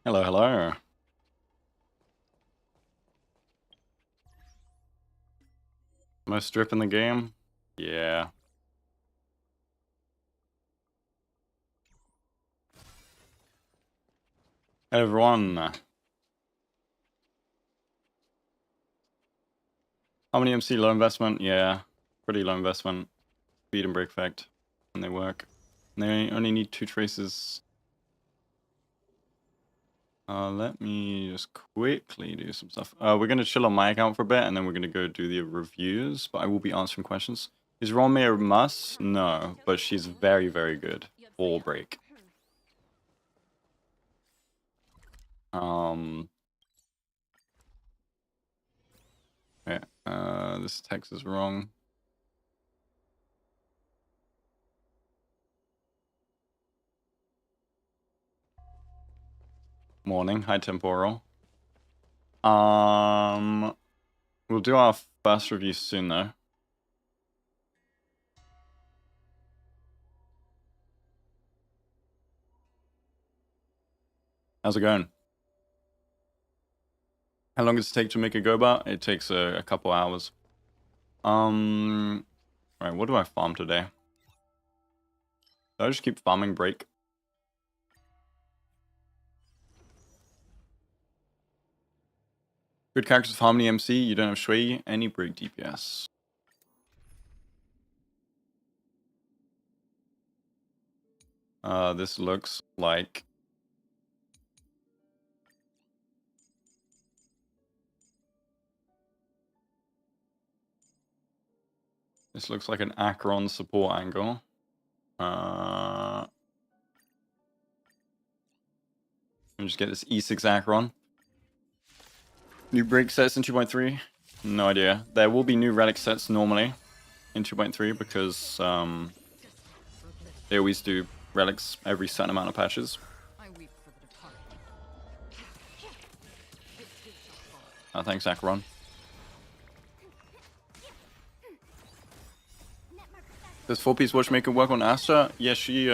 Hello, hello. Most strip in the game? Yeah. Hey everyone. How many MC low investment? Yeah. Pretty low investment. Speed and break effect. And they work. And they only need 2 traces. Let me just quickly do some stuff. We're going to chill on my account for a bit, and then we're going to go do the reviews, but I will be answering questions. Is Rome a must? No, but she's very, very good. Full break. Yeah, this text is wrong. Morning. Hi, Temporal. We'll do our first review soon, though. How's it going? How long does it take to make a Guoba? It takes a couple hours. Right, what do I farm today? Do I just keep farming break? Good characters of Harmony MC, you don't have Shui, any break DPS. This looks like... This looks like an Acheron support angle. Let me just get this E6 Acheron. New break sets in 2.3? No idea. There will be new relic sets normally in 2.3 because they always do relics every certain amount of patches. Thanks, Acheron. Does 4-piece Watchmaker work on Astra? Yeah, she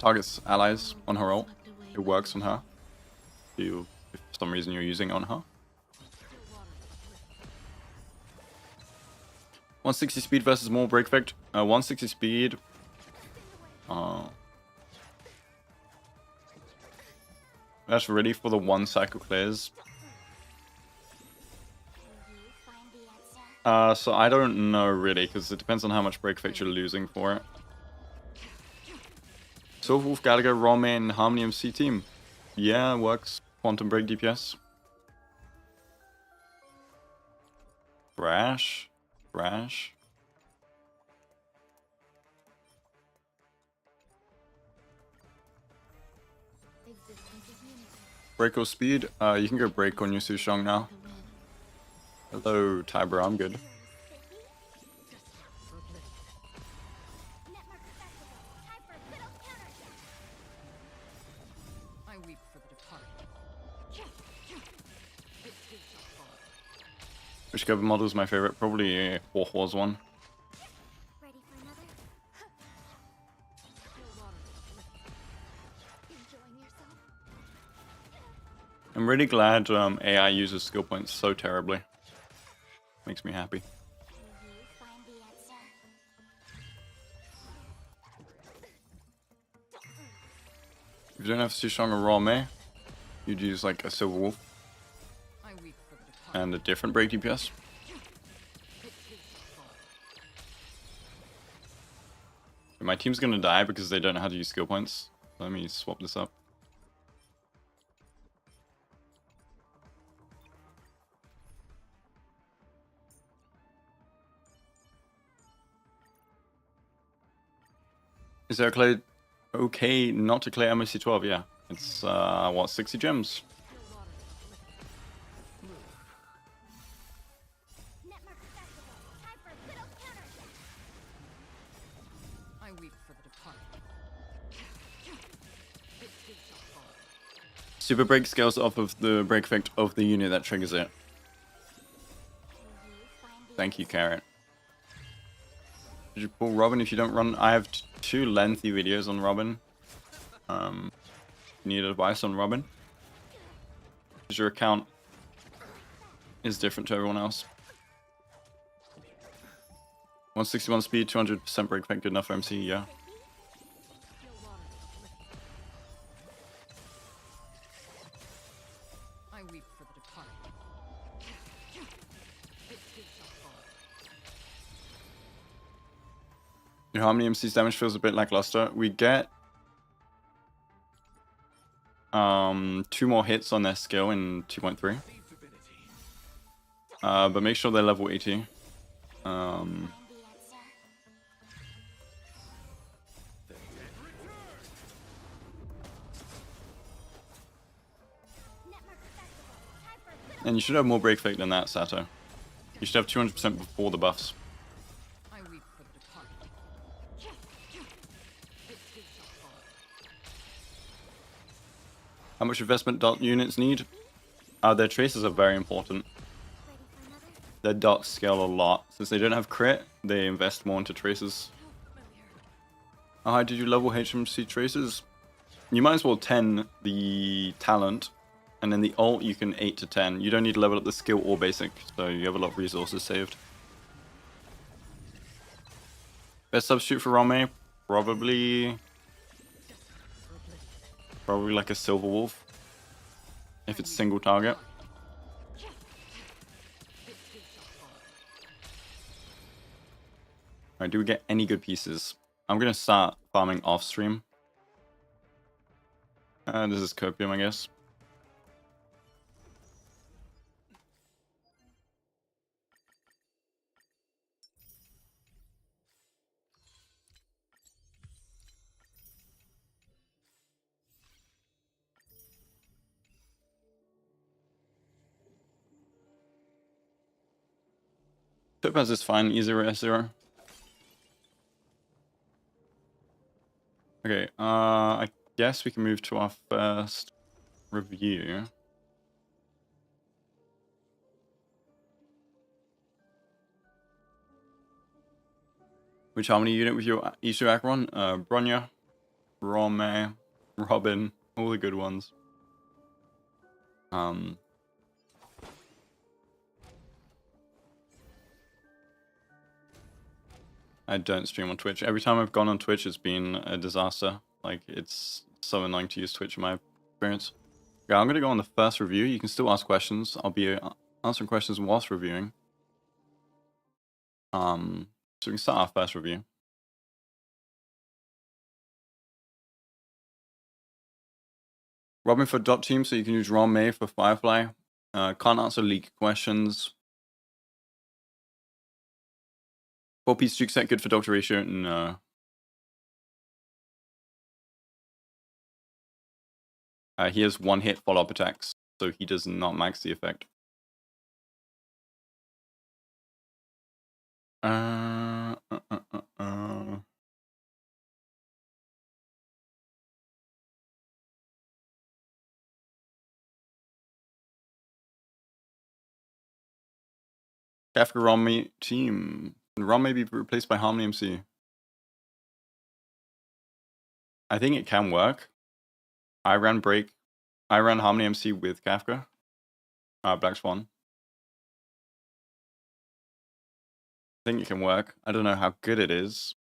targets allies on her ult. It works on her. If for some reason you're using it on her. 160 speed versus more break effect. 160 speed. That's ready for the 1 cycle clears. So I don't know really, because it depends on how much break effect you're losing for it. Silverwolf, Gallagher, Romain, Harmony MC team. Yeah, works. Quantum break DPS. Brash. Breako speed. You can go break on your Sushong now. Hello, Tiber. I'm good. Which Guoba model is my favorite? Probably Warhorse one. I'm really glad AI uses skill points so terribly. Makes me happy. If you don't have Sushong or Rome, you'd use like a Silverwolf and a different break DPS. My team's gonna die because they don't know how to use skill points. Let me swap this up. Is there a clay okay not to clear MSC12? Yeah. It's what, 60 gems? Super break scales off of the break effect of the unit that triggers it. Thank you, Carrot. Did you pull Robin if you don't run? I have 2 lengthy videos on Robin. Need advice on Robin? because your account is different to everyone else. 161 speed, 200% break effect, good enough for MC, yeah. I weep for the departed. Your Harmony MC's damage feels a bit lackluster. We get 2 more hits on their skill in 2.3. But make sure they're level 80. And you should have more break effect than that, Sato. You should have 200% before the buffs. I weep for the departed. How much investment dot units need? Their traces are very important. Their dots scale a lot. Since they don't have crit, they invest more into traces. How high did you level HMC traces? You might as well 10 the talent, and then the ult you can 8 to 10. You don't need to level up the skill or basic, so you have a lot of resources saved. Best substitute for Rame? Probably like a Silver Wolf. If it's single target. Alright, do we get any good pieces? I'm gonna start farming off stream. This is Copium, I guess. Topaz is fine, E0, S0. Okay, I guess we can move to our first review. Which Harmony unit with your Isu Acheron? Bronya, Rome, Robin, all the good ones. I don't stream on Twitch. Every time I've gone on Twitch, it's been a disaster. Like, it's so annoying to use Twitch in my experience. Yeah, I'm going to go on the first review. You can still ask questions. I'll be answering questions whilst reviewing. So we can start our first review. Robin for dot team, so you can use Ron May for Firefly. Can't answer leak questions. 4-piece Duke set, good for Doctor Ratio? No. He has 1-hit follow-up attacks, so he does not max the effect. Kafka Ron team. Ron may be replaced by Harmony MC. I think it can work. I ran Harmony MC with Kafka. Black Swan. I think it can work. I don't know how good it is.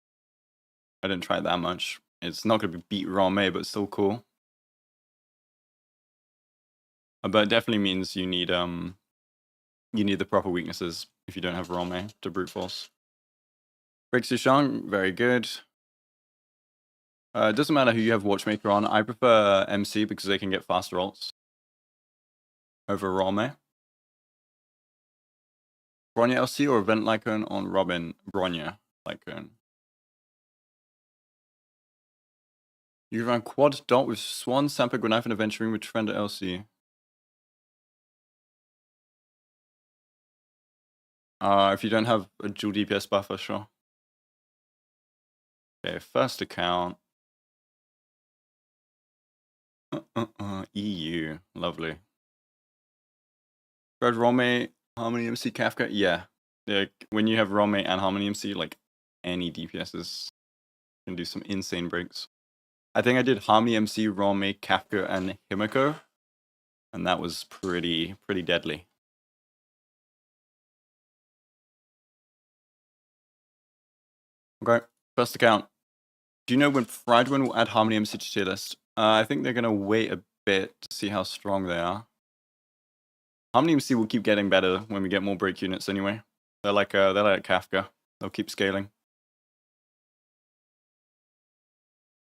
I didn't try it that much. It's not going to beat Ron May, but still cool. But it definitely means you need the proper weaknesses if you don't have Ron May to brute force. Break Sushang, very good. It doesn't matter who you have Watchmaker on. I prefer MC because they can get faster ults over Rome. Bronya LC or Event Lycone on Robin? Bronya Lycone. You run quad dot with Swan, Sampa, Grenif, and Adventuring with Trender LC. If you don't have a dual DPS buffer, sure. Okay, first account. EU, lovely. Red Rome, Harmony MC, Kafka, yeah. When you have Rome and Harmony MC, like any DPSs can do some insane breaks. I think I did Harmony MC, Rome, Kafka, and Himiko, And that was pretty deadly. Okay, first account. Do you know when Friedwin will add Harmony MC to tier list? I think they're gonna wait a bit to see how strong they are. Harmony MC will keep getting better when we get more break units anyway. They're like Kafka. They'll keep scaling.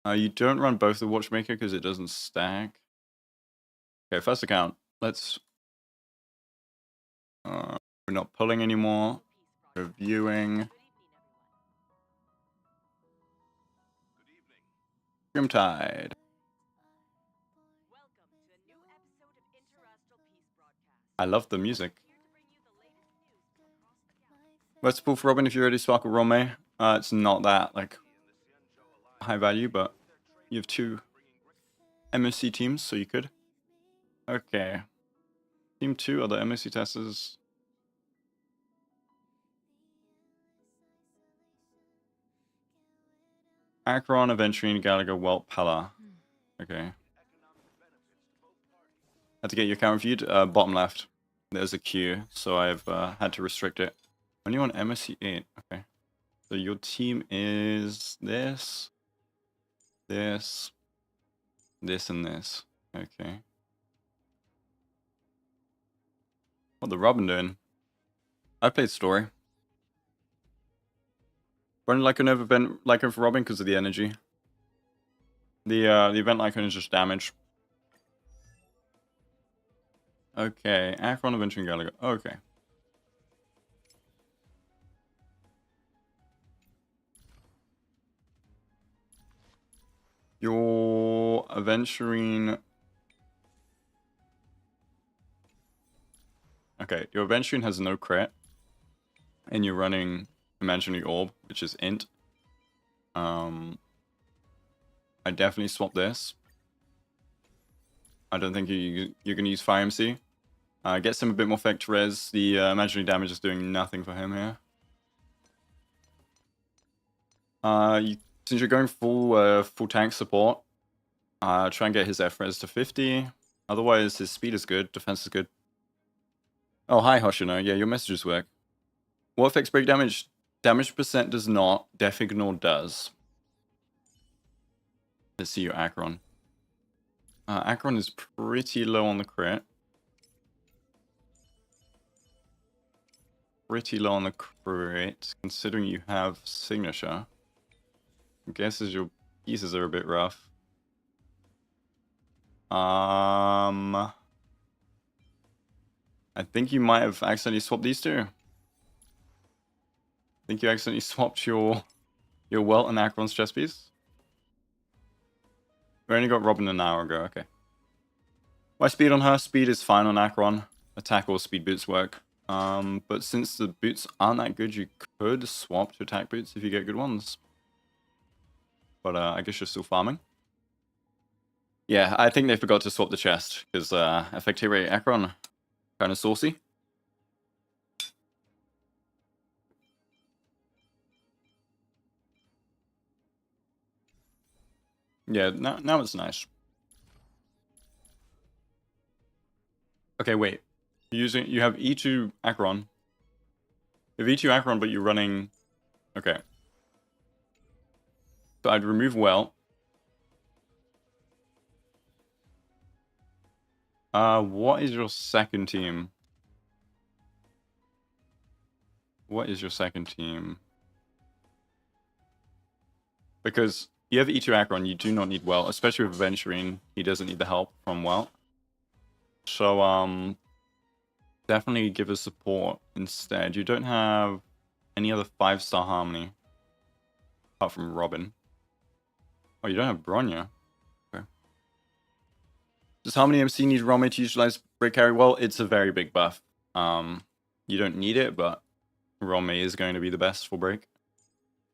You don't run both the Watchmaker because it doesn't stack. Okay, first account. Let's... we're not pulling anymore. Reviewing. Grimtide. I love the music. Let's pull for Robin if you're ready, Sparkle Rome. It's not that like high value, but you have 2 MSC teams, so you could. Okay. Team 2 are the MSC testers. Akron, Aventurine, Gallagher, Welt, Pella. Okay. Had to get your account reviewed. Bottom left. There's a queue, so I've had to restrict it. Only on MSC 8. Okay. So your team is this, this, this, and this. Okay. What the Robin doing? I played story. Running like an event like for Robin because of the energy. The event icon is just damage. Okay, Akron, Aventurine, Gallagher. Okay. Your Aventurine... Okay, your Aventurine has no crit. And you're running Imaginary Orb, which is int. I definitely swap this. I don't think you're going to use Fire MC. Gets him a bit more effect res. The imaginary damage is doing nothing for him here. Since you're going full tank support, try and get his F res to 50. Otherwise, his speed is good, defense is good. Oh, hi, Hoshino. Yeah, your messages work. What affects break damage? Damage percent does not. Def Ignore does. Let's see your Akron. Akron is pretty low on the crit. Pretty low on the crit, considering you have Signature. I guess your pieces are a bit rough. I think you might have accidentally swapped these two. I think you accidentally swapped your Welt and Akron's chest piece. We only got Robin an hour ago, okay. My speed on her, speed is fine on Akron. Attack or speed boots work. But since the boots aren't that good, you could swap to attack boots if you get good ones. But I guess you're still farming. Yeah, I think they forgot to swap the chest, because effective rate Akron, kind of saucy. Yeah, now it's nice. Okay, wait. You have E2 Akron. You have E2 Akron, but you're running... Okay. So I'd remove Well. What is your second team? What is your second team? Because you have E2 Akron, you do not need Well, especially with Aventurine. He doesn't need the help from Well. So, definitely give us support instead. You don't have any other 5-star Harmony. Apart from Robin. Oh, you don't have Bronya. Okay. Does Harmony MC need Rome to utilize break carry? Well, it's a very big buff. You don't need it, but Rome is going to be the best for break.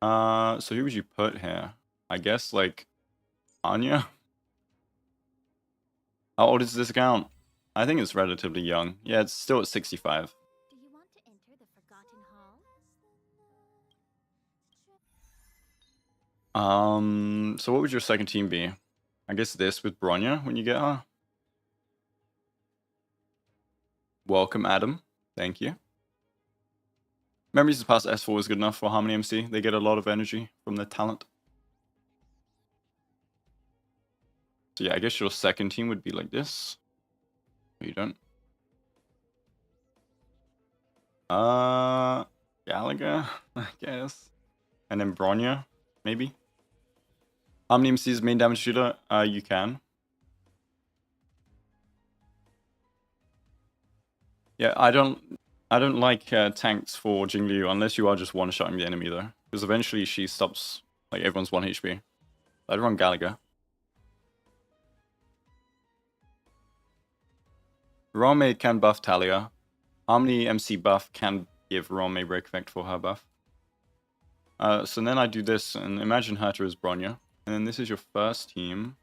So who would you put here? I guess, like, Anya? How old is this account? I think it's relatively young. Yeah, it's still at 65. Do you want to enter the Forgotten Hall? So what would your second team be? I guess this with Bronya when you get her? Welcome, Adam. Thank you. Memories of past S4 is good enough for Harmony MC. They get a lot of energy from their talent. So yeah, I guess your second team would be like this. You don't. Gallagher, I guess. And then Bronya, maybe. Harmony MC's main damage shooter? You can. Yeah, I don't like tanks for Jingliu unless you are just one-shotting the enemy though. Because eventually she stops, like everyone's 1 HP. I'd run Gallagher. Rome can buff Talia. Harmony MC buff can give Rome break effect for her buff. So then I do this, and imagine Herta as Bronya. And then this is your first team.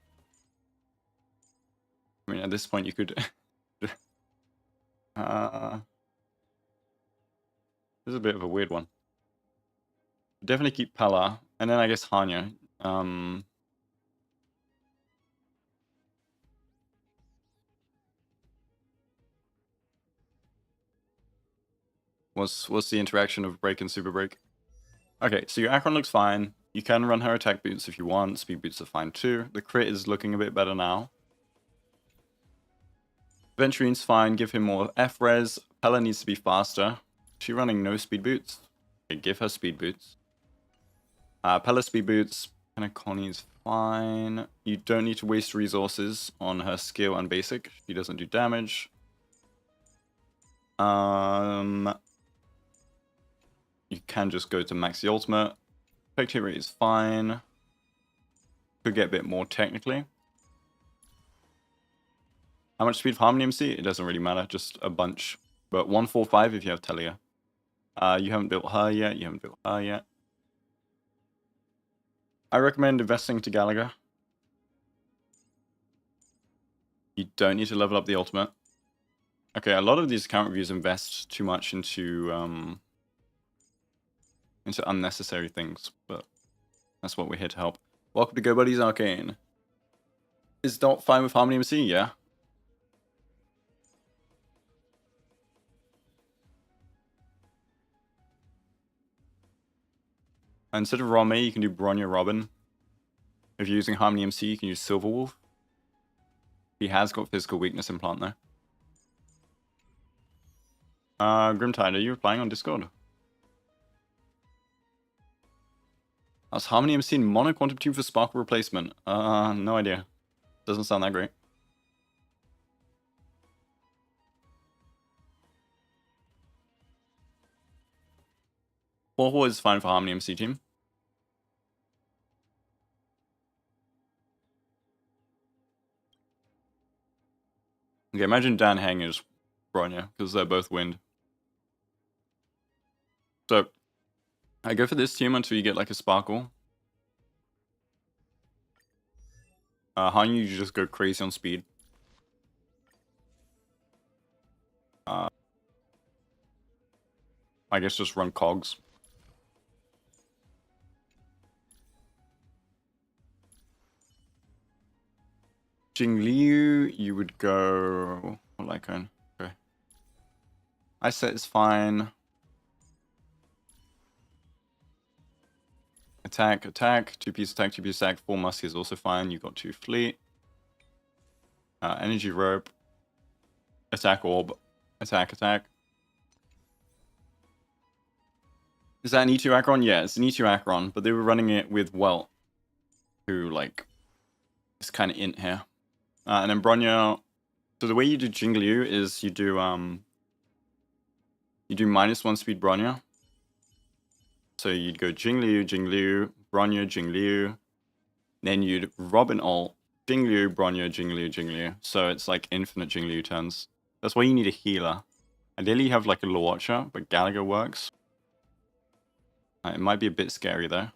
I mean, at this point you could... this is a bit of a weird one. Definitely keep Pala, and then I guess Hanya. What's the interaction of break and super break? Okay, so your Akron looks fine. You can run her attack boots if you want. Speed boots are fine too. The crit is looking a bit better now. Venturine's fine. Give him more F-res. Pella needs to be faster. Is she running no speed boots? Okay, give her speed boots. Pella speed boots. Connie's fine. You don't need to waste resources on her skill and basic. She doesn't do damage. You can just go to max the ultimate. Effect hit rate is fine. Could get a bit more technically. How much speed for Harmony MC? It doesn't really matter, just a bunch. But 145 if you have Telia. You haven't built her yet, you haven't built her yet. I recommend investing to Gallagher. You don't need to level up the ultimate. Okay, a lot of these account reviews invest too much into unnecessary things, but that's what we're here to help. Welcome to Go Buddies Arcane. Is Dot fine with Harmony MC? Yeah. Instead of Rame, you can do Bronya Robin. If you're using Harmony MC, you can use Silverwolf. He has got physical weakness implant though. Grimtide, are you replying on Discord? How's Harmony MC in Mono Quantum Tube for Sparkle replacement? No idea. Doesn't sound that great. Warhol is fine for Harmony MC team. Okay, imagine Dan Hang is Bronya, because they're both wind. So, I go for this team until you get like a Sparkle. Hanyu, you just go crazy on speed. I guess just run cogs. Jingliu, you would go... What Lycone? Okay. Ice set is fine. Attack, attack. 2-piece attack, 2-piece attack. 4 Musky is also fine. You got 2 fleet. Energy rope. Attack orb. Attack, attack. Is that an E2 Acheron? Yeah, it's an E2 Acheron, but they were running it with Welt, who, like, is kind of int here. And then Bronya... So the way you do Jingliu is you do -1 speed Bronya. So you'd go Jingliu, Jingliu, Bronya, Jingliu. Then you'd Robin ult, Jingliu, Bronya, Jingliu, Jingliu. So it's like infinite Jingliu turns. That's why you need a healer. Ideally you have like a Watcher, but Gallagher works. It might be a bit scary though.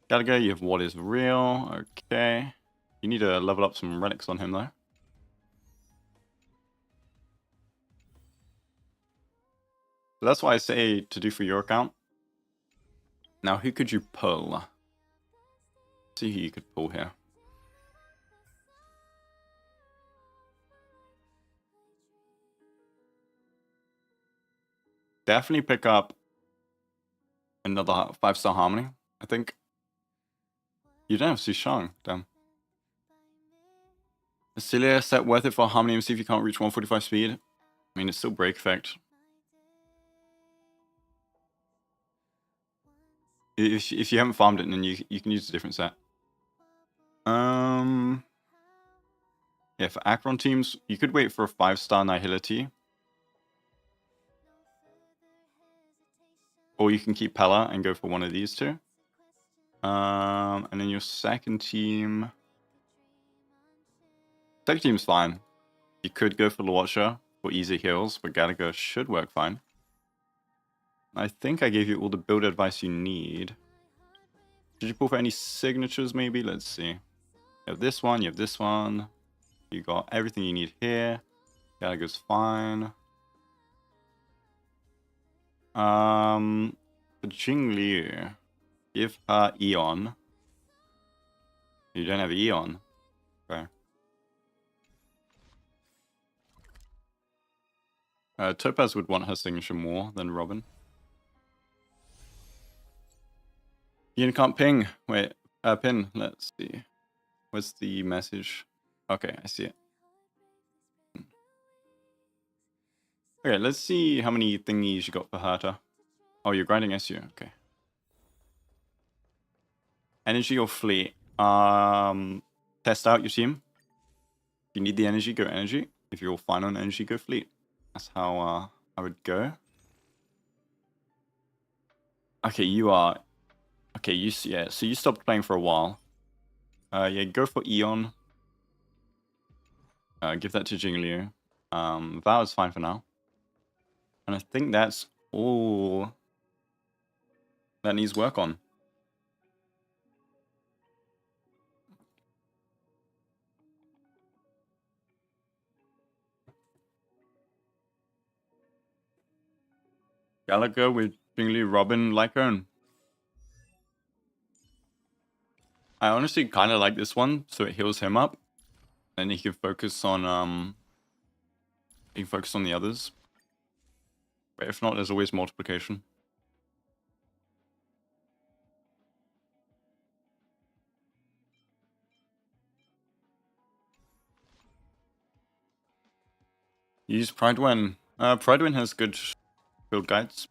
Gallagher, you have What Is Real. Okay. You need to level up some relics on him though. So that's what I say to do for your account. Now, who could you pull? Let's see who you could pull here. definitely pick up another 5-star Harmony, I think. You don't have Sushang, damn. Is Celia set worth it for Harmony MC if you can't reach 145 speed? I mean, it's still break effect. If you haven't farmed it, then you can use a different set. Yeah, for Acheron teams, you could wait for a 5-star Nihility. Or you can keep Pella and go for one of these two. And then your second team... Second team's fine. You could go for the Watcher for easy heals, but Gallagher should work fine. I think I gave you all the build advice you need. Did you pull for any signatures maybe? Let's see. You have this one, you have this one. You got everything you need here. Gallagher's fine. For Jingli, give her Eon. You don't have Eon. Okay. Topaz would want her signature more than Robin. You can't ping. Wait, pin. Let's see. What's the message? Okay, I see it. Okay, let's see how many thingies you got for Herta. Oh, you're grinding SU. Okay. Energy or fleet? Test out your team. If you need the energy, go energy. If you're all fine on energy, go fleet. That's how I would go. Okay, you are. Okay, yeah. So you stopped playing for a while. Yeah, go for Eon. Give that to Jingliu. Val is fine for now. And I think that's all that needs work on. Gallagher with Jingliu, Robin, Lycone. I honestly kind of like this one, so it heals him up. And he can focus on the others. But if not, there's always multiplication. Use Pridewind. Pridewind has good build guides.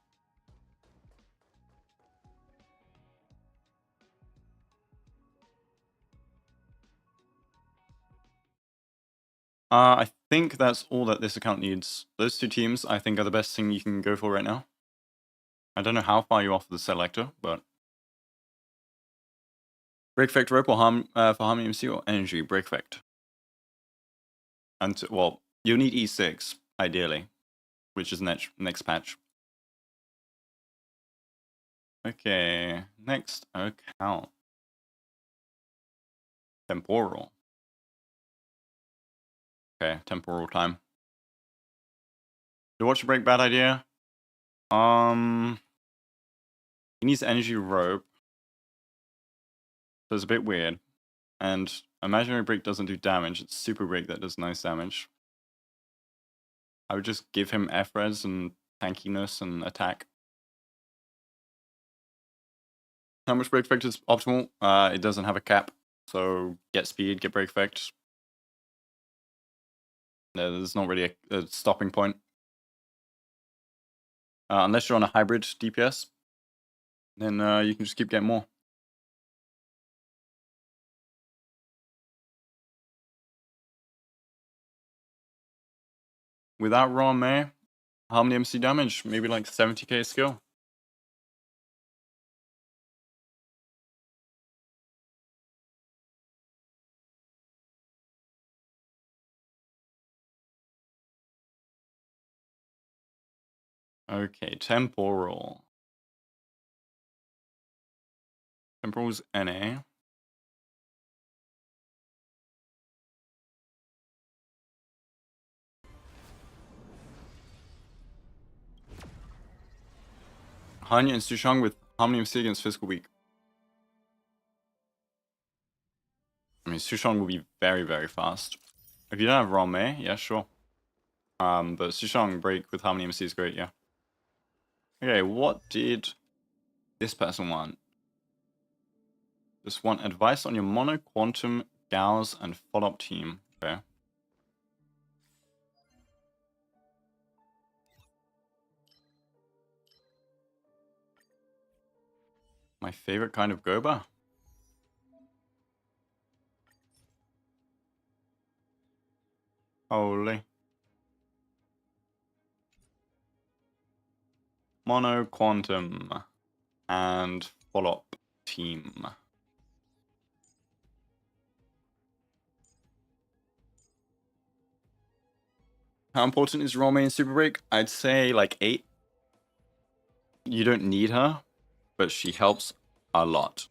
I think that's all that this account needs. Those two teams, I think, are the best thing you can go for right now. I don't know how far you off the selector, but... Break Effect Rope or for Harmony MC or Energy? Break Effect. And, well, you'll need E6, ideally, which is next patch. Okay, next account. Temporal. Okay, temporal time. To watch a break, bad idea. He needs energy rope. So it's a bit weird. And imaginary break doesn't do damage, it's super break that does nice damage. I would just give him F-res and tankiness and attack. How much break effect is optimal? It doesn't have a cap. So get speed, get break effect. There's not really a stopping point. Unless you're on a hybrid DPS, then you can just keep getting more. Without raw May, how many MC damage? Maybe like 70k skill. Okay, temporal. Temporal's NA. Hanya and Sushang with how many MC against Physical Weak? I mean, Sushang will be very, very fast. If you don't have raw May, yeah, sure. But Sushang break with how many MC is great, yeah. Okay, what did this person want? Just want advice on your mono, quantum, Gauss, and follow-up team. Okay. My favorite kind of Guoba? Holy. Mono, quantum, and follow-up team. How important is Rome in Super Break? I'd say like 8. You don't need her, but she helps a lot.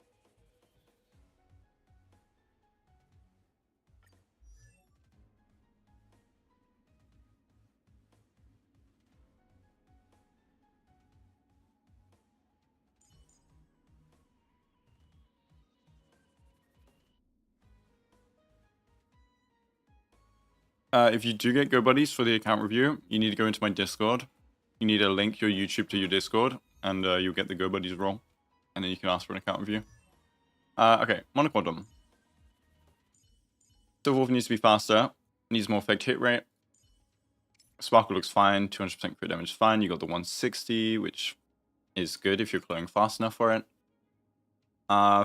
If you do get Go Buddies for the account review, you need to go into my Discord. You need to link your YouTube to your Discord, and you'll get the Go Buddies role. And then you can ask for an account review. Okay, Monoquantum. Silverwolf needs to be faster. Needs more effect hit rate. Sparkle looks fine. 200% crit damage is fine. You got the 160, which is good if you're clearing fast enough for it.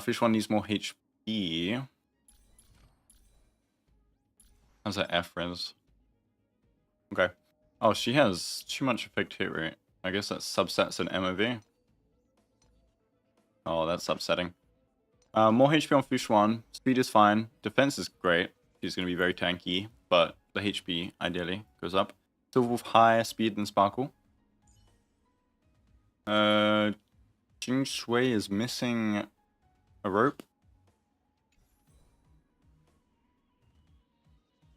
Fish one needs more HP. How's that F res? Okay. Oh, she has too much effect hit rate. I guess that subsets an MOV. Oh, that's upsetting. More HP on Fish 1. Speed is fine. Defense is great. She's going to be very tanky, but the HP, ideally, goes up. Silverwolf higher speed than Sparkle. Jing Shui is missing a rope.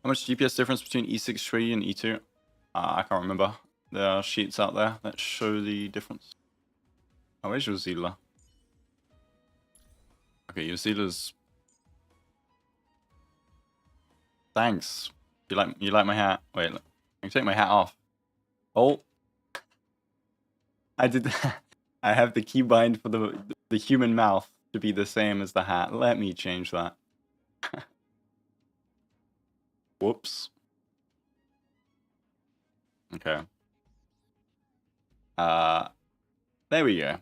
How much DPS difference between E6 Shui and E2? I can't remember. There are sheets out there that show the difference. Oh, where's your Zila? Okay, your Zila's... Thanks. You like my hat? Wait, look. I can take my hat off. Oh. I did... I have the keybind for the human mouth to be the same as the hat. Let me change that. Whoops. Okay. There we go.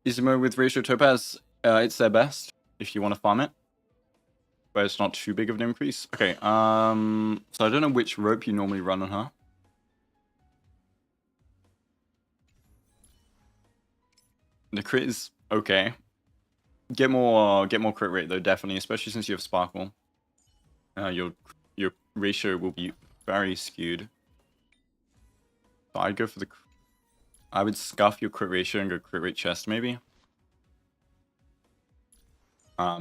Izumo with Ratio Topaz, it's their best if you want to farm it. But it's not too big of an increase. Okay, so I don't know which rope you normally run on her. The crit is okay. Get more crit rate though, definitely, especially since you have Sparkle. Your ratio will be very skewed. So I'd go for the... I would scuff your crit ratio and go crit rate chest maybe.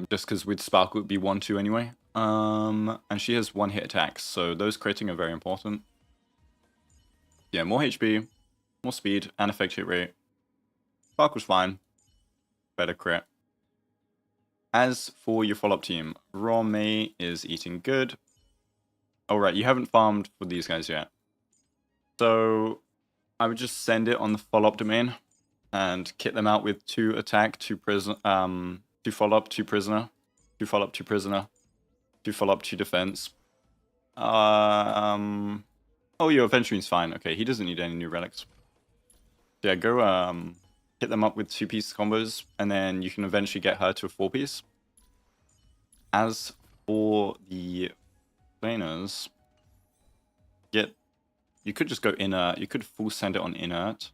Just because with Sparkle it would be 1-2 anyway. And she has 1-hit attacks, so those critting are very important. Yeah, more HP, more speed, and effect hit rate. Sparkle's fine. Better crit. As for your follow-up team, Raw Mei is eating good. Alright, you haven't farmed for these guys yet. So I would just send it on the follow-up domain and kit them out with 2 attack, 2 prison, 2 follow-up, 2 prisoner, 2 follow-up, 2 prisoner, 2 follow-up, 2 defense. Oh, your Aventuring's fine. Okay, he doesn't need any new relics. Yeah, go hit them up with 2-piece combos, and then you can eventually get her to a 4-piece. As for the planers, you could just go inert. You could full send it on inert.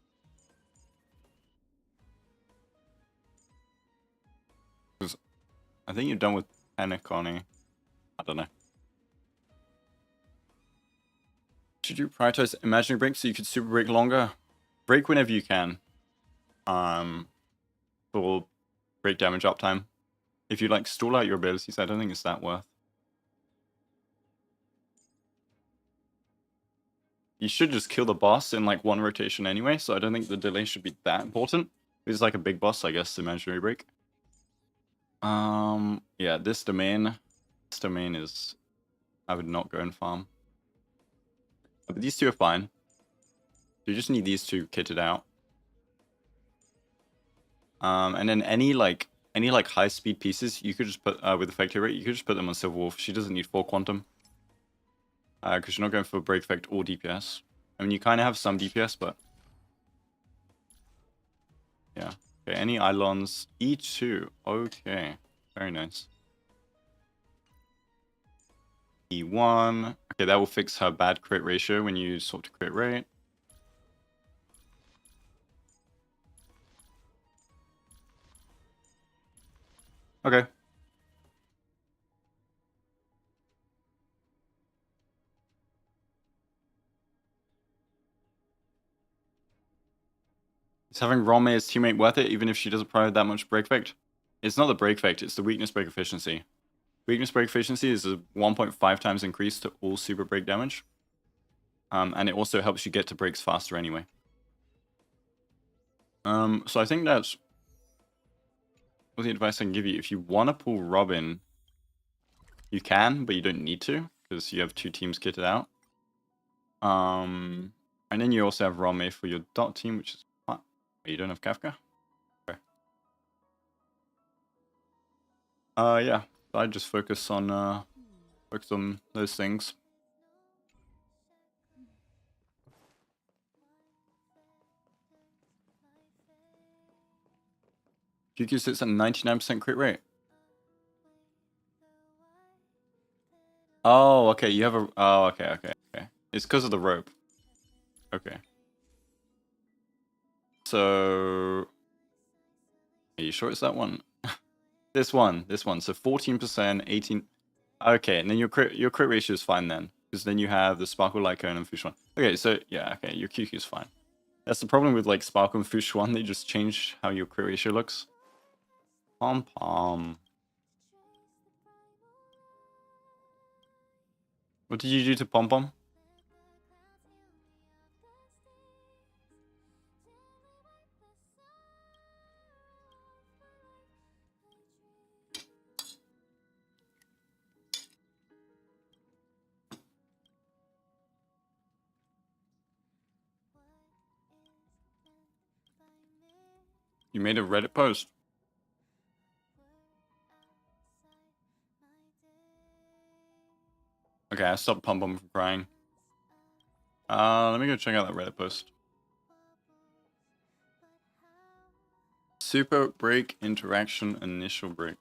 Because I think you're done with Penacony. I don't know. Should you prioritize imaginary break so you could super break longer? Break whenever you can. For break damage uptime. If you like stall out your abilities, I don't think it's that worth. You should just kill the boss in like 1 rotation anyway, so I don't think the delay should be that important. If it's like a big boss, I guess imaginary break. Yeah, this domain is... I would not go and farm. But these 2 are fine. You just need these two kitted out. And then any high speed pieces, you could just put with effective rate, you could just put them on Silver Wolf. She doesn't need 4 quantum. Because you're not going for break effect or DPS. I mean, you kind of have some DPS, but yeah. Okay, any Eidolons? E2. Okay, very nice. E1. Okay, that will fix her bad crit ratio when you swap to crit rate. Okay. Is having Rome as teammate worth it, even if she doesn't provide that much break effect? It's not the break effect, it's the weakness break efficiency. Weakness break efficiency is a 1.5 times increase to all super break damage. And it also helps you get to breaks faster anyway. So I think that's what the advice I can give you. If you want to pull Robin, you can, but you don't need to, because you have 2 teams kitted out. And then you also have Rome for your dot team, which is fine. You don't have Kafka? Okay. Yeah. I just focus on those things. QQ sits at 99% crit rate. Oh, okay. You have a. Oh, okay. It's because of the rope. Okay. So, are you sure it's that one? This one. So 14%, 18. Okay, and then your crit ratio is fine then, because then you have the Sparkle, Lycone, and Fushuan. Okay, so yeah, okay, your QQ is fine. That's the problem with like Sparkle and Fushuan. They just change how your crit ratio looks. Pom pom. What did you do to Pom Pom? You made a Reddit post. Okay, I stopped Pom Pom from crying. Let me go check out that Reddit post. Super break interaction initial break.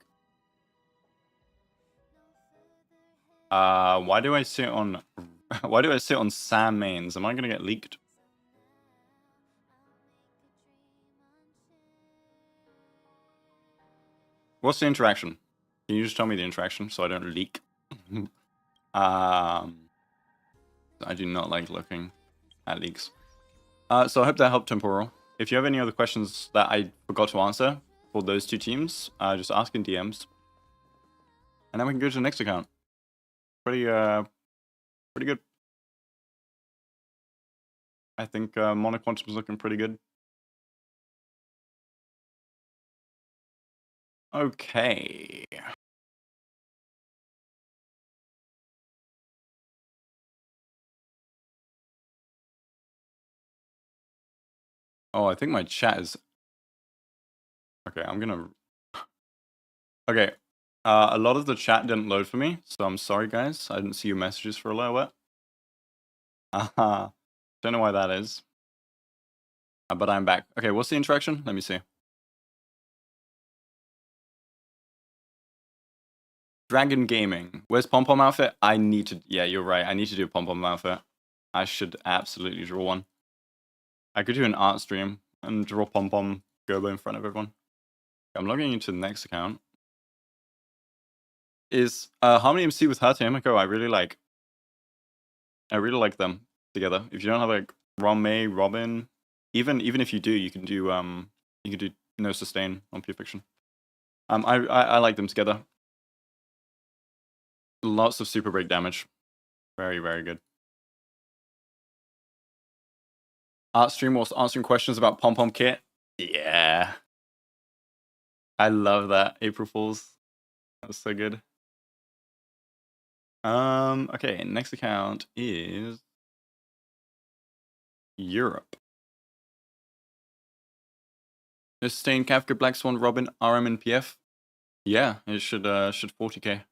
Why do I sit on Sam mains? Am I gonna get leaked? What's the interaction? Can you just tell me the interaction so I don't leak? I do not like looking at leaks. So I hope that helped, Temporal. If you have any other questions that I forgot to answer for those 2 teams, just ask in DMs. And then we can go to the next account. Pretty good. I think Monoquantum is looking pretty good. Okay. Oh, I think my chat is... Okay, I'm gonna... Okay. A lot of the chat didn't load for me, so I'm sorry, guys. I didn't see your messages for a little bit. Don't know why that is. But I'm back. Okay, what's the interaction? Let me see. Dragon Gaming. Where's Pom Pom outfit? I need to... Yeah, you're right. I need to do a Pom Pom outfit. I should absolutely draw one. I could do an art stream and draw Pom Pom Guoba in front of everyone. I'm logging into the next account. Is Harmony MC with her Tamiko? I really like them together. If you don't have like Ron-Mei, Robin, even if you do, you can do no sustain on Pure Fiction. I like them together. Lots of super break damage. Very, very good. Art stream was answering questions about Pom Pom Kit. Yeah. I love that. April Fools. That was so good. Okay, next account is Europe. Sustain, Kafka, Black Swan, Robin, RM, and PF. Yeah, it should 40k.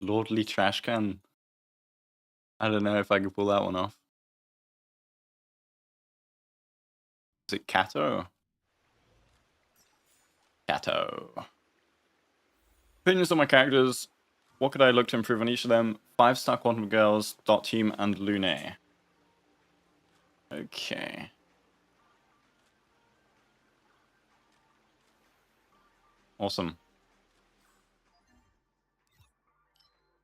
Lordly Trash Can. I don't know if I can pull that one off. Is it Kato? Kato. Opinions on my characters. What could I look to improve on each of them? 5-star Quantum Girls, Dot Team, and Lune. Okay. Awesome.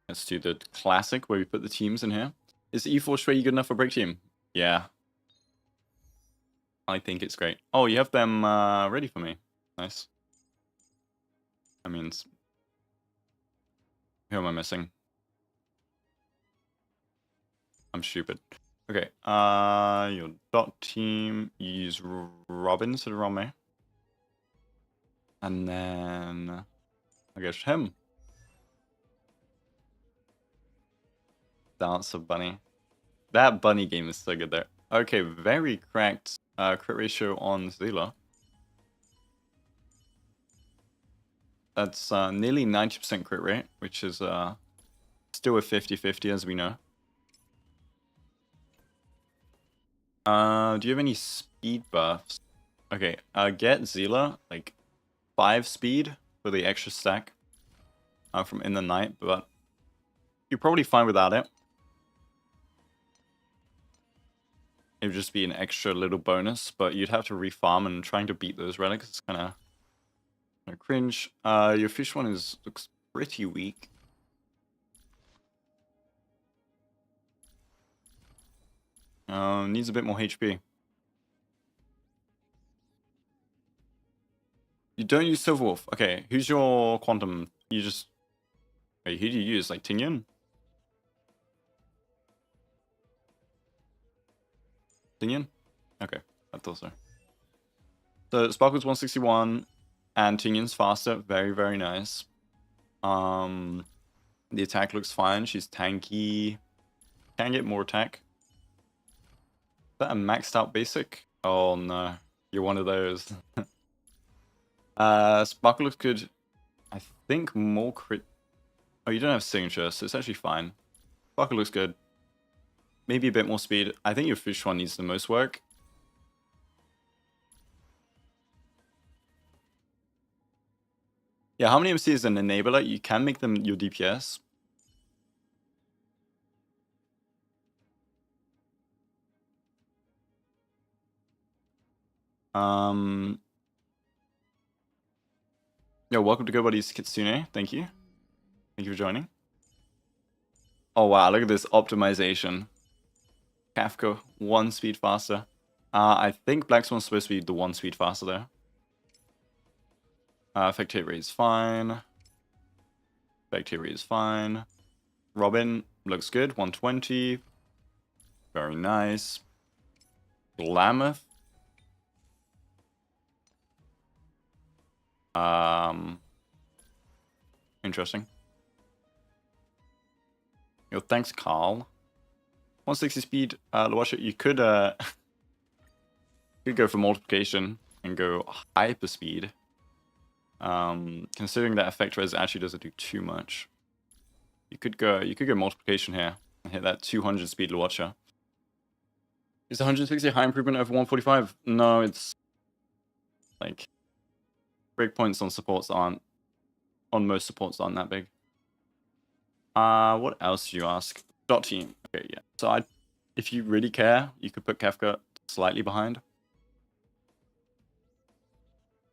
Let's do the classic where we put the teams in here. Is E4 Shui good enough for Break Team? Yeah. I think it's great. Oh, you have them ready for me. Nice. That means... Who am I missing? I'm stupid. Okay, your dot team, you use Robin instead of Rome. And then... I guess him. Dancer Bunny. That bunny game is so good there. Okay, very cracked crit ratio on Zila. That's nearly 90% crit rate, which is still a 50-50 as we know. Do you have any speed buffs? Okay, get Zila, like 5 speed for the extra stack from In the Night, but you're probably fine without it. It would just be an extra little bonus, but you'd have to refarm, and trying to beat those relics is kind of cringe. Your fish one looks pretty weak. Needs a bit more HP. You don't use Silverwolf. Okay, who's your quantum? You just... Wait, who do you use? Like Tingyun? Tingyun? Okay, I thought so. So Sparkle's 161 and Tingyun's faster. Very, very nice. The attack looks fine. She's tanky. Can get more attack. Is that a maxed out basic? Oh no, you're one of those. Sparkle looks good. I think more crit. Oh, you don't have signature, so it's actually fine. Sparkle looks good. Maybe a bit more speed. I think your fish one needs the most work. Yeah, how many MC is an enabler? You can make them your DPS. Yo, welcome to GoBuddy's Kitsune. Thank you. Thank you for joining. Oh wow, look at this optimization. Kafka, 1 speed faster. I think Black Swan's supposed to be the 1 speed faster though. Effect hit rate is fine. Effect hit rate is fine. Robin looks good, 120. Very nice. Glamour. Interesting. Yo, thanks, Carl. 160 speed, Luasha, you could could go for multiplication and go hyper speed. Considering that effect res actually doesn't do too much. You could go multiplication here and hit that 200 speed Luasha. Is 160 high improvement over 145? No, it's like breakpoints on supports aren't on most supports aren't that big. What else do you ask? Dot team. Okay, yeah. So if you really care, you could put Kefka slightly behind.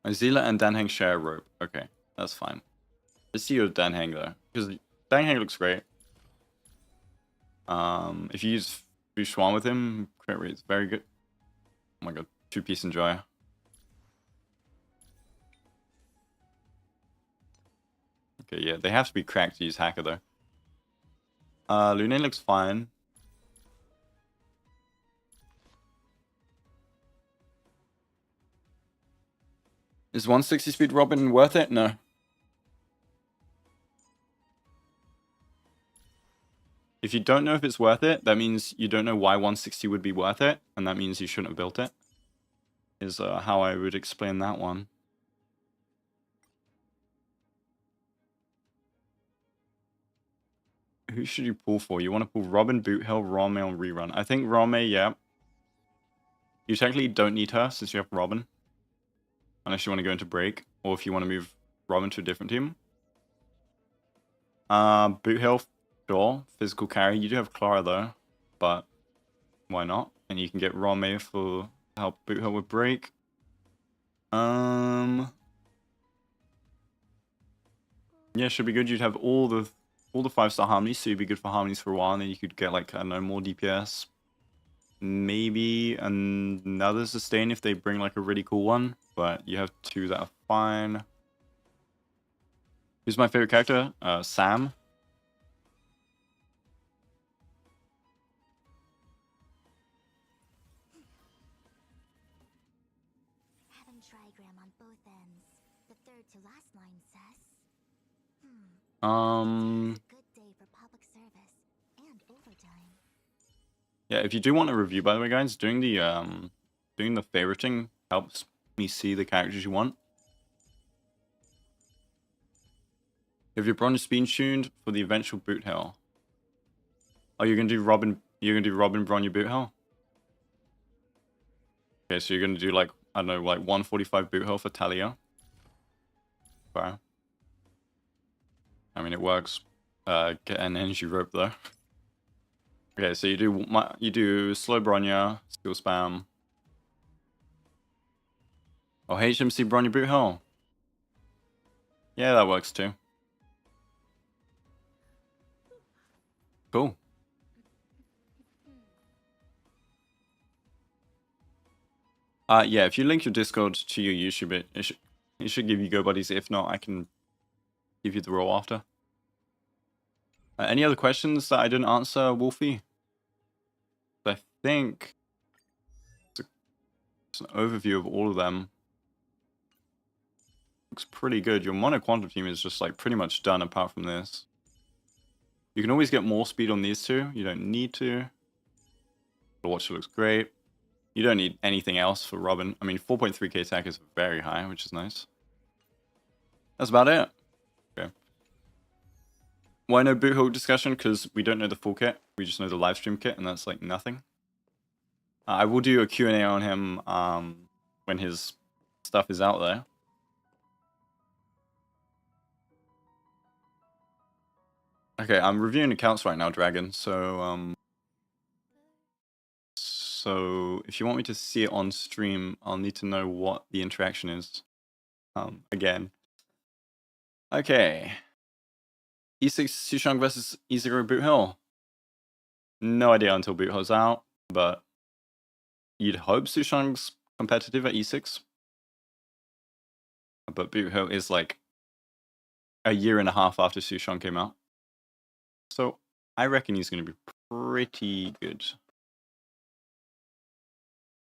Azila and Danheng share a rope. Okay, that's fine. Let's see your Danheng though, because Danheng looks great. If you use Fushuan with him, crit rate is very good. Oh my god, 2-piece enjoy. Okay, yeah, they have to be cracked to use Hacker though. Lune looks fine. Is 160 speed Robin worth it? No. If you don't know if it's worth it, that means you don't know why 160 would be worth it, and that means you shouldn't have built it. is how I would explain that one. Who should you pull for? You want to pull Robin, Boothell, Rome, and Rerun. I think Rome, yeah. You technically don't need her since you have Robin. Unless you want to go into break, or if you want to move Robin to a different team. Boothell, sure. Physical carry. You do have Clara though, but why not? And you can get Rome for help Boothell with break. Yeah, should be good. You'd have all the 5-star harmonies, so you'd be good for harmonies for a while, and then you could get like, I don't know, more DPS. Maybe another sustain if they bring like a really cool one, but you have 2 that are fine. Who's my favorite character? Sam. Heaven trigram on both ends. The third to last line says. Good day for public service and overtime. Yeah, if you do want a review, by the way, guys, doing the favoriting helps me see the characters you want. If your bronze is being tuned for the eventual boot hell. Oh, you're gonna do Robin. You're gonna do Robin Bron your boot hell. Okay, so you're gonna do like, I don't know, like 145 boot hell for Talia. Okay. I mean, it works. Get an energy rope though. Okay, so you do slow Bronya, skill spam. Oh, HMC Bronya boot hell. Yeah, that works too. Cool. Yeah, if you link your Discord to your YouTube, it should give you Go Buddies. If not, I can give you the role after. Any other questions that I didn't answer, Wolfie? I think it's an overview of all of them. Looks pretty good. Your mono quantum team is just like pretty much done apart from this. You can always get more speed on these two. You don't need to. The Watcher looks great. You don't need anything else for Robin. I mean, 4.3k attack is very high, which is nice. That's about it. Okay. Why no boot hold discussion? Because we don't know the full kit. We just know the live stream kit, and that's like nothing. I will do a Q&A on him when his stuff is out there. Okay, I'm reviewing accounts right now, Dragon. So if you want me to see it on stream, I'll need to know what the interaction is. Again. Okay. E6 Sushang versus E0 Boot Hill. No idea until Boot Hill's out, but you'd hope Sushang's competitive at E6. But Boot Hill is like a year and a half after Sushang came out. So I reckon he's going to be pretty good.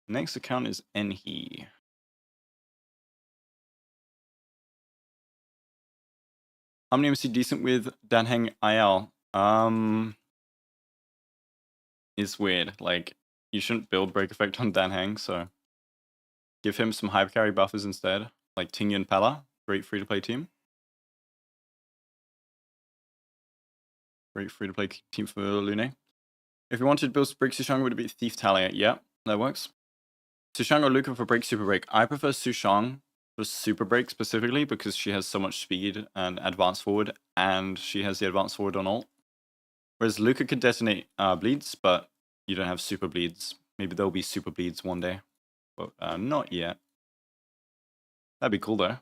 Next account is Enhe. How many MC decent with Danheng IL? It's weird. Like, you shouldn't build break effect on Danheng, so give him some hyper carry buffers instead. Like Tingyu and Pella. Great free to play team. Great free to play team for Lune. If you wanted to build break Sushang, would it be Thief Talia? Yeah, that works. Sushang or Luca for break super break? I prefer Sushang for super break specifically because she has so much speed and advance forward, and she has the advance forward on ult. Whereas Luca could detonate bleeds, but you don't have super bleeds. Maybe there'll be super bleeds one day, but not yet. That'd be cool though.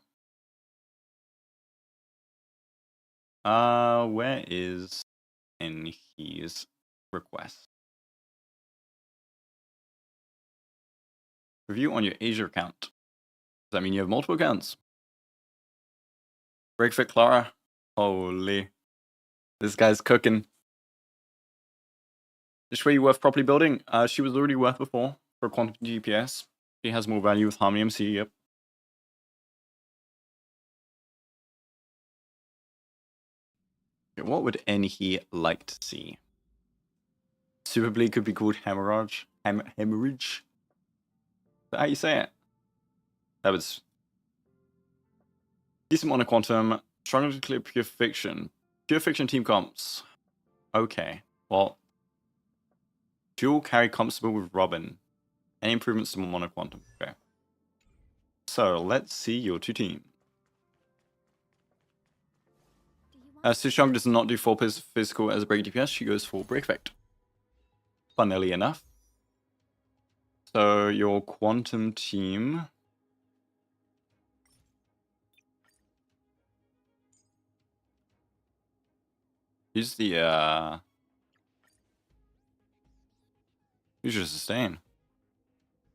Where is Enhe's request? Review on your Asia account. Does that mean you have multiple accounts? Breakfit Clara. Holy. This guy's cooking. Is Shui worth properly building? She was already worth before for quantum GPS. She has more value with Harmony MC, yep. Okay, what would Enhe like to see? Super Bleed could be called Hemorrhage. Hemorrhage? Is that how you say it? That was decent mono quantum. Stronger to clear pure fiction. Pure fiction team comps. Okay. Well, dual carry comfortable with Robin. Any improvements to mono quantum? Okay. So let's see your two teams. Do you want Sushong does not do full physical as a break DPS. She goes for break effect. Funnily enough. So your quantum team. Who's the who's your sustain?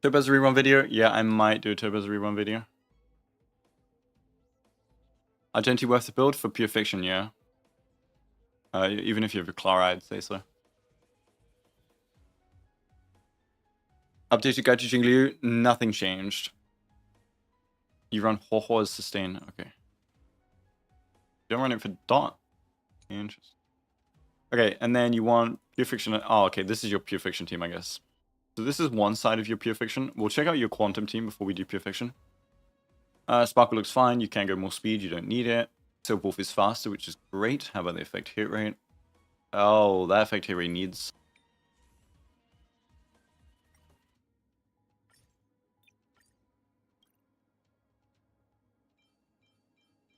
Turbo's rerun video? Yeah, I might do a Turbo's rerun video. Argenti worth the build for pure fiction, yeah. Even if you have a Clara, I'd say so. Updated guide to Jingliu, nothing changed. You run Ho as sustain, okay. You don't run it for Dot. Interesting. Okay, and then you want pure fiction. Oh, okay, this is your pure fiction team, I guess. So this is one side of your pure fiction. We'll check out your quantum team before we do pure fiction. Sparkle looks fine. You can go more speed. You don't need it. Silver Wolf is faster, which is great. How about the effect hit rate? Oh, that effect hit rate needs...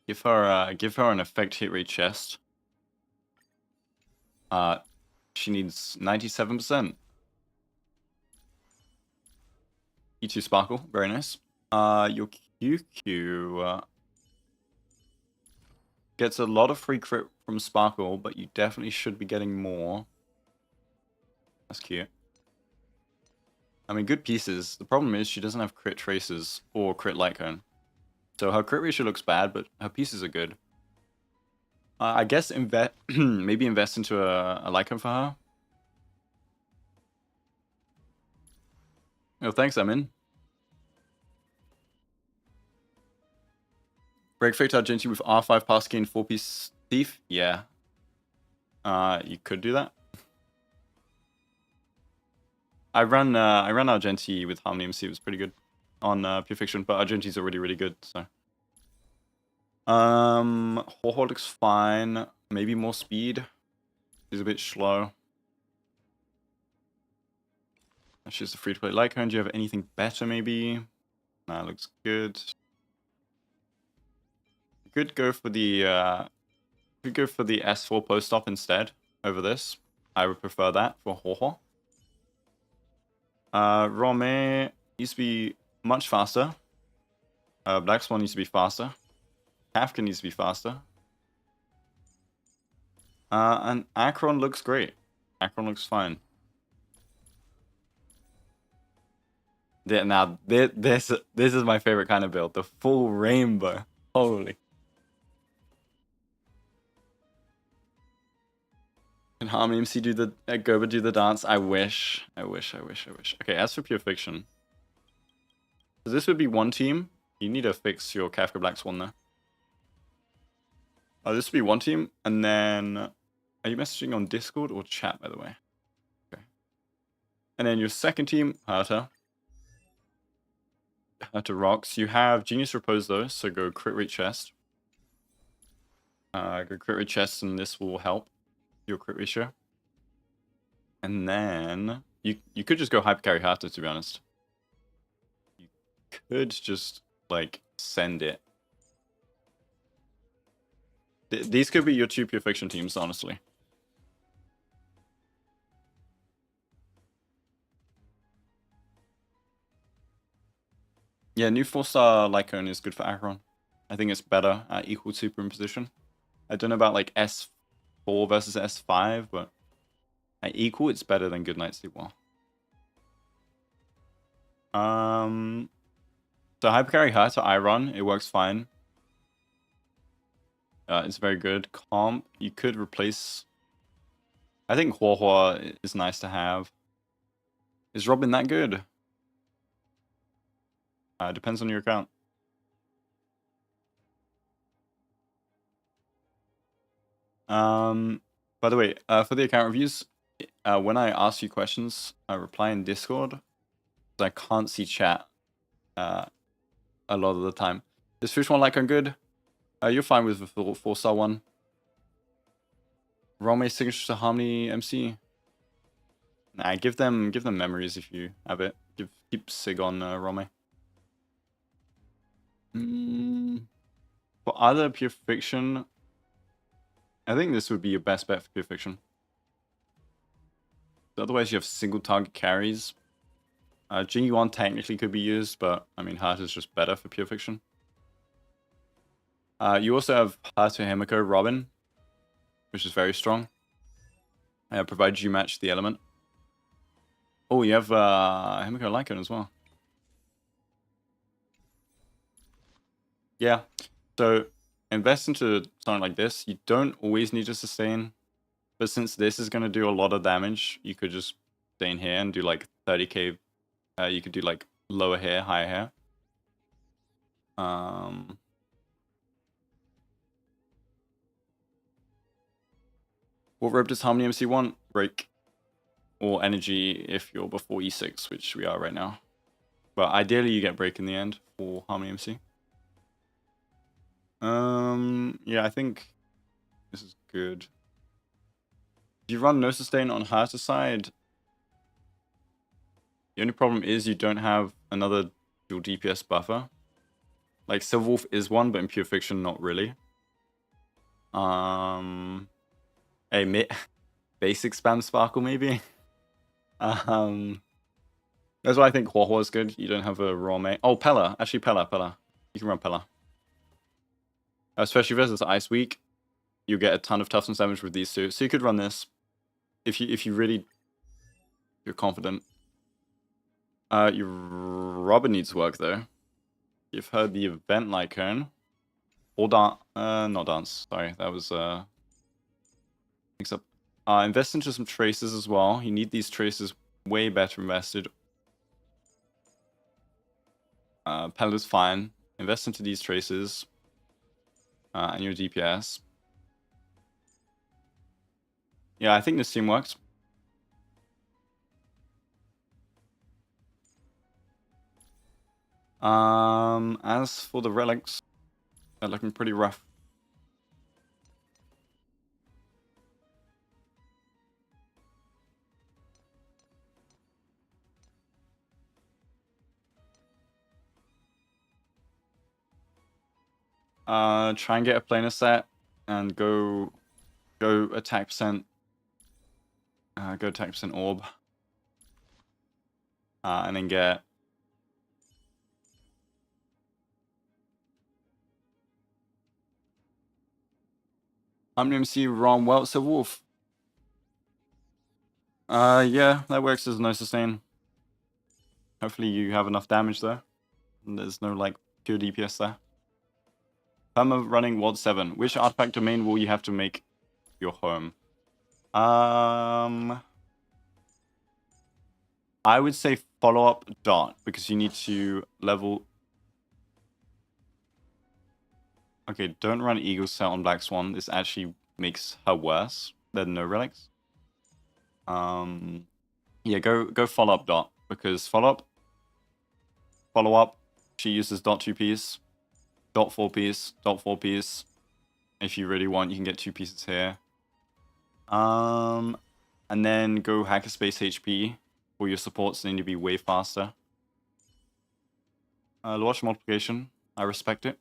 Give her an effect hit rate chest. She needs 97%. E2 Sparkle, very nice. Your QQ gets a lot of free crit from Sparkle, but you definitely should be getting more. That's cute. I mean, good pieces. The problem is she doesn't have crit traces or crit light cone. So her crit ratio looks bad, but her pieces are good. I guess maybe invest into a light cone for her. Oh, thanks, I'm in. Break Fate Argenti with R5 pass gain 4-piece thief? Yeah. You could do that. I ran Argenti with Harmony MC, it was pretty good on Pure Fiction, but Argenti's already really good, so. Ho looks fine. Maybe more speed. She's a bit slow. She's a free-to-play light cone. Do you have anything better, maybe? Nah, looks good. You could go for the S4 post-op instead over this. I would prefer that for Ho. Rome needs to be much faster. Black Swan needs to be faster. Kafka needs to be faster. And Akron looks great. Akron looks fine. Now, this is my favorite kind of build. The full rainbow. Holy. Can Harmony MC do the Guoba do the dance? I wish. Okay, as for Pure Fiction. So this would be one team. You need to fix your Kafka Black Swan there. This would be one team, and then... Are you messaging on Discord or chat, by the way? Okay. And then your second team, Herta. Herta rocks. You have Genius Repose, though, so go crit rate chest. Go crit rate chest, and this will help your crit ratio. And then... You could just go hyper carry Herta, to be honest. You could just, like, send it. These could be your two Pure Fiction teams, honestly. Yeah, new 4-star Lycone is good for Acheron. I think it's better at equal super in position. I don't know about like S4 versus S5, but at equal, it's better than Good Night Sleep Well. So Hypercarry her to Iron, it works fine. It's very good. Comp, you could replace... I think Huohua is nice to have. Is Robin that good? Depends on your account. By the way, for the account reviews, when I ask you questions, I reply in Discord. I can't see chat. a lot of the time. Is Fish 1 like on good? You're fine with the 4-star one. Rome signature to Harmony MC. Nah, give them memories if you have it. Keep Sig on Rome. For other Pure Fiction, I think this would be your best bet for Pure Fiction. Otherwise, you have single target carries. Jingyuan technically could be used, but I mean, Heart is just better for Pure Fiction. You also have Hato Himiko Robin, which is very strong. Provided you match the element. Oh, you have Himiko Lycan as well. Yeah, so invest into something like this. You don't always need to sustain, but since this is going to do a lot of damage, you could just stay in here and do like 30k. You could do like lower hair, higher hair. What rope does Harmony MC want? Break. Or energy if you're before E6, which we are right now. But ideally you get break in the end for Harmony MC. Yeah, I think this is good. If you run no sustain on Heart's side, the only problem is you don't have another dual DPS buffer. Like Silverwolf is one, but in Pure Fiction, not really. Hey, basic spam Sparkle maybe. That's why I think Huohuo is good. You don't have a raw main. Oh, Pella. Actually, Pella. You can run Pella. Especially versus Ice Week, you get a ton of toughness damage with these two. So you could run this if you really you're confident. Your Robin needs work though. You've heard the event Lycone. Or not dance. Sorry, that was mix up. Invest into some traces as well. You need these traces way better invested. Pella's fine. Invest into these traces. And your DPS. Yeah, I think this team works. As for the relics, they're looking pretty rough. Try and get a planar set and go attack percent. Go attack percent orb. And then get MC Ron Weltzer Wolf. Yeah, that works as no sustain. Hopefully you have enough damage there. And there's no like pure DPS there. Perma running World 7. Which artifact domain will you have to make your home? I would say follow up Dart because you need to level. Okay, don't run Eagle Set on Black Swan. This actually makes her worse than no relics. Yeah, go follow up Dot because follow up. She uses Dot 2 piece, Dot 4 piece, Dot 4 piece. If you really want, you can get 2 pieces here. And then go Hackerspace HP for your supports. They need to be way faster. Watch multiplication. I respect it.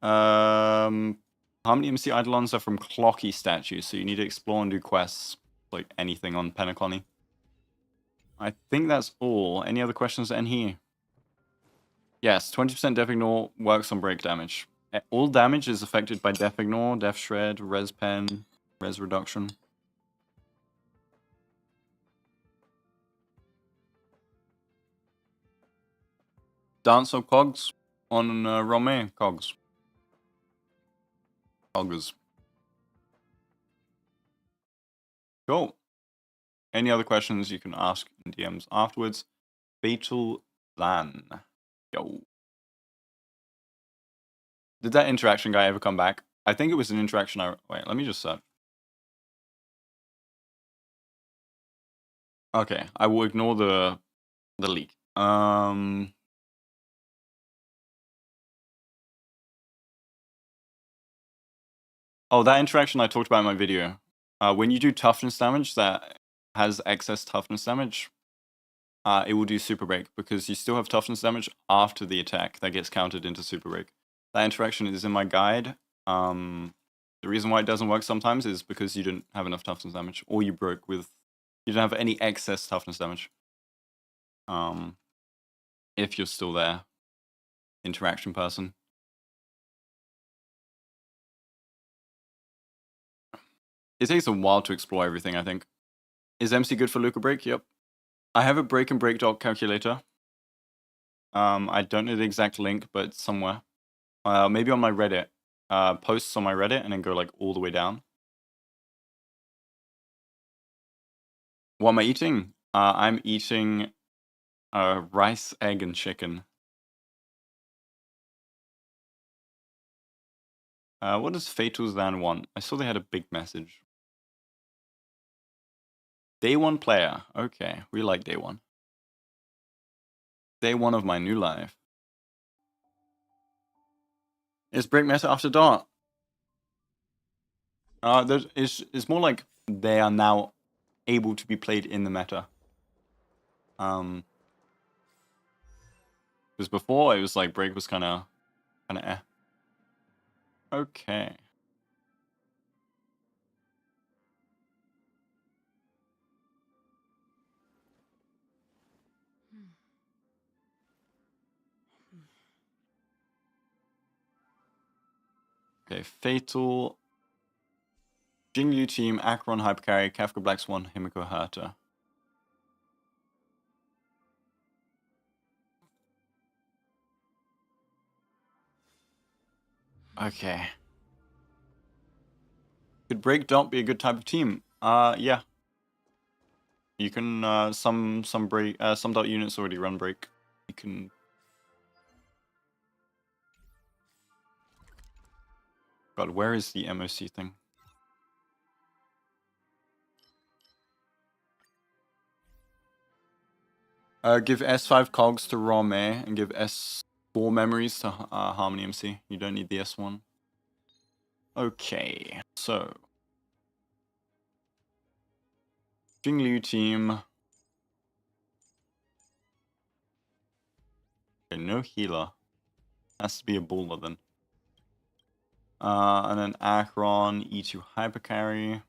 How many MC Eidolons are from Clocky statues? So you need to explore and do quests, like anything on Pentaclony. I think that's all. Any other questions to end here? Yes, 20% Def Ignore works on break damage. All damage is affected by Def Ignore, Def Shred, Res Pen, Res Reduction. Dance of Cogs on Rome Cogs. Cogs. Cool. Any other questions you can ask in DMs afterwards. Fatal Plan. Yo. Did that interaction guy ever come back? I think it was an interaction Wait, let me just search. Okay, I will ignore the leak. Oh, that interaction I talked about in my video. When you do toughness damage that has excess toughness damage, it will do super break because you still have toughness damage after the attack that gets counted into super break. That interaction is in my guide. The reason why it doesn't work sometimes is because you didn't have enough toughness damage, or you broke with, you don't have any excess toughness damage. If you're still there, interaction person. It takes a while to explore everything, I think. Is MC good for Luca break? Yep. I have a break and break dot calculator. I don't know the exact link, but it's somewhere. Maybe on my Reddit. Posts on my Reddit and then go like all the way down. What am I eating? I'm eating rice, egg, and chicken. What does Fatal Zan want? I saw they had a big message. Day 1 player. Okay, we like day 1. Day 1 of my new life. Is break meta after dark? It's more like they are now able to be played in the meta. Because before it was like break was kind of eh. Okay. Okay, Fatal, Jingyu team, Acheron, Hypercarry, Kafka Black Swan, Himiko Herta. Okay. Could break don't be a good type of team? Yeah. You can some break some dot units already run break. You can. God, where is the MOC thing? Give S5 cogs to Rome and give S4 memories to Harmony MC. You don't need the S1. Okay, so Jingliu team. Okay, no healer. Has to be a baller then. And then Acheron, E2 Hypercarry.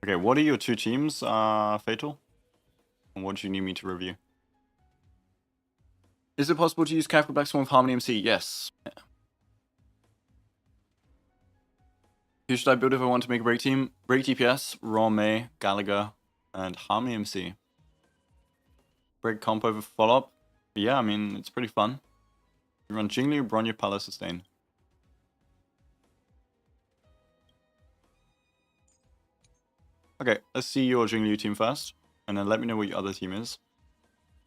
Okay, what are your two teams, Fatal? And what do you need me to review? Is it possible to use Kafka Black Swan with Harmony MC? Yes. Who should I build if I want to make a break team? Break DPS, Rome, Gallagher, and Harmony MC. Break comp over follow-up? Yeah, I mean, it's pretty fun. You run Jingli, Bronya, Pala, Sustain. Okay, let's see your Jingli team first, and then let me know what your other team is.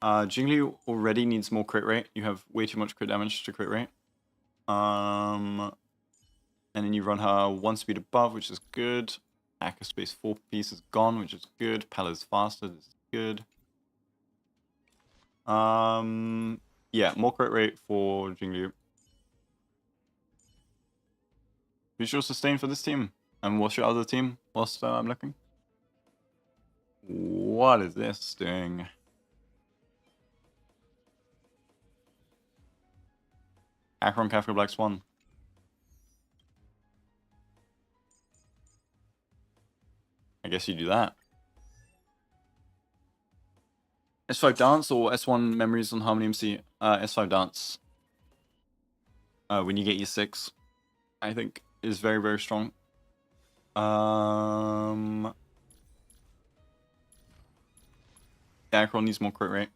Jingli already needs more crit rate. You have way too much crit damage to crit rate. And then you run her 1 speed above, which is good. Hacker space 4 piece is gone, which is good. Pala's faster, this is good. Yeah, more crit rate for Jingli. Who's your sustain for this team? And what's your other team whilst I'm looking? What is this doing? Acheron, Kafka, Black Swan. I guess you do that. S5 Dance or S1 Memories on Harmony MC? S5 Dance. When you get your 6, I think is very, very strong. Acheron needs more crit rate.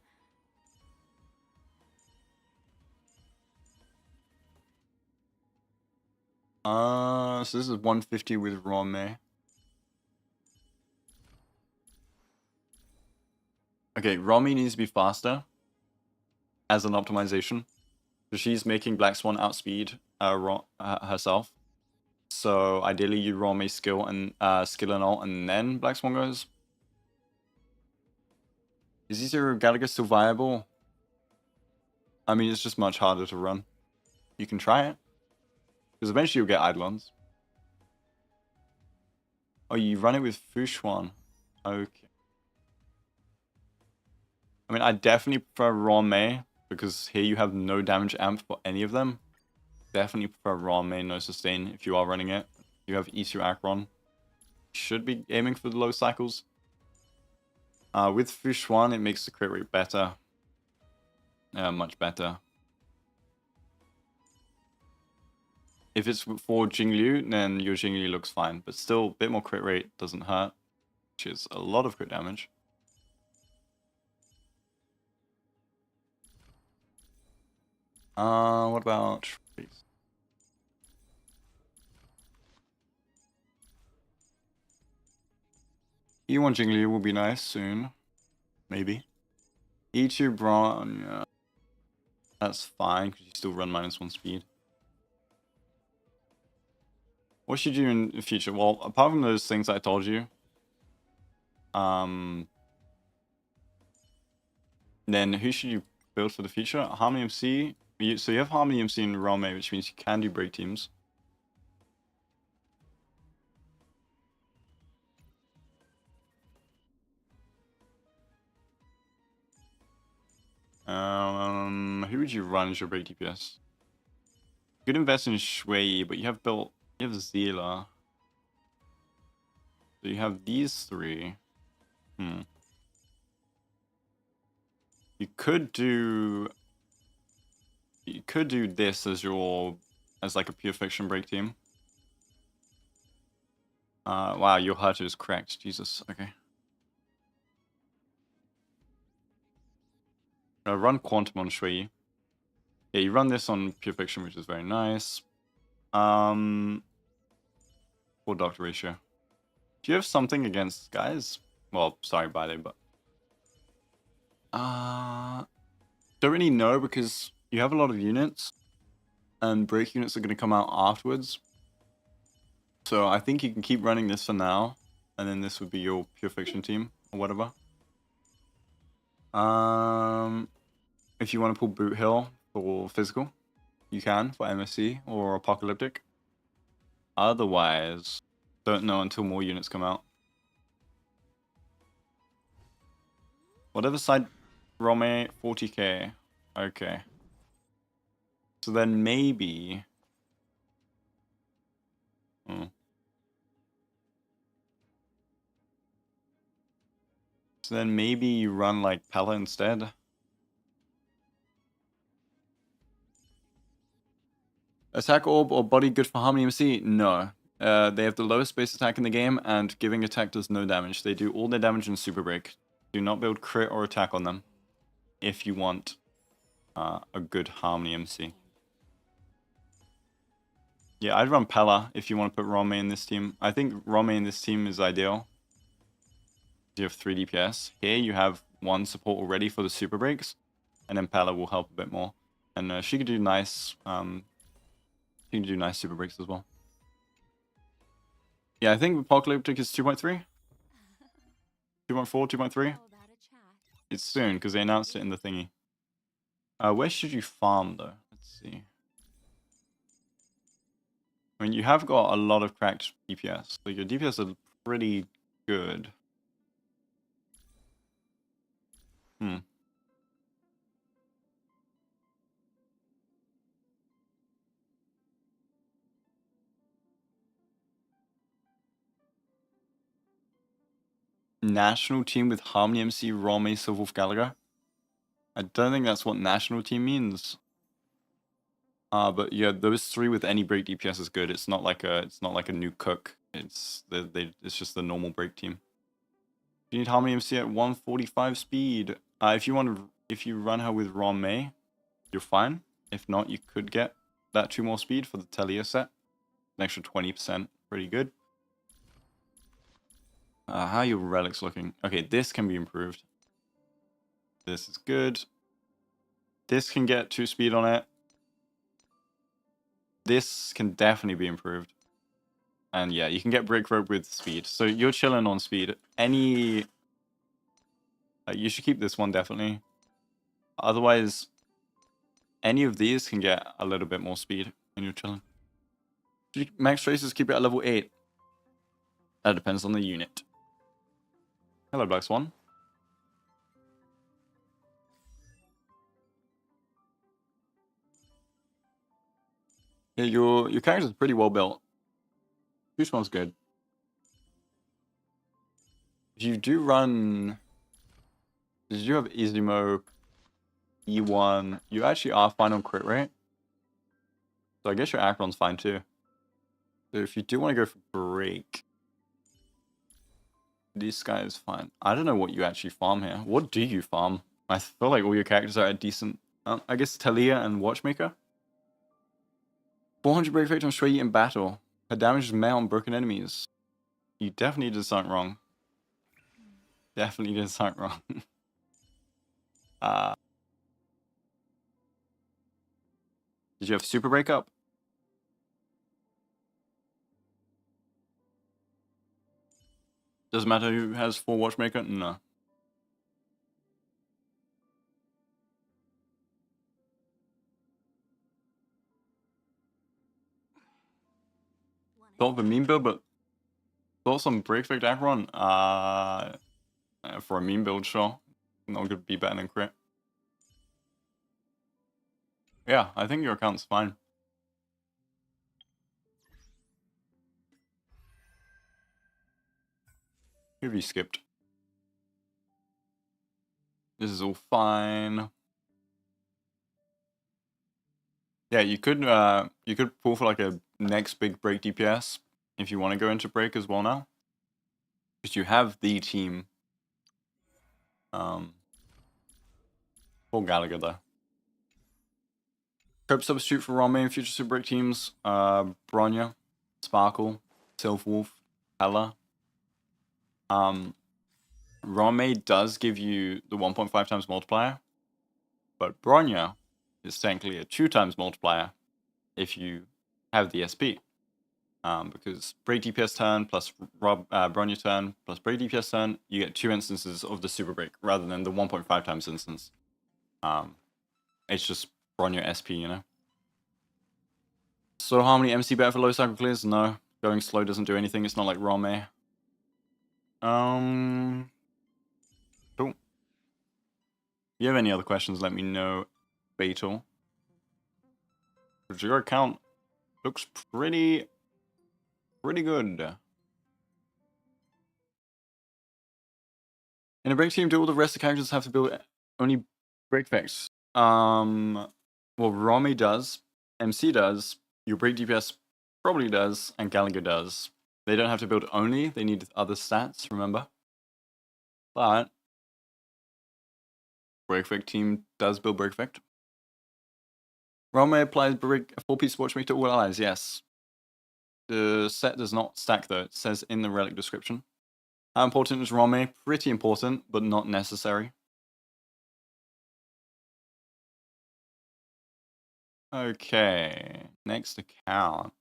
So this is 150 with Rome. Okay, Romy needs to be faster as an optimization. So she's making Black Swan outspeed herself. So ideally you roll me skill and ult and then Black Swan goes. Is Zero Gallagher still viable? I mean, it's just much harder to run. You can try it. Because eventually you'll get Eidolons. Oh, you run it with Fushuan. Okay. I mean, I definitely prefer Ron Mei, because here you have no damage amp for any of them. Definitely prefer Ron Mei, no sustain if you are running it. You have E2 Akron. Should be aiming for the low cycles. With Fushuan, it makes the crit rate better. Much better. If it's for Jingliu, then your Jingliu looks fine. But still, a bit more crit rate doesn't hurt. Which is a lot of crit damage. What about... E1 Jingli will be nice soon. Maybe. E2 Brawn, yeah. That's fine, because you still run -1 speed. What should you do in the future? Well, apart from those things I told you, then who should you build for the future? Harmony MC. So you have Harmony MC and Rome, which means you can do break teams. Who would you run as your break DPS? You could invest in Shui, but you have Zila. So you have these three. You could do this as like a pure fiction break team. Wow, your heart is cracked. Jesus. Okay. Run Quantum on Shui. Yeah, you run this on pure fiction, which is very nice. Or Doctor ratio. Do you have something against guys? Well, sorry, Bide, but don't really know, because you have a lot of units, and break units are going to come out afterwards. So I think you can keep running this for now, and then this would be your pure fiction team or whatever. If you want to pull Boot Hill for physical, you can for MSC or Apocalyptic. Otherwise, don't know until more units come out. Whatever side, Rome 40k. Okay. So then maybe. So then maybe you run like Pella instead. Attack Orb or Body good for Harmony MC? No. They have the lowest base attack in the game, and giving attack does no damage. They do all their damage in Super Break. Do not build crit or attack on them if you want a good Harmony MC. Yeah, I'd run Pella if you want to put Rome in this team. I think Rome in this team is ideal. You have 3 DPS. Here you have 1 support already for the Super Breaks, and then Pella will help a bit more. And she could do nice... she can do nice Super Breaks as well. Yeah, I think Apocalyptic is 2.3? 2.4, 2.3? It's soon, because they announced it in the thingy. Where should you farm, though? Let's see. I mean, you have got a lot of cracked DPS. Like, your DPS are pretty good. National team with Harmony MC, Rome, Silverwolf, Gallagher. I don't think that's what national team means. But yeah, those 3 with any break DPS is good. It's not like a new cook. It's just the normal break team. You need Harmony MC at 145 speed. If you run her with Ron May, you're fine. If not, you could get that 2 more speed for the Telia set. An extra 20%, pretty good. How are your relics looking? Okay, this can be improved. This is good. This can get 2 speed on it. This can definitely be improved. And yeah, you can get break rope with speed. So you're chilling on speed. Any... you should keep this one, definitely. Otherwise, any of these can get a little bit more speed when you're chilling. Max Traces keep it at level 8. That depends on the unit. Hello, Black Swan. Yeah, your character's pretty well built. Two smells good. If you do run... Did you have Izumo, E1? You actually are fine on crit rate. So I guess your Acheron's fine too. So if you do want to go for break, this guy is fine. I don't know what you actually farm here. What do you farm? I feel like all your characters are at decent... I guess Talia and Watchmaker? 400 break effect on Shui in battle. Her damage is met on broken enemies. You definitely did something wrong. Definitely did something wrong. Did you have super breakup? Doesn't matter who has 4 Watchmaker? No. Thought of a meme build, but thoughts on break effect Acheron? For a meme build, sure. Not gonna be better than crit. Yeah, I think your account's fine. Who have you skipped? This is all fine. Yeah, you could pull for like a next big break DPS if you want to go into break as well now. Because you have the team. Poor Gallagher though. Cope substitute for Rome in future Super Break teams. Bronya, Sparkle, Sylphwolf, Hella. Rome does give you the 1.5 times multiplier, but Bronya is technically a 2 times multiplier if you have the SP. Because break DPS turn plus Bronya turn plus break DPS turn, you get 2 instances of the super break rather than the 1.5 times instance. It's just Bronya SP, you know. So Harmony MC better for low cycle clears? No. Going slow doesn't do anything. It's not like Rome. Cool. If you have any other questions, let me know. Fatal. Your account looks pretty good. In a break team, do all the rest of the characters have to build only break effects? Well, Rami does, MC does, your break DPS probably does, and Gallagher does. They don't have to build only, they need other stats, remember? But break effect team does build break effect. Rami applies break 4-piece watchmaker to all allies, yes. The set does not stack though, it says in the relic description. How important is Rome? Pretty important, but not necessary. Okay, next account.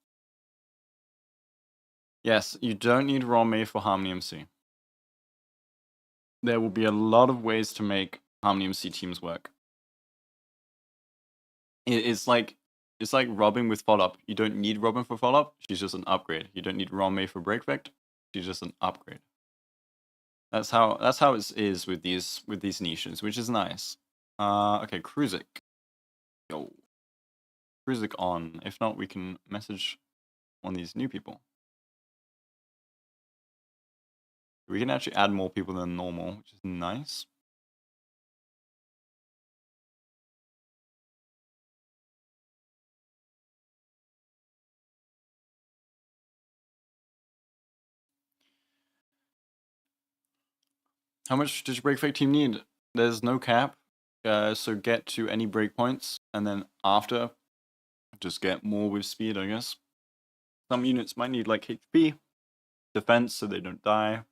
Yes, you don't need Rome for Harmony MC. There will be a lot of ways to make Harmony MC teams work. It's like Robin with follow-up. You don't need Robin for follow-up, she's just an upgrade. You don't need Rome for break effect, she's just an upgrade. That's how it is with these niches, which is nice. Okay, Kruzik. Yo. Kruzik on. If not, we can message one of these new people. We can actually add more people than normal, which is nice. How much does your break effect team need? There's no cap, so get to any breakpoints, and then after, just get more with speed, I guess. Some units might need like HP, defense, so they don't die.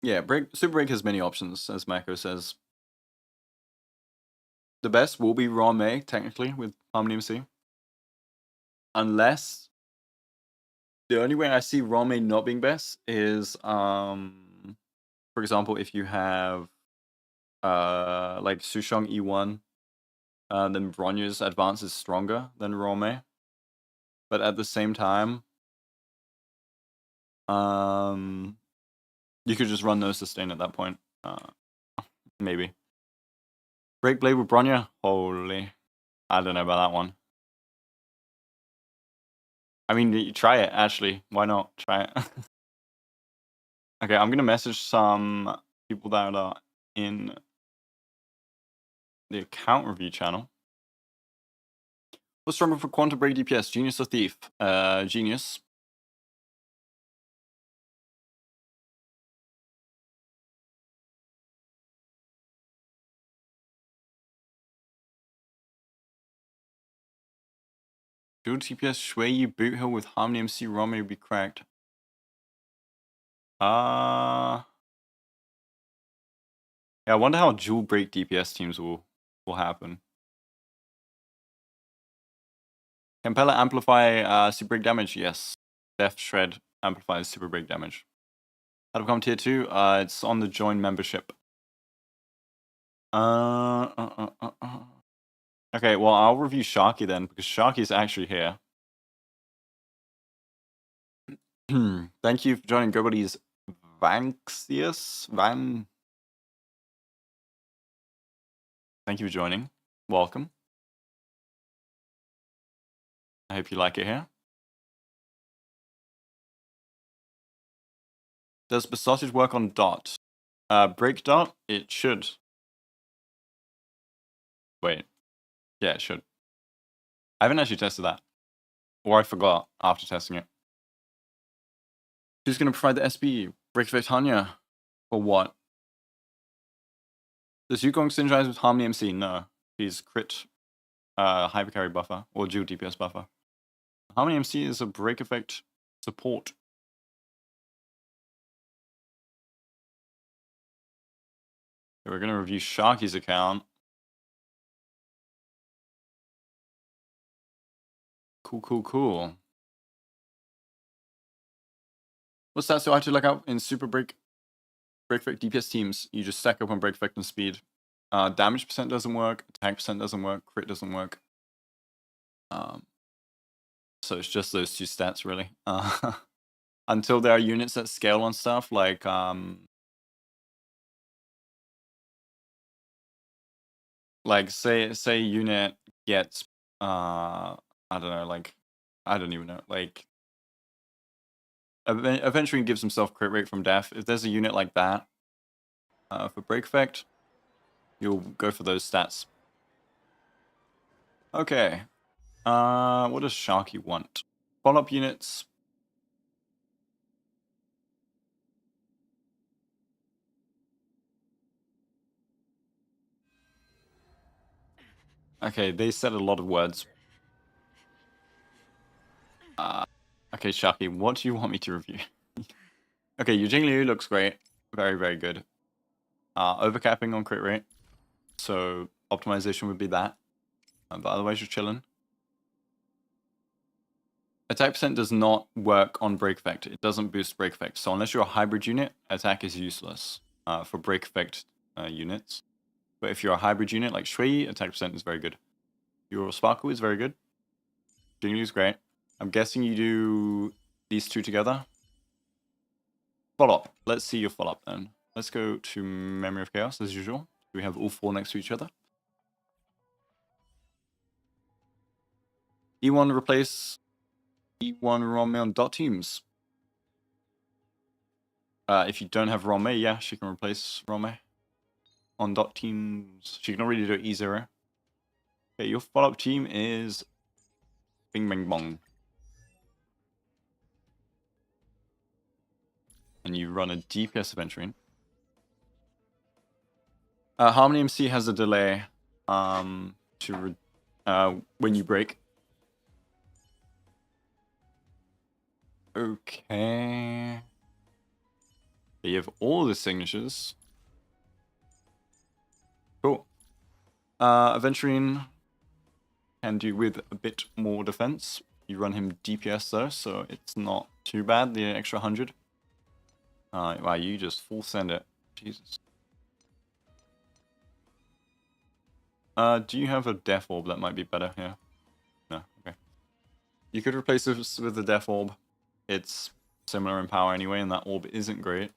Yeah, super break has many options, as Mako says. the best will be Rame, technically, with Harmony MC. Unless the only way I see Rame not being best is for example, if you have like Sushong E1, then Bronya's advance is stronger than Rome. But at the same time, you could just run no sustain at that point. Maybe. Break Blade with Bronya? Holy. I don't know about that one. I mean, you try it, actually. Why not? Try it. Okay, I'm gonna message some people that are in the account review channel. What's stronger for Quantum Break DPS, Genius or Thief? Genius. Dual TPS Shui Yu Boot Hill with Harmony MC Rome would be cracked. Yeah, I wonder how dual break DPS teams will happen. Can Pella amplify super break damage? Yes. Death Shred amplifies super break damage. How to become tier 2? It's on the join membership. Okay, well, I'll review Sharky then, because Sharky's actually here. Thank you for joining Gobody's Vanxius. Thank you for joining. Welcome. I hope you like it here. Does Besotted work on Dot? Break Dot? It should. Wait. Yeah, it should. I haven't actually tested that. Or I forgot after testing it. Who's going to provide the SB? Break Tanya? For what? Does Yukong synergize with Harmony MC? No. He's crit hypercarry buffer or dual DPS buffer. Harmony MC is a break effect support. Okay, we're going to review Sharky's account. Cool. What stats do I have to look out in Super Break Effect DPS teams? You just stack up on Break Effect and speed. Damage percent doesn't work, attack percent doesn't work, crit doesn't work. So it's just those two stats, really. Until there are units that scale on stuff, like say unit gets I don't know, like I don't even know, like eventually gives himself crit rate from death. If there's a unit like that for break effect, you'll go for those stats. Okay. What does Sharky want? Follow-up units. Okay, they said a lot of words. Okay, Sharky, what do you want me to review? Okay, your Jingliu looks great. Very, very good. Overcapping on crit rate. So optimization would be that. But otherwise, you're chilling. Attack percent does not work on break effect. It doesn't boost break effect. So unless you're a hybrid unit, attack is useless for break effect units. But if you're a hybrid unit like Shui, attack percent is very good. Your Sparkle is very good. Jingliu is great. I'm guessing you do these two together. Follow-up. Let's see your follow-up then. Let's go to Memory of Chaos as usual. We have all four next to each other. E1 replace E1 Rome on dot teams. If you don't have Rome, yeah, she can replace Rome on dot teams. She can already do E0. Okay, your follow-up team is Bing Bang Bong. And you run a DPS adventuring. Harmony MC has a delay to when you break. Okay. You have all the signatures. Cool. Aventurine can do with a bit more defense. You run him DPS though, so it's not too bad, the extra 100. Wow, you just full send it. Jesus. Do you have a Death Orb that might be better here? No, okay. You could replace this with the Death Orb. It's similar in power anyway, and that orb isn't great.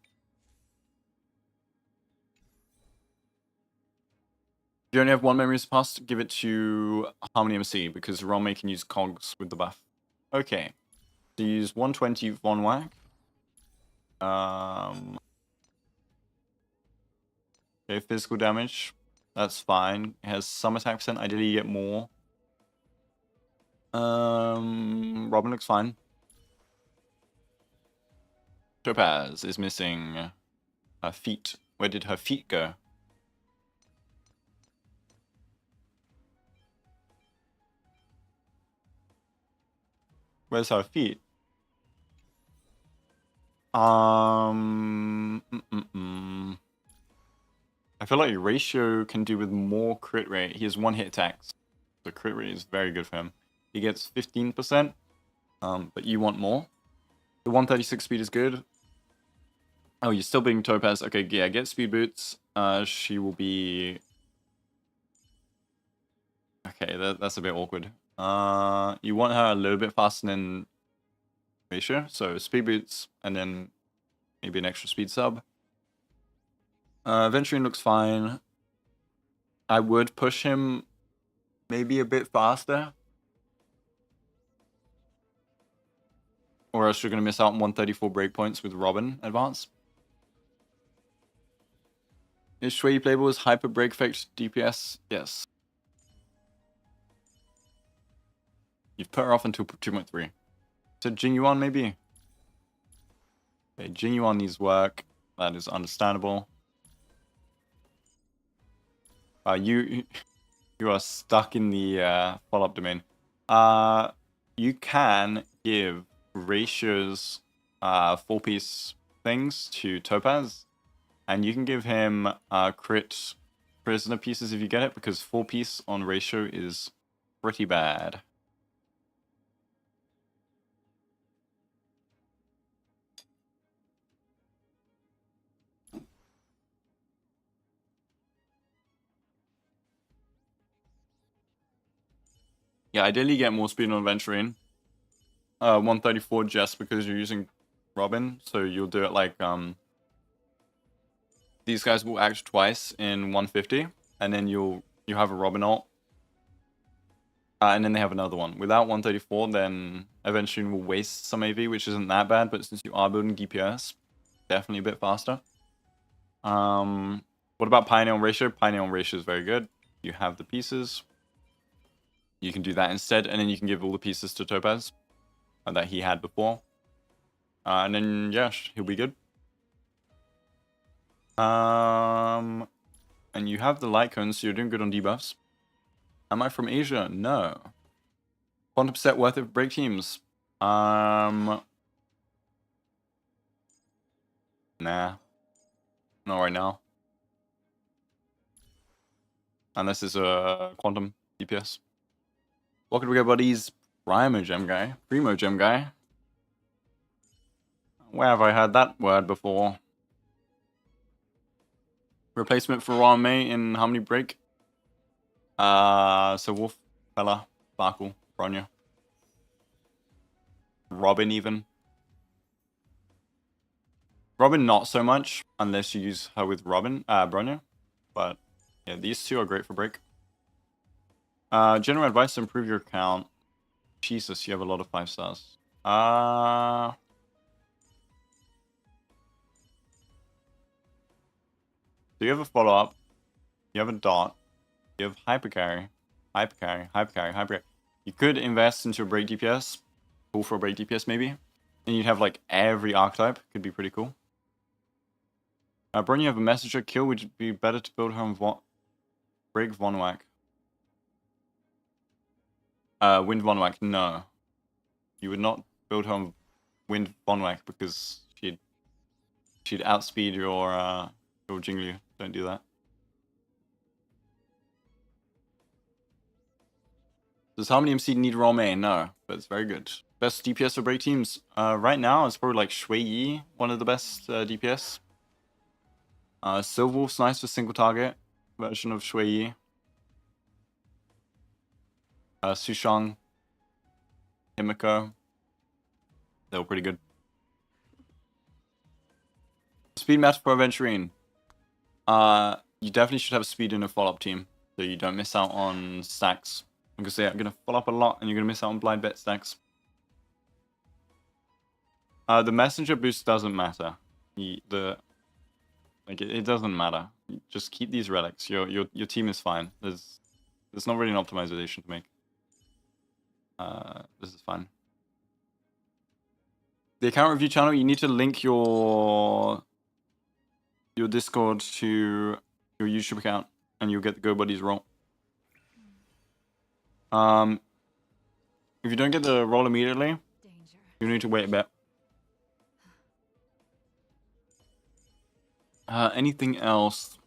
If you only have one Memories Past, give it to Harmony MC, because Rome can use cogs with the buff. Okay. So use 120 Von Whack. Okay, physical damage. That's fine. It has some attack percent. Ideally, you get more. Robin looks fine. Topaz is missing her feet. Where did her feet go? Where's her feet? I feel like Ratio can do with more crit rate. He has one hit attacks. The crit rate is very good for him. He gets 15%, but you want more. The 136 speed is good. Oh, you're still being Topaz. Okay, yeah, get speed boots. She will be... Okay, that's a bit awkward. You want her a little bit faster than Ratio, so speed boots, and then maybe an extra speed sub. Venturine looks fine. I would push him maybe a bit faster. Or else you're going to miss out on 134 breakpoints with Robin advance. Is Shui playable as hyper break effect DPS? Yes. You've put her off until 2.3. So Jinyuan maybe? Okay, Jinyuan needs work. That is understandable. You are stuck in the follow-up domain. You can give Ratio's 4-piece things to Topaz, and you can give him crit prisoner pieces if you get it, because 4-piece on Ratio is pretty bad. Yeah, ideally get more speed on Venturine. 134 just because you're using Robin, so you'll do it like these guys will act twice in 150, and then you have a Robin ult, and then they have another one. Without 134, then eventually will waste some AV, which isn't that bad, but since you are building DPS, definitely a bit faster. What about Pioneer on Ratio? Pioneer on Ratio is very good. You have the pieces. You can do that instead, and then you can give all the pieces to Topaz that he had before. And then, yeah, he'll be good. And you have the light cones, so you're doing good on debuffs. Am I from Asia? No. Quantum set worth of break teams? Nah. Not right now. Unless it's a quantum DPS. Welcome to go, buddies. Primo Gem Guy. Primo Gem Guy. Where have I heard that word before? Replacement for Rame in Harmony Break. So Wolf, Fella, Sparkle, Bronya. Robin even. Robin not so much, unless you use her with Bronya. But yeah, these two are great for break. General advice to improve your account. Jesus, you have a lot of 5 stars. So you have a follow-up. You have a dot. You have hypercarry. You could invest into a break DPS. Pull for a break DPS maybe. And you'd have like every archetype. Could be pretty cool. Bron, you have a messenger kill. Would it be better to build her on break Von Whack? Wind Von Whack, no. You would not build her on Wind Von Whack because she'd outspeed your Jinglu. Don't do that. Does Harmony MC need Rome? No, but it's very good. Best DPS for break teams? Right now, it's probably like Shui Yi, one of the best DPS. Silverwolf's nice for single target version of Shui Yi. Sushang, Himiko, they were pretty good. Speed matter for Aventurine. You definitely should have speed in a follow-up team, so you don't miss out on stacks. I'm gonna say I'm gonna follow up a lot, and you're gonna miss out on blind bet stacks. The messenger boost doesn't matter. It doesn't matter. You just keep these relics. Your team is fine. There's not really an optimization to make. This is fine. The account review channel, you need to link your Discord to your YouTube account, and you'll get the Go Buddies roll. If you don't get the roll immediately, you need to wait a bit. Anything else?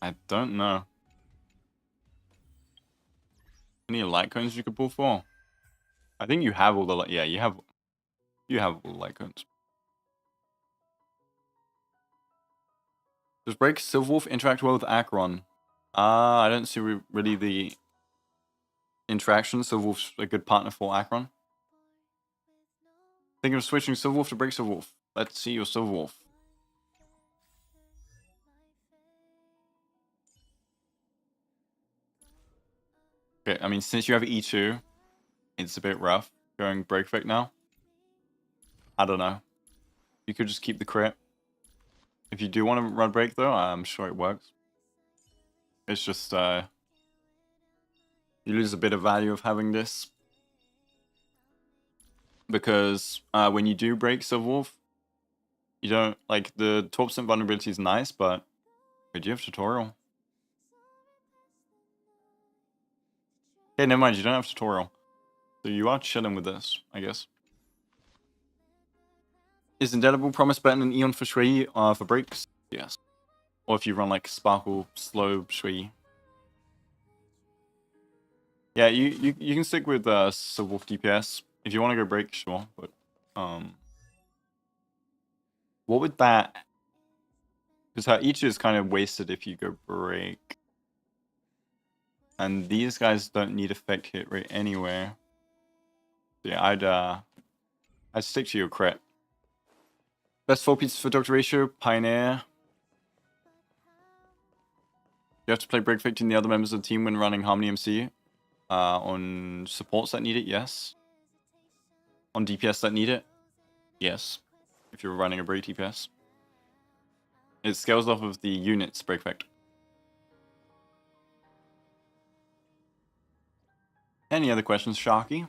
I don't know. Any light cones you could pull for? I think you have all the you have all the light cones. Does Break Silverwolf interact well with Acheron? I don't see really the interaction. Silverwolf's a good partner for Acheron. Thinking of switching Silverwolf to Break Silverwolf. Let's see your Silverwolf. Okay, I mean, since you have E2, it's a bit rough going Break Fake now. I don't know. You could just keep the crit. If you do want to run Break, though, I'm sure it works. It's just, you lose a bit of value of having this. Because when you do break Silverwolf, you don't, like, the 12% vulnerability is nice, but we do have tutorial. Okay, never mind, you don't have tutorial. So you are chilling with this, I guess. Is Indelible Promise better than Eon for Shui for breaks? Yes. Or if you run like Sparkle, Slow, Shui. Yeah, you can stick with Silverwolf DPS. If you want to go break, sure. But what would that? Because her each is kind of wasted if you go break. And these guys don't need effect hit rate anywhere. So yeah, I'd stick to your crit. Best 4 pieces for Doctor Ratio, Pioneer. You have to play break victim the other members of the team when running Harmony MC. On supports that need it, yes. On DPS that need it, yes. If you're running a break DPS. It scales off of the unit's break effect. Any other questions, Sharky?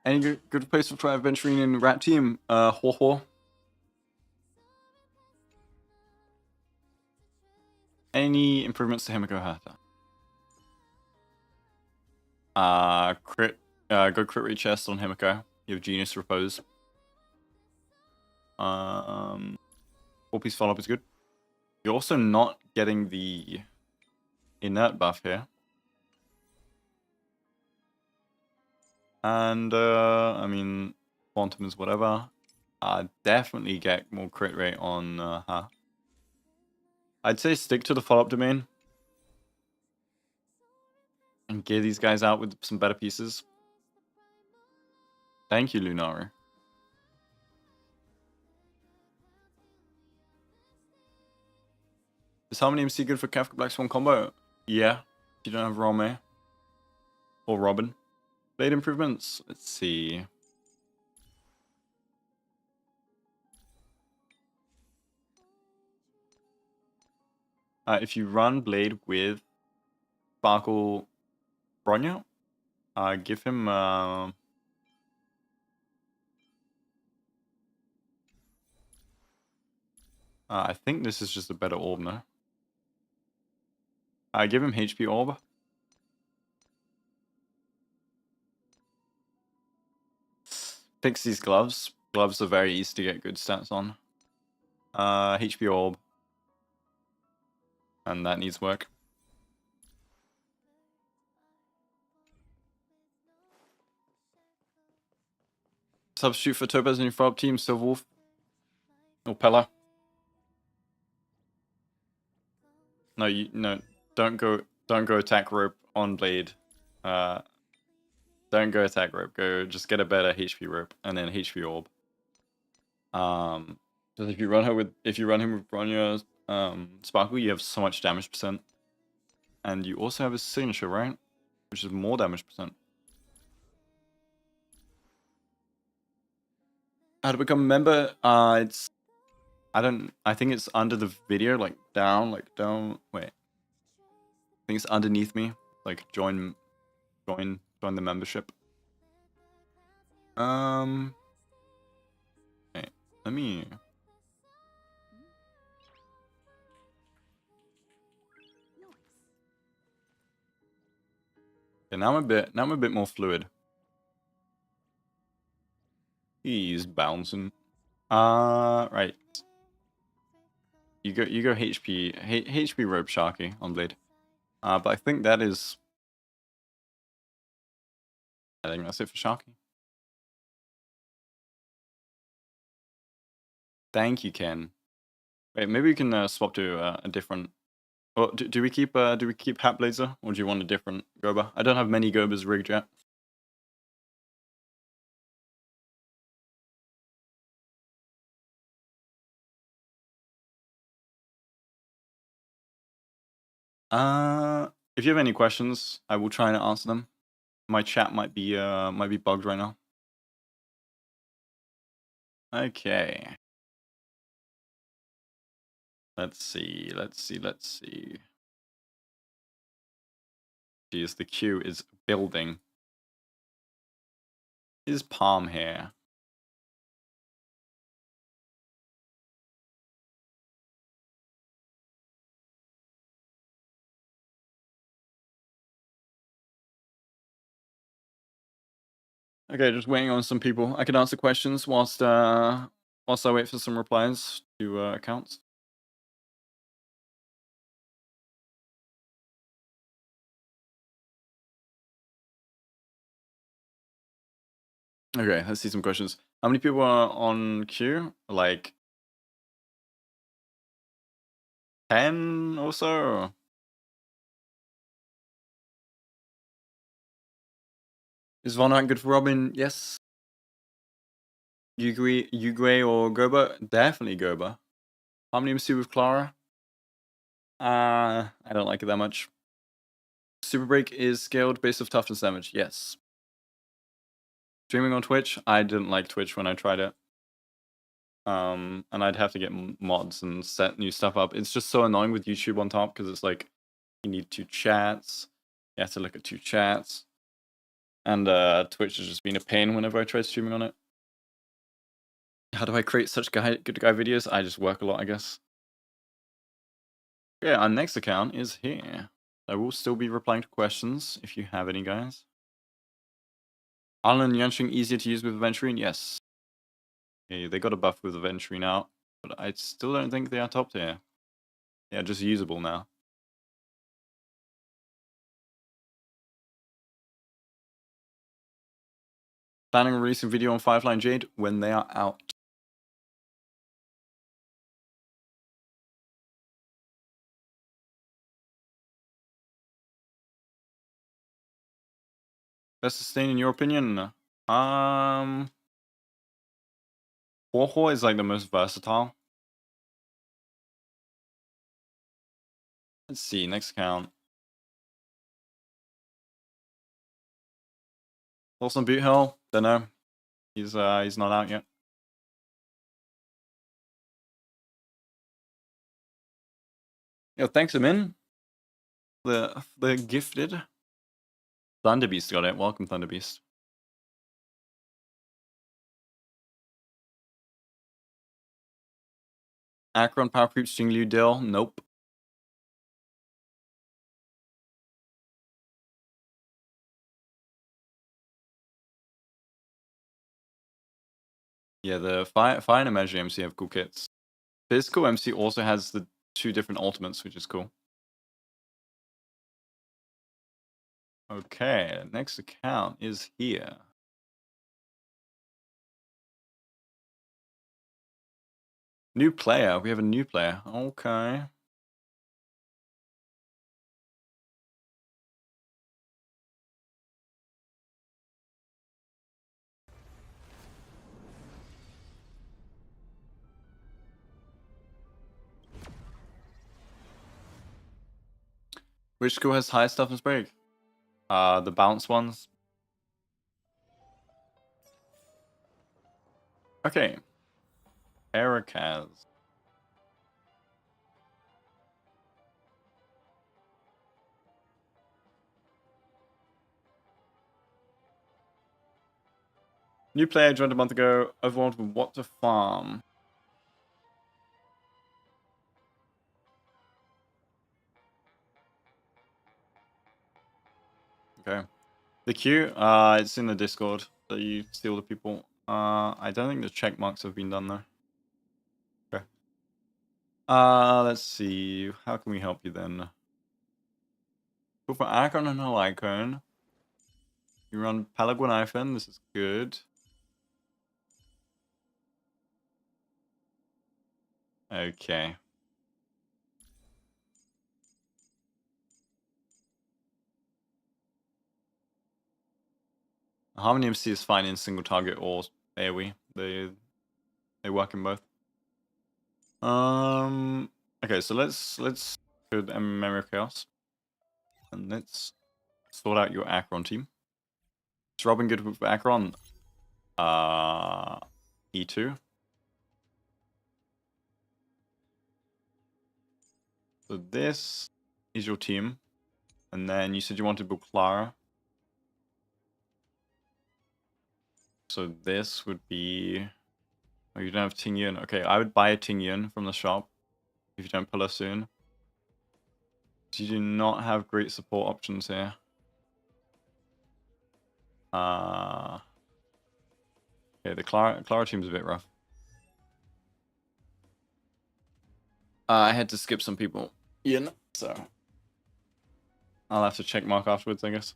Any good replacement for Aventurine in Rat Team? Ho. Any improvements to Himiko Hata? Go crit rate chest on Himiko. You have Genius Repose. 4-piece follow-up is good. You're also not getting the inert buff here. And, I mean, Quantum is whatever. Definitely get more crit rate on her. I'd say stick to the follow-up domain. And gear these guys out with some better pieces. Thank you, Lunari. Is Harmony MC good for Kafka Black Swan combo? Yeah. If you don't have Rome. Or Robin. Blade improvements? Let's see. If you run Blade with Sparkle Bronya, give him I think this is just a better orb, no? Give him HP orb. Fix these gloves. Gloves are very easy to get good stats on. HP orb. And that needs work. substitute for Topaz in your follow-up team, Silverwolf or Pella. No, don't go attack rope on blade. Don't go attack rope. Go just get a better HP rope and then HP orb. Because if you run him with Bronya Sparkle, you have so much damage percent. And you also have his signature, right? Which is more damage percent. How to become a member? I think it's under the video, like down, wait. I think it's underneath me. Like join the membership. Okay, let me. Okay, now I'm a bit more fluid. He's bouncing. Right. You go HP rope Sharky on blade. But I think that's it for Sharky. Thank you, Ken. Wait, maybe we can swap to a different. Well, do we keep Hat Blazer, or do you want a different Guoba? I don't have many Guobas rigged yet. If you have any questions, I will try and answer them. My chat might be bugged right now. Okay. Let's see. Geez, the queue is building. Is Palm here? Okay, just waiting on some people. I can answer questions whilst I wait for some replies to accounts. Okay, let's see some questions. How many people are on queue? Like 10 or so? Is Von good for Robin? Yes. Ugue or Guoba? Definitely Guoba. How many MC with Clara? I don't like it that much. Super Break is scaled based off toughness damage. Yes. Streaming on Twitch? I didn't like Twitch when I tried it. And I'd have to get mods and set new stuff up. It's just so annoying with YouTube on top because it's like you need 2 chats. You have to look at 2 chats. And Twitch has just been a pain whenever I try streaming on it. How do I create such good guy videos? I just work a lot, I guess. Yeah, our next account is here. I will still be replying to questions if you have any, guys. Alan and Yanqing easier to use with Aventurine? Yes. Okay, they got a buff with Aventurine out, but I still don't think they are top tier. They are just usable now. Planning on releasing video on Firefly and Jade when they are out. Best sustain in your opinion? Huohuo is like the most versatile. Let's see, next account. Wilson Boot Hill? Don't know. He's not out yet. Yo, thanks, Amin. The gifted. Thunderbeast got it. Welcome, Thunderbeast. Akron Power Creeps Jinglu Dill? Nope. Yeah, the Fire and Imaginary MC have cool kits. Physical MC also has the 2 different ultimates, which is cool. Okay, next account is here. New player. We have a new player. Okay. Which school has high toughness break? The bounce ones. Okay. Ericaz. New player joined a month ago. Overwhelmed with what to farm. Okay. The queue, it's in the Discord that you steal the people. I don't think the check marks have been done though. Okay. Let's see. How can we help you then? Go for Akron and Helicon. You run Pelaguanifen. This is good. Okay. Harmony MC is fine in single target or AoE. They work in both. Okay, so let's go to Memory of Chaos. And let's sort out your Akron team. Is Robin good with Akron? E2. So this is your team. And then you said you wanted to build Clara. So this would be... Oh, you don't have Ting Yun. Okay, I would buy a Ting Yun from the shop if you don't pull her soon. You do not have great support options here. Okay, the Clara team's a bit rough. I had to skip some people in, so I'll have to check mark afterwards, I guess.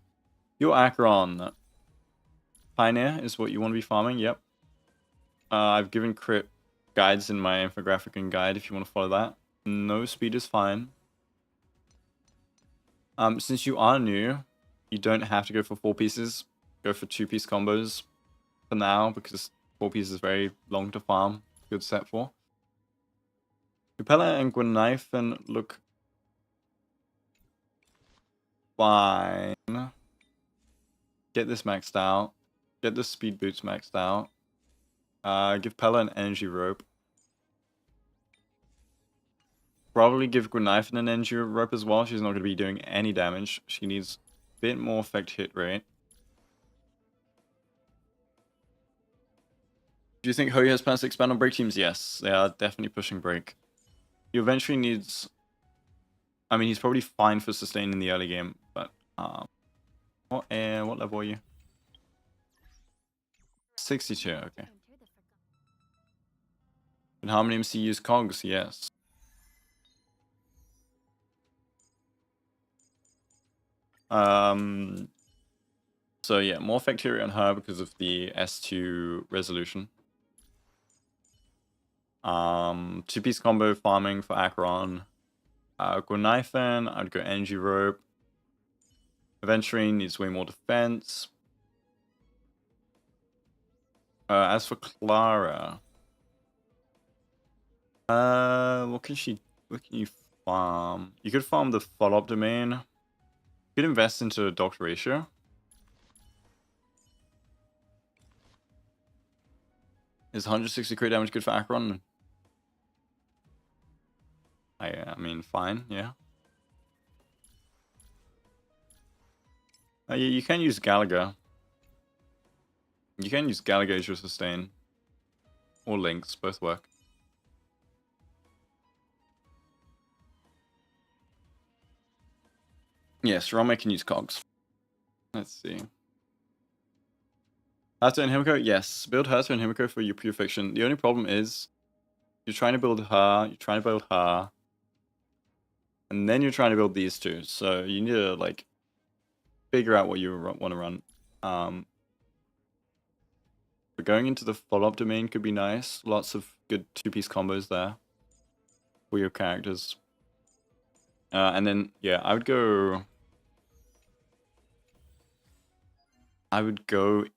Your Akron. Pioneer is what you want to be farming, yep. I've given crit guides in my infographic and guide if you want to follow that. No speed is fine. Since you are new, you don't have to go for 4 pieces. Go for 2-piece combos for now, because 4 pieces is very long to farm. Good set for. Capella and Gwenaifen look fine. Get this maxed out. Get the speed boots maxed out. Give Pella an energy rope. Probably give Gwenaifen an energy rope as well. She's not going to be doing any damage. She needs a bit more effect hit rate. Do you think Hoyo has plans to expand on break teams? Yes, they are definitely pushing break. He eventually needs... I mean, he's probably fine for sustain in the early game, but... what level are you? 62, okay. And how many MCUs cogs? Yes. So yeah, more effect here on her because of the S2 resolution. 2-piece combo farming for Acheron. Gwenaifen, I'd go Energy Rope. Aventurine needs way more defense. As for Clara, what can you farm? You could farm the follow-up domain. You could invest into Doctor Ratio. Is 160 crit damage good for Acheron? I mean, fine, yeah. You can use Gallagher. You can use Gallagher as your sustain. Or Lynx, both work. Yes, Rome can use cogs. Let's see. Hato and Himiko? Yes. Build Hato and Himiko for your pure fiction. The only problem is you're trying to build her, and then you're trying to build these two. So you need to like figure out what you want to run. But going into the follow-up domain could be nice. Lots of good two-piece combos there for your characters. And then, yeah, I would go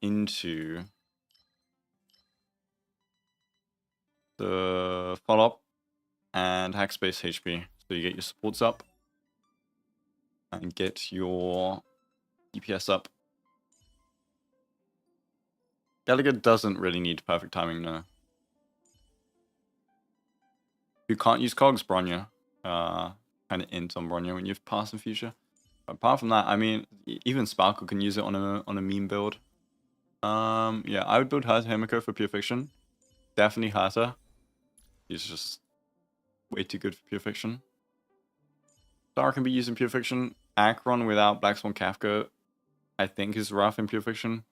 into the follow-up and Hackspace HP. So you get your supports up and get your DPS up. Delegate doesn't really need perfect timing, no. You can't use cogs, Bronya. Kind of int on Bronya when you have pass and future. But apart from that, I mean, even Sparkle can use it on a meme build. Yeah, I would build Herta Himiko for Pure Fiction. Definitely Herta. He's just way too good for Pure Fiction. Star can be used in Pure Fiction. Akron without Black Swan Kafka, I think, is rough in Pure Fiction.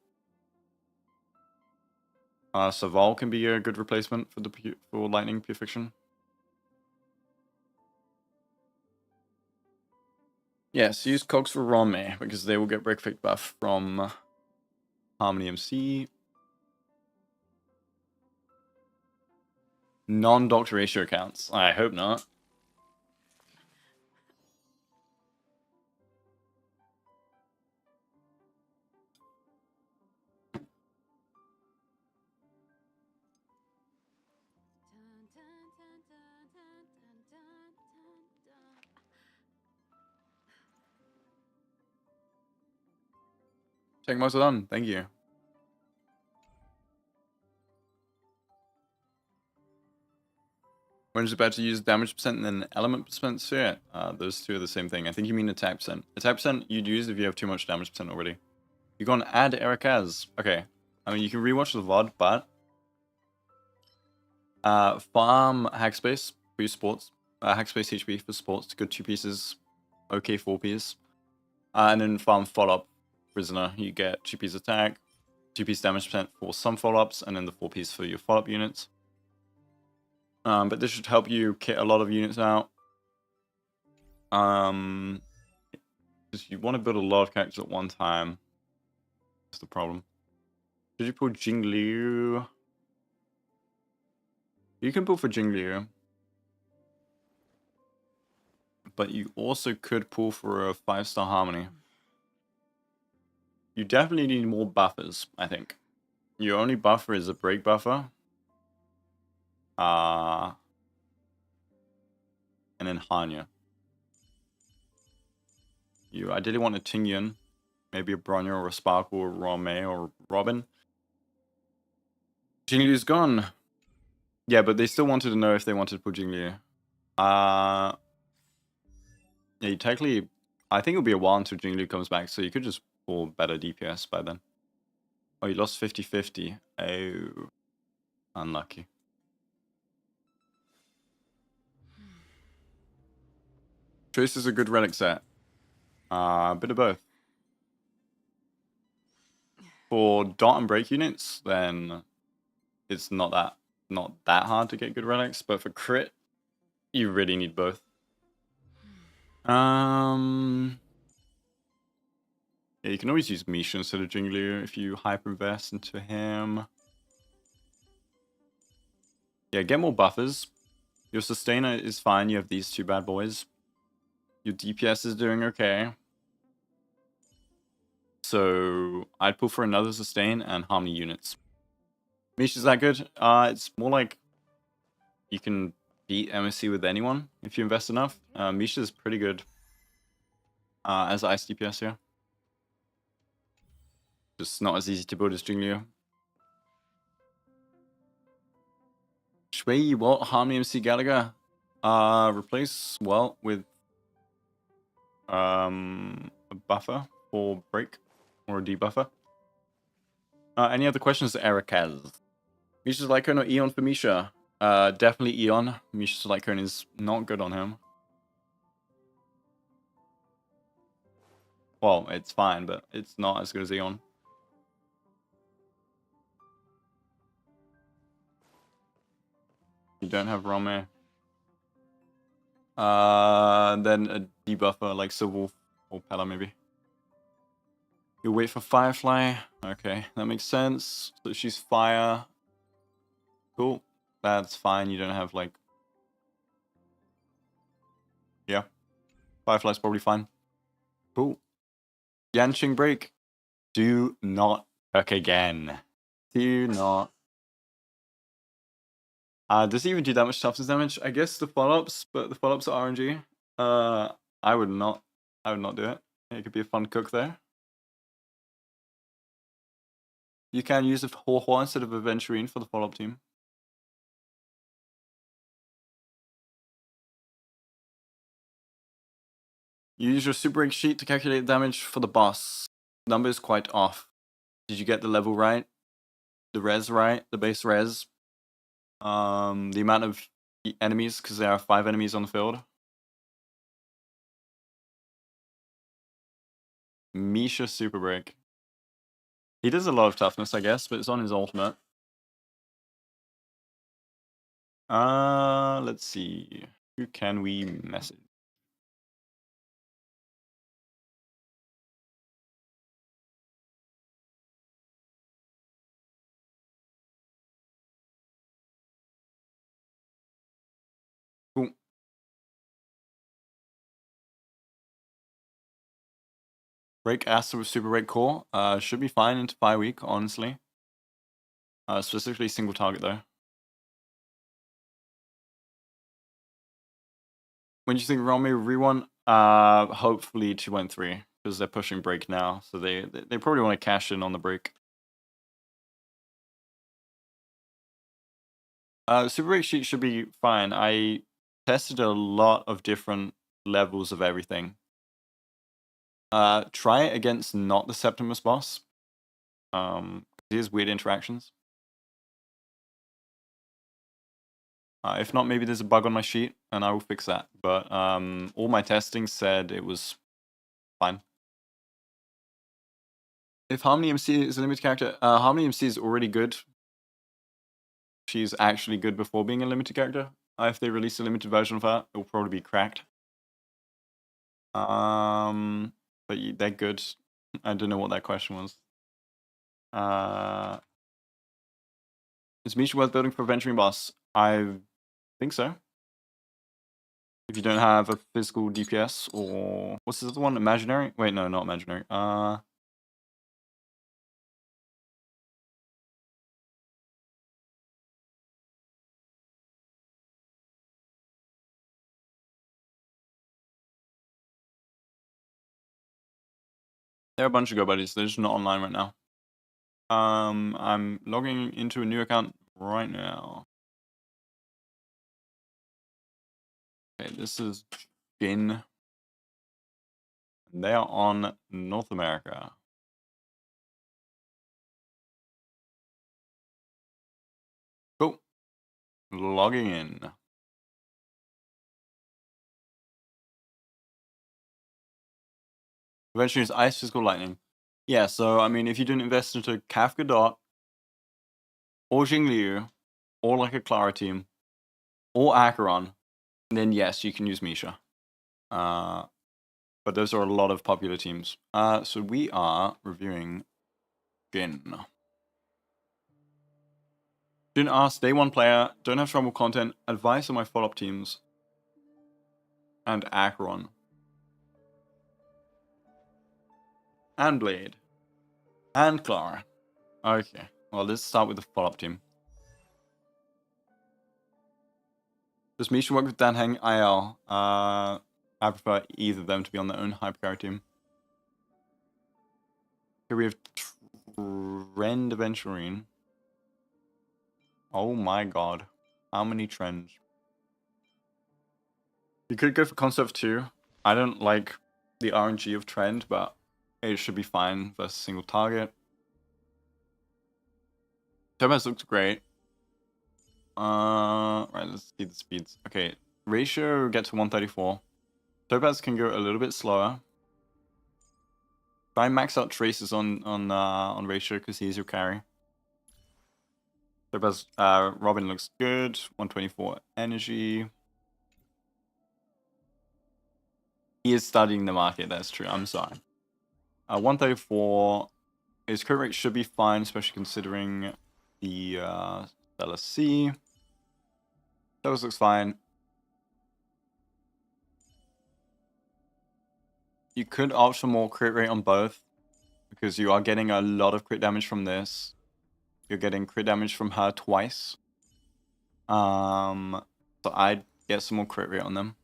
Saval can be a good replacement for Lightning Pure Fiction. Yes, use cogs for Rome because they will get break fake buff from Harmony MC. Non-doctor ratio accounts. I hope not. Check most of them. Thank you. When is it better to use damage percent than element percent sphere? Those two are the same thing. I think you mean attack percent. Attack percent you'd use if you have too much damage percent already. You go on add Ericaz. Okay. I mean, you can rewatch the VOD, but farm Hackspace for your sports. Hackspace HP for sports. Good 2 pieces. Okay 4 piece. And then farm follow-up prisoner. You get 2 piece attack, 2 piece damage percent for some follow-ups, and then the 4 piece for your follow-up units. But this should help you kit a lot of units out. Because you want to build a lot of characters at one time. That's the problem. Did you pull Jingliu? You can pull for Jingliu. But you also could pull for a 5-star Harmony. You definitely need more buffers, I think. Your only buffer is a break buffer. And then Hanya. You ideally want a Tingyun, maybe a Bronya or a Sparkle or Rome or Robin. Jingliu's gone. Yeah, but they still wanted to know if they wanted to put Jingliu. Yeah, you technically, I think it'll be a while until Jingliu comes back, so you could just pull better DPS by then. Oh, you lost 50-50. Oh, unlucky. Choice is a good relic set. A bit of both. For dot and break units, then it's not that hard to get good relics, but for crit, you really need both. Yeah, you can always use Misha instead of Jingliu if you hyper invest into him. Yeah, get more buffers. Your sustainer is fine. You have these 2 bad boys. Your DPS is doing okay. So I'd pull for another sustain and harmony units. Misha's that good? It's more like you can beat MSC with anyone if you invest enough. Misha's pretty good as ice DPS here. Just not as easy to build as Jingliu. Shui, what? Harmony MC Gallagher? Replace, well, with a buffer for break or a debuffer. Any other questions, Ericaz? Misha's Lycone or Eon for Misha? Definitely Eon. Misha's Lycone is not good on him. Well, it's fine, but it's not as good as Eon. You don't have Rome. Then a debuffer like Silver or Pella maybe. You wait for Firefly. Okay, that makes sense. So she's fire. Cool. That's fine. You don't have like... Yeah. Firefly's probably fine. Cool. Yanqing break. Do not perk again. Do not. Does he even do that much toughness damage? I guess the follow-ups, but the follow-ups are RNG. I would not do it. It could be a fun cook there. You can use a Hua instead of a Venturine for the follow-up team. You use your Super Egg sheet to calculate damage for the boss. Number is quite off. Did you get the level right? The res right? The base res? The amount of enemies, because there are 5 enemies on the field. Misha Super Break. He does a lot of toughness, I guess, but it's on his ultimate. Let's see. Who can we message? Cool. Break Asta with Super Break Core. Should be fine into 5 week, honestly. Specifically single target though. When do you think Realm may re-one? Hopefully 2.3, because they're pushing break now, so they probably want to cash in on the break. Super break sheet should be fine. I tested a lot of different levels of everything. Try it against not the Septimus boss. He has weird interactions. If not, maybe there's a bug on my sheet, and I will fix that. But all my testing said it was fine. If Harmony MC is a limited character, Harmony MC is already good. She's actually good before being a limited character. If they release a limited version of her, it will probably be cracked. But they're good. I don't know what that question was. Is Misha worth building for a venturing boss? I think so. If you don't have a physical DPS, or what's the other one? Imaginary? Wait, no, not imaginary. There are a bunch of Go Buddies. They're just not online right now. I'm logging into a new account right now. Okay, this is Jin. They are on North America. Cool. Logging in. Eventually it's Ice Physical Lightning. Yeah, so I mean, if you didn't invest into Kafka Dot, or Jingliu, or like a Clara team, or Acheron, then yes, you can use Misha. But those are a lot of popular teams. So we are reviewing Jin. Jin asks, day 1 player, don't have trouble content, advice on my follow-up teams. And Acheron. And Blade. And Clara. Okay, well let's start with the follow-up team. Does Misha work with Dan Heng IL? I prefer either of them to be on their own hypercarry team. Here we have Trend Aventurine. Oh my god. How many trends? You could go for Concept 2. I don't like the RNG of Trend, but it should be fine versus single target. Topaz looks great. Right, let's see the speeds. Okay, ratio get to 134. Topaz can go a little bit slower. Try and max out traces on ratio because he's your carry. Topaz, Robin looks good. 124 energy. He is studying the market. That's true. I'm sorry. 134. His crit rate should be fine, especially considering the Stellar C. Those looks fine. You could opt for more crit rate on both, because you are getting a lot of crit damage from this. You're getting crit damage from her twice. So I'd get some more crit rate on them.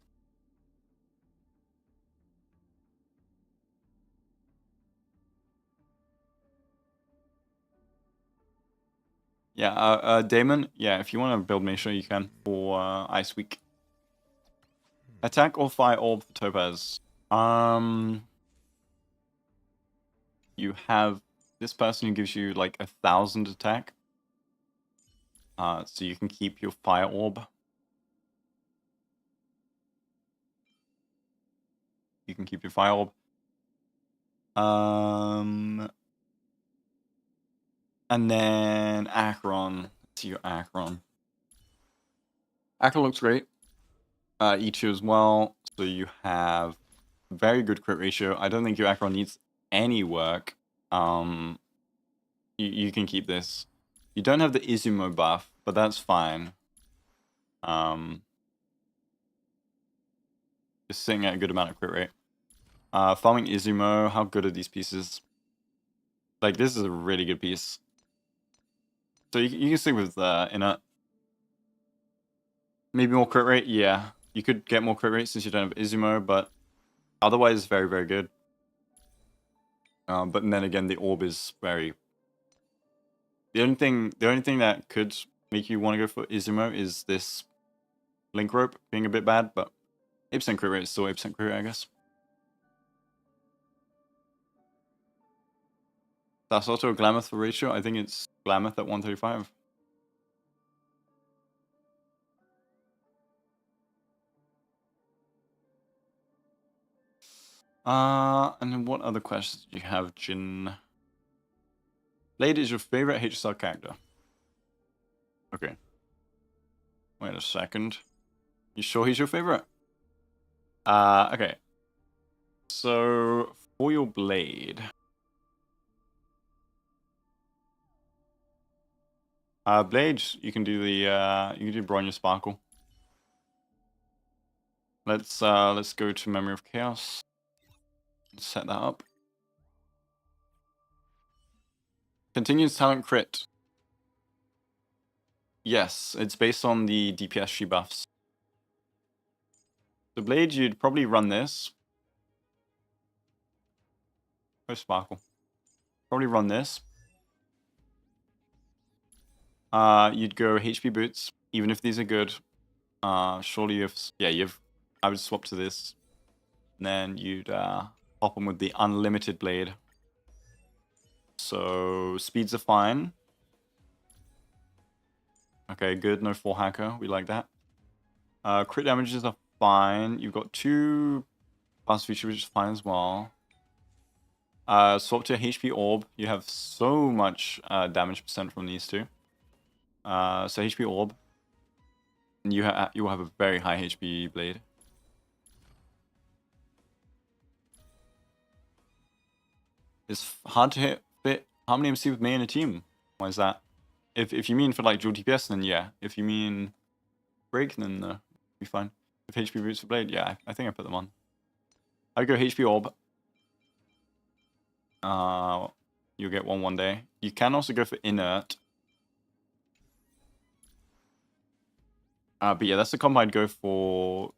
Yeah, Damon, yeah, if you want to build Misha, you can for Ice Week. Attack or Fire Orb for Topaz. You have this person who gives you like 1,000 attack. So you can keep your Fire Orb. You can keep your Fire Orb. And then Acheron. Let's see your Acheron. Acheron looks great. E2 as well. So you have very good crit ratio. I don't think your Acheron needs any work. You can keep this. You don't have the Izumo buff, but that's fine. Just sitting at a good amount of crit rate. Farming Izumo, how good are these pieces? Like, this is a really good piece. So you can stick with Inert. Maybe more crit rate? Yeah. You could get more crit rate since you don't have Izumo, but otherwise very, very good. But then again, the orb is very... The only thing that could make you want to go for Izumo is this Link Rope being a bit bad, but 8% crit rate is still 8% crit rate, I guess. That's also a Glamour for ratio. I think it's Glamour at 135. And then what other questions do you have, Jin? Blade is your favorite HSR character. Okay. Wait a second. You sure he's your favorite? Okay. So for your Blade. Blade, you can do the you can do Bronya Sparkle. Let's go to Memory of Chaos. Set that up. Continuous talent crit. Yes, it's based on the DPS she buffs. The Blade, you'd probably run this. Oh, Sparkle. Probably run this. You'd go HP boots, even if these are good. Surely you've I would swap to this. And then you'd pop them with the unlimited blade. So speeds are fine. Okay, good. No full hacker. We like that. Crit damages are fine. You've got 2 pass feature, which is fine as well. Swap to a HP orb. You have so much damage percent from these two. So HP orb. And you will have a very high HP blade. It's hard to fit Harmony MC with me in a team. Why is that? If you mean for like dual DPS, then yeah. If you mean break, then no. Be fine. If HP boots for blade, yeah, I think I put them on. I'd go HP orb. You'll get one day. You can also go for inert. But yeah, that's the combo I'd go for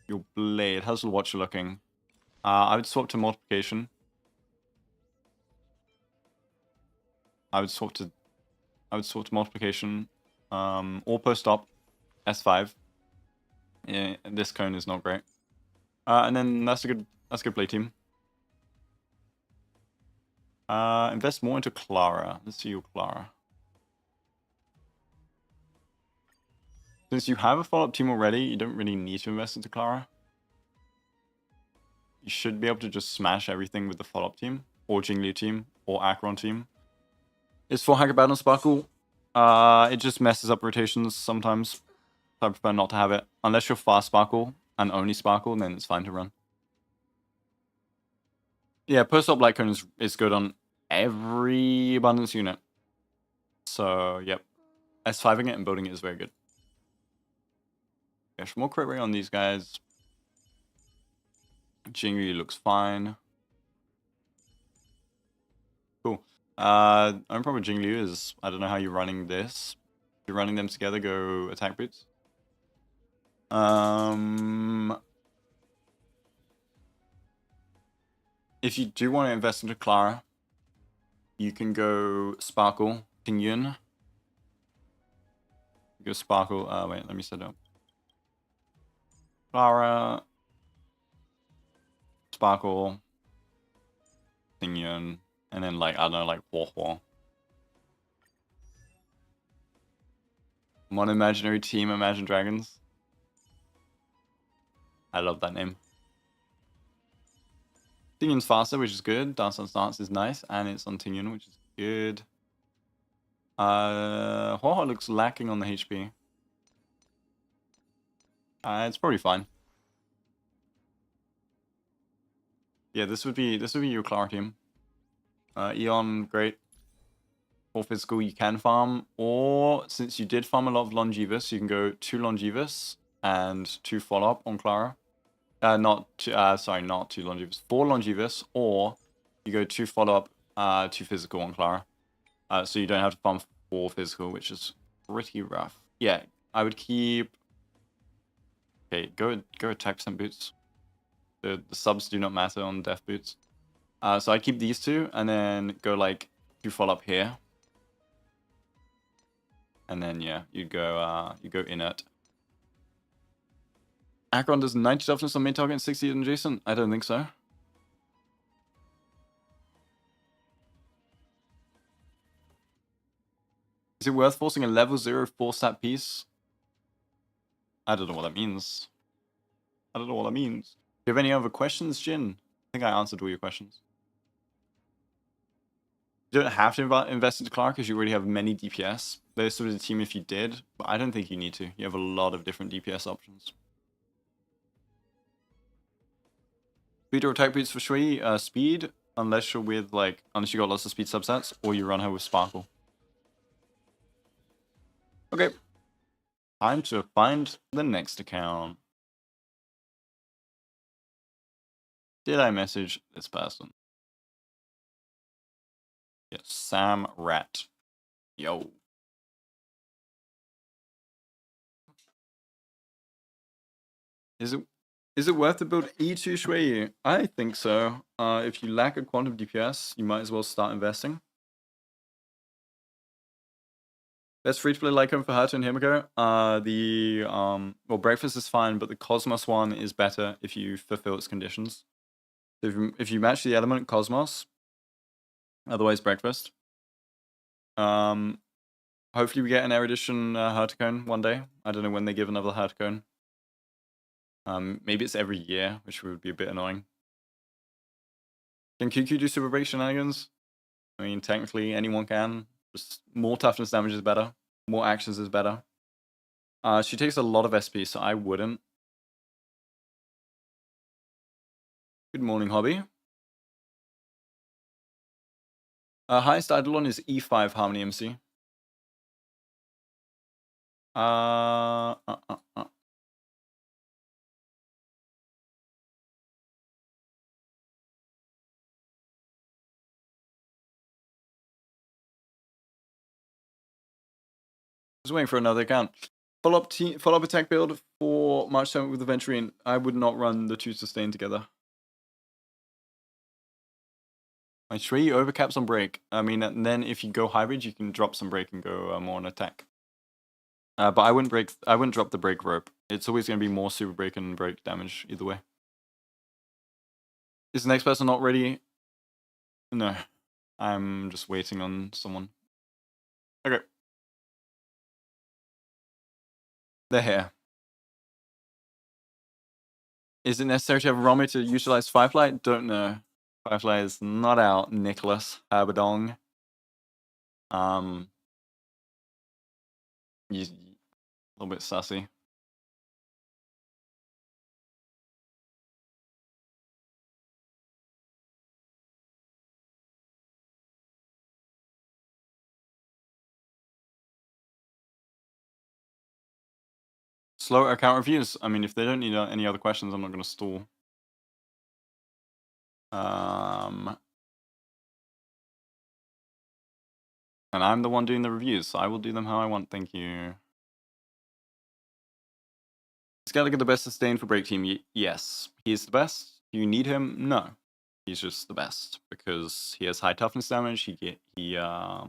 your blade. How's the watcher looking? I would swap to multiplication. I would swap to multiplication. Or post-op. S5. Yeah, this cone is not great. And then that's a good play team. Invest more into Clara. Let's see your Clara. Since you have a follow-up team already, you don't really need to invest into Clara. You should be able to just smash everything with the follow-up team, or Jingli team, or Acheron team. Is 4 Hacker Battle Sparkle? It just messes up rotations sometimes. So I prefer not to have it. Unless you're fast Sparkle, and only Sparkle, then it's fine to run. Yeah, post-op Black Cone is good on every abundance unit. So, yep. S5ing it and building it is very good. There's more crit rate on these guys. Jingyu looks fine. Cool. Only problem with Jingyu is I don't know how you're running this. If you're running them together, go attack boots. If you do want to invest into Clara, you can go Sparkle, Pingyun. Go Sparkle. Wait, let me set it up. Clara, Sparkle, Pingyun, and then like I don't know, like Huo. One imaginary team, Imagine Dragons. I love that name. Tingyun's faster, which is good. Dance on Stance is nice, and it's on Tingyun, which is good. Huo looks lacking on the HP. It's probably fine. Yeah, this would be your Clara team. Eon, great. For physical, you can farm, or since you did farm a lot of Longevous, you can go 2 Longevous and 2 follow-up on Clara. Not 2 Longevous, 4 Longevous, or you go 2 follow-up, 2 physical on Clara. So you don't have to farm 4 physical, which is pretty rough. Yeah, I would keep. Okay, go attack some boots. The subs do not matter on death boots. So I'd keep these 2, and then go like 2 follow-up here. And then yeah, you go inert. Acheron does 90 toughness on main target and 60 on adjacent? I don't think so. Is it worth forcing a level 0 4-stat piece? I don't know what that means. Do you have any other questions, Jin? I think I answered all your questions. You don't have to invest into Clark because you already have many DPS. There's sort of the team if you did, but I don't think you need to. You have a lot of different DPS options. Speed or attack boots for Shui, speed, unless you got lots of speed subsets, or you run her with Sparkle. Okay. Time to find the next account. Did I message this person? Yes, Sam Rat. Yo. Is it worth to build E2 Shui? I think so. If you lack a quantum DPS, you might as well start investing. Best free-to-play Lycon for Hato and Himiko. Well, Breakfast is fine, but the Cosmos one is better if you fulfill its conditions. So if you match the element Cosmos, otherwise Breakfast. Hopefully we get an Erudition Herticone one day. I don't know when they give another Herticone. Maybe it's every year, which would be a bit annoying. Can QQ do Super Break shenanigans? I mean, technically anyone can. Just more toughness damage is better. More actions is better. She takes a lot of SP, so I wouldn't. Good morning, Hobby. Highest Eidolon is E5 Harmony MC. Just waiting for another account. Follow-up attack build for March 7th with the Venturine. I would not run the 2 sustain together. My Shui overcaps on break. I mean, and then if you go hybrid, you can drop some break and go more on attack. But I wouldn't drop the break rope. It's always going to be more super break and break damage either way. Is the next person not ready? No. I'm just waiting on someone. Okay. They're here. Is it necessary to have a Romy to utilize Firefly? Don't know. Firefly is not out, Nicholas Habadong. He's a little bit sussy. slow account reviews. I mean, if they don't need any other questions, I'm not going to stall. And I'm the one doing the reviews, so I will do them how I want. Thank you. Is Gallagher the best sustained for break team? Yes. He's the best. Do you need him? No. He's just the best because he has high toughness damage. He has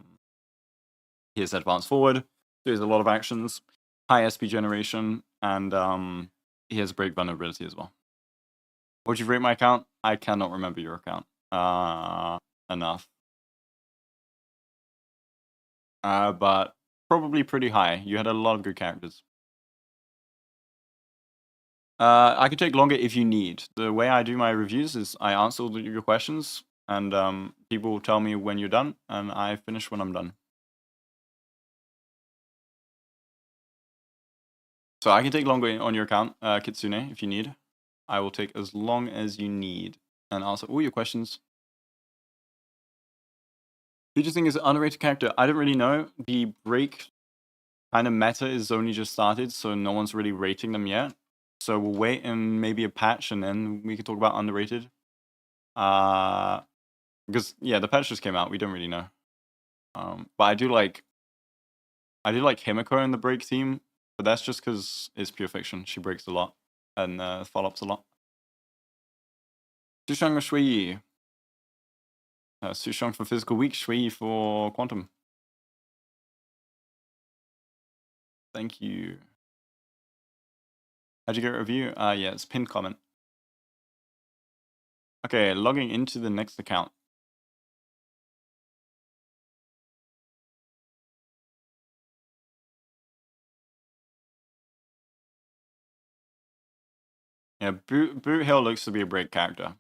advanced forward. So he has a lot of actions, high SP generation, and he has break vulnerability as well. Would you rate my account? I cannot remember your account. Enough. But probably pretty high. You had a lot of good characters. I can take longer if you need. The way I do my reviews is I answer all your questions, and people tell me when you're done, and I finish when I'm done. So I can take longer on your account, Kitsune, if you need. I will take as long as you need and answer all your questions. Who do you think is an underrated character? I don't really know. The break kind of meta is only just started, so no one's really rating them yet. So we'll wait and maybe a patch, and then we can talk about underrated. Because yeah, the patch just came out. We don't really know. But I do like Himiko in the break team, but that's just because it's pure fiction. She breaks a lot and follow-ups a lot. Sushang or Shui Yi? Sushang for physical weak, Shui Yi for quantum. Thank you. How'd you get a review? Yeah, it's pinned comment. Okay, logging into the next account. Yeah, Boot Hill looks to be a break character.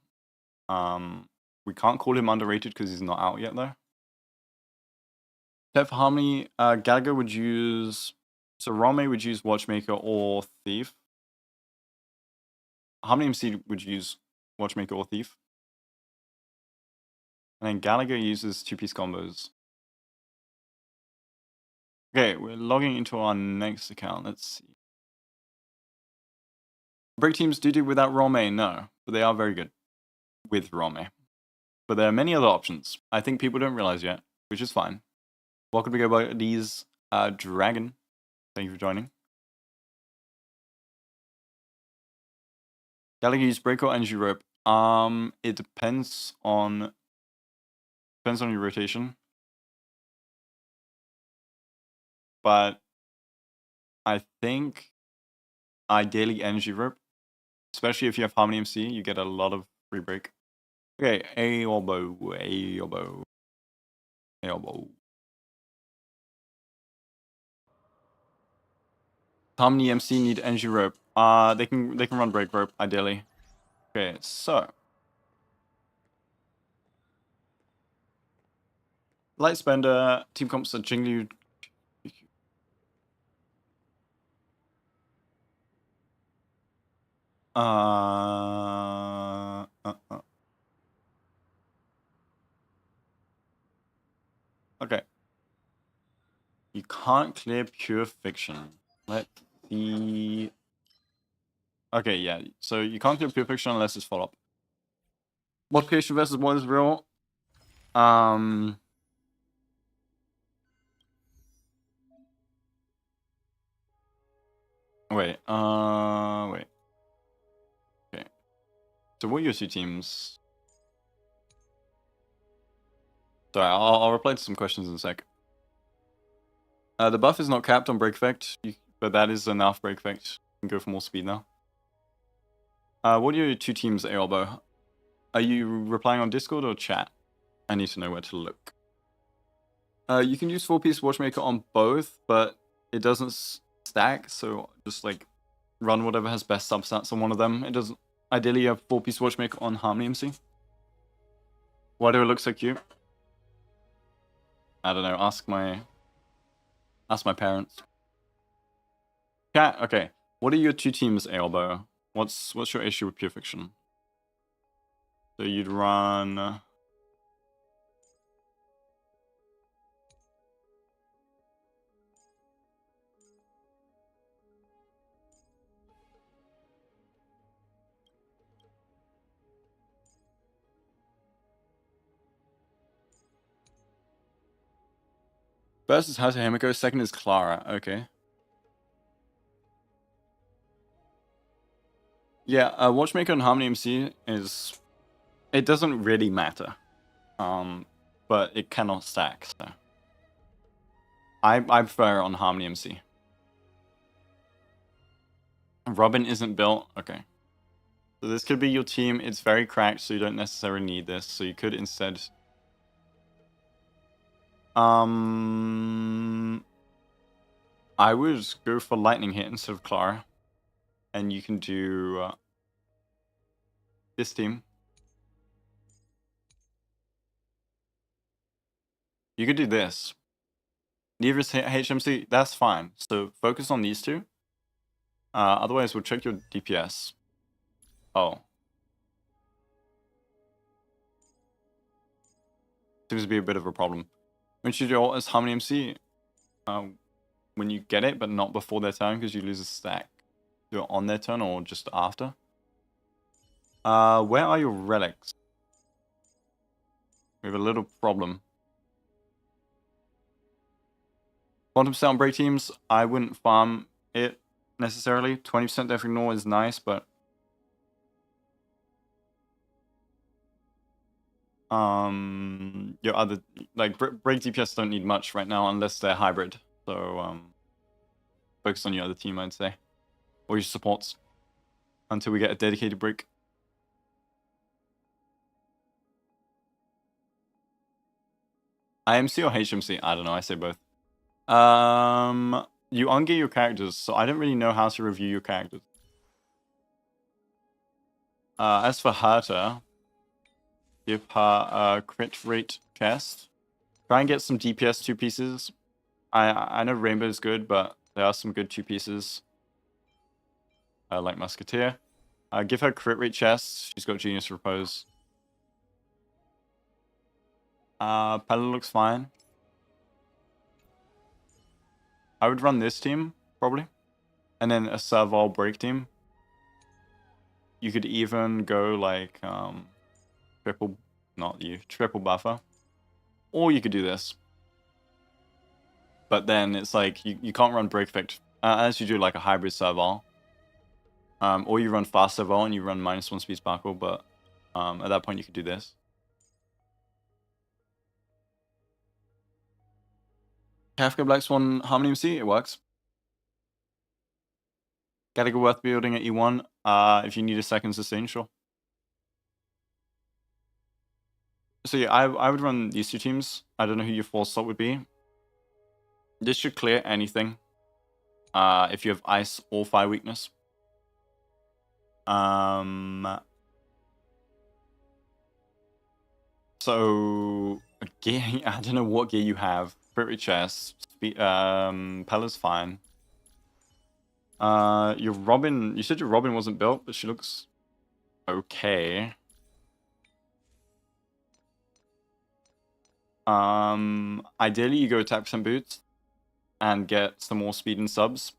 We can't call him underrated because he's not out yet, though. Except for Harmony, Gallagher would use... So Rome would use Watchmaker or Thief. Harmony MC would use Watchmaker or Thief. And then Gallagher uses two-piece combos. Okay, we're logging into our next account. Let's see. Break teams do without Rome, no. But they are very good with Rome. But there are many other options. I think people don't realize yet, which is fine. Welcome to Guoba D's Dragon. Thank you for joining. Gallagher use break or energy rope. It depends on your rotation. But I think ideally energy rope. Especially if you have Harmony MC, you get a lot of free break. Okay, a elbow. Harmony MC need energy rope. They can run break rope ideally. Okay, so Light Spender, Team Comps at Jinglu. Okay. You can't clear pure fiction. Let the... Okay, yeah. So you can't clear pure fiction unless it's follow-up. Multiplication versus what is real? Wait. Wait. Okay. So what are your two teams? Sorry, I'll reply to some questions in a sec. The buff is not capped on break effect, but that is enough break effect. You can go for more speed now. What are your two teams, Elbow? Are you replying on Discord or chat? I need to know where to look. You can use 4-piece Watchmaker on both, but it doesn't stack, so just like run whatever has best substats on one of them. It doesn't. Ideally, you have 4-piece Watchmaker on Harmony MC. Why do it look so cute? I don't know. Ask my parents. Cat. Okay. What are your two teams, Elbow? What's your issue with pure fiction? So you'd run. First is Hata Himiko, second is Clara. Okay. Yeah, Watchmaker and Harmony MC is... It doesn't really matter. But it cannot stack, so... I prefer it on Harmony MC. Robin isn't built? Okay. So this could be your team. It's very cracked, so you don't necessarily need this. So you could instead... I would go for Lightning Hit instead of Clara. And you can do this team. You could do this. Neither is HMC. That's fine. So focus on these two. Otherwise, we'll check your DPS. Oh. Seems to be a bit of a problem. When you do ult as Harmony MC, when you get it, but not before their turn because you lose a stack. Do it on their turn or just after. Where are your relics? We have a little problem. Quantum Sound break teams, I wouldn't farm it necessarily. 20% Death Ignore is nice, but your other like break DPS don't need much right now unless they're hybrid. So focus on your other team, I'd say, or your supports until we get a dedicated break. IMC or HMC? I don't know. I say both. You ungear your characters, so I don't really know how to review your characters. As for Herta, give her a crit rate chest. Try and get some DPS 2 pieces. I know Rainbow is good, but there are some good 2 pieces. Like Musketeer. Give her crit rate chest. She's got Genius Repose. Pella looks fine. I would run this team, probably. And then a Serval break team. You could even go like triple buffer. Or you could do this. But then it's like you can't run break effect as you do like a hybrid Serval. Or you run fast Serval and you run -1 speed sparkle, but at that point you could do this. Kafka Black Swan Harmony MC, it works. Gotta go worth building at E1. If you need a second sustain, sure. So yeah, I would run these 2 teams. I don't know who your 4th slot would be. This should clear anything. If you have ice or fire weakness. So gear, I don't know what gear you have. Crit chest. Pella's fine. Your Robin, you said your Robin wasn't built, but she looks okay. Ideally you go attack percent boots and get some more speed and subs.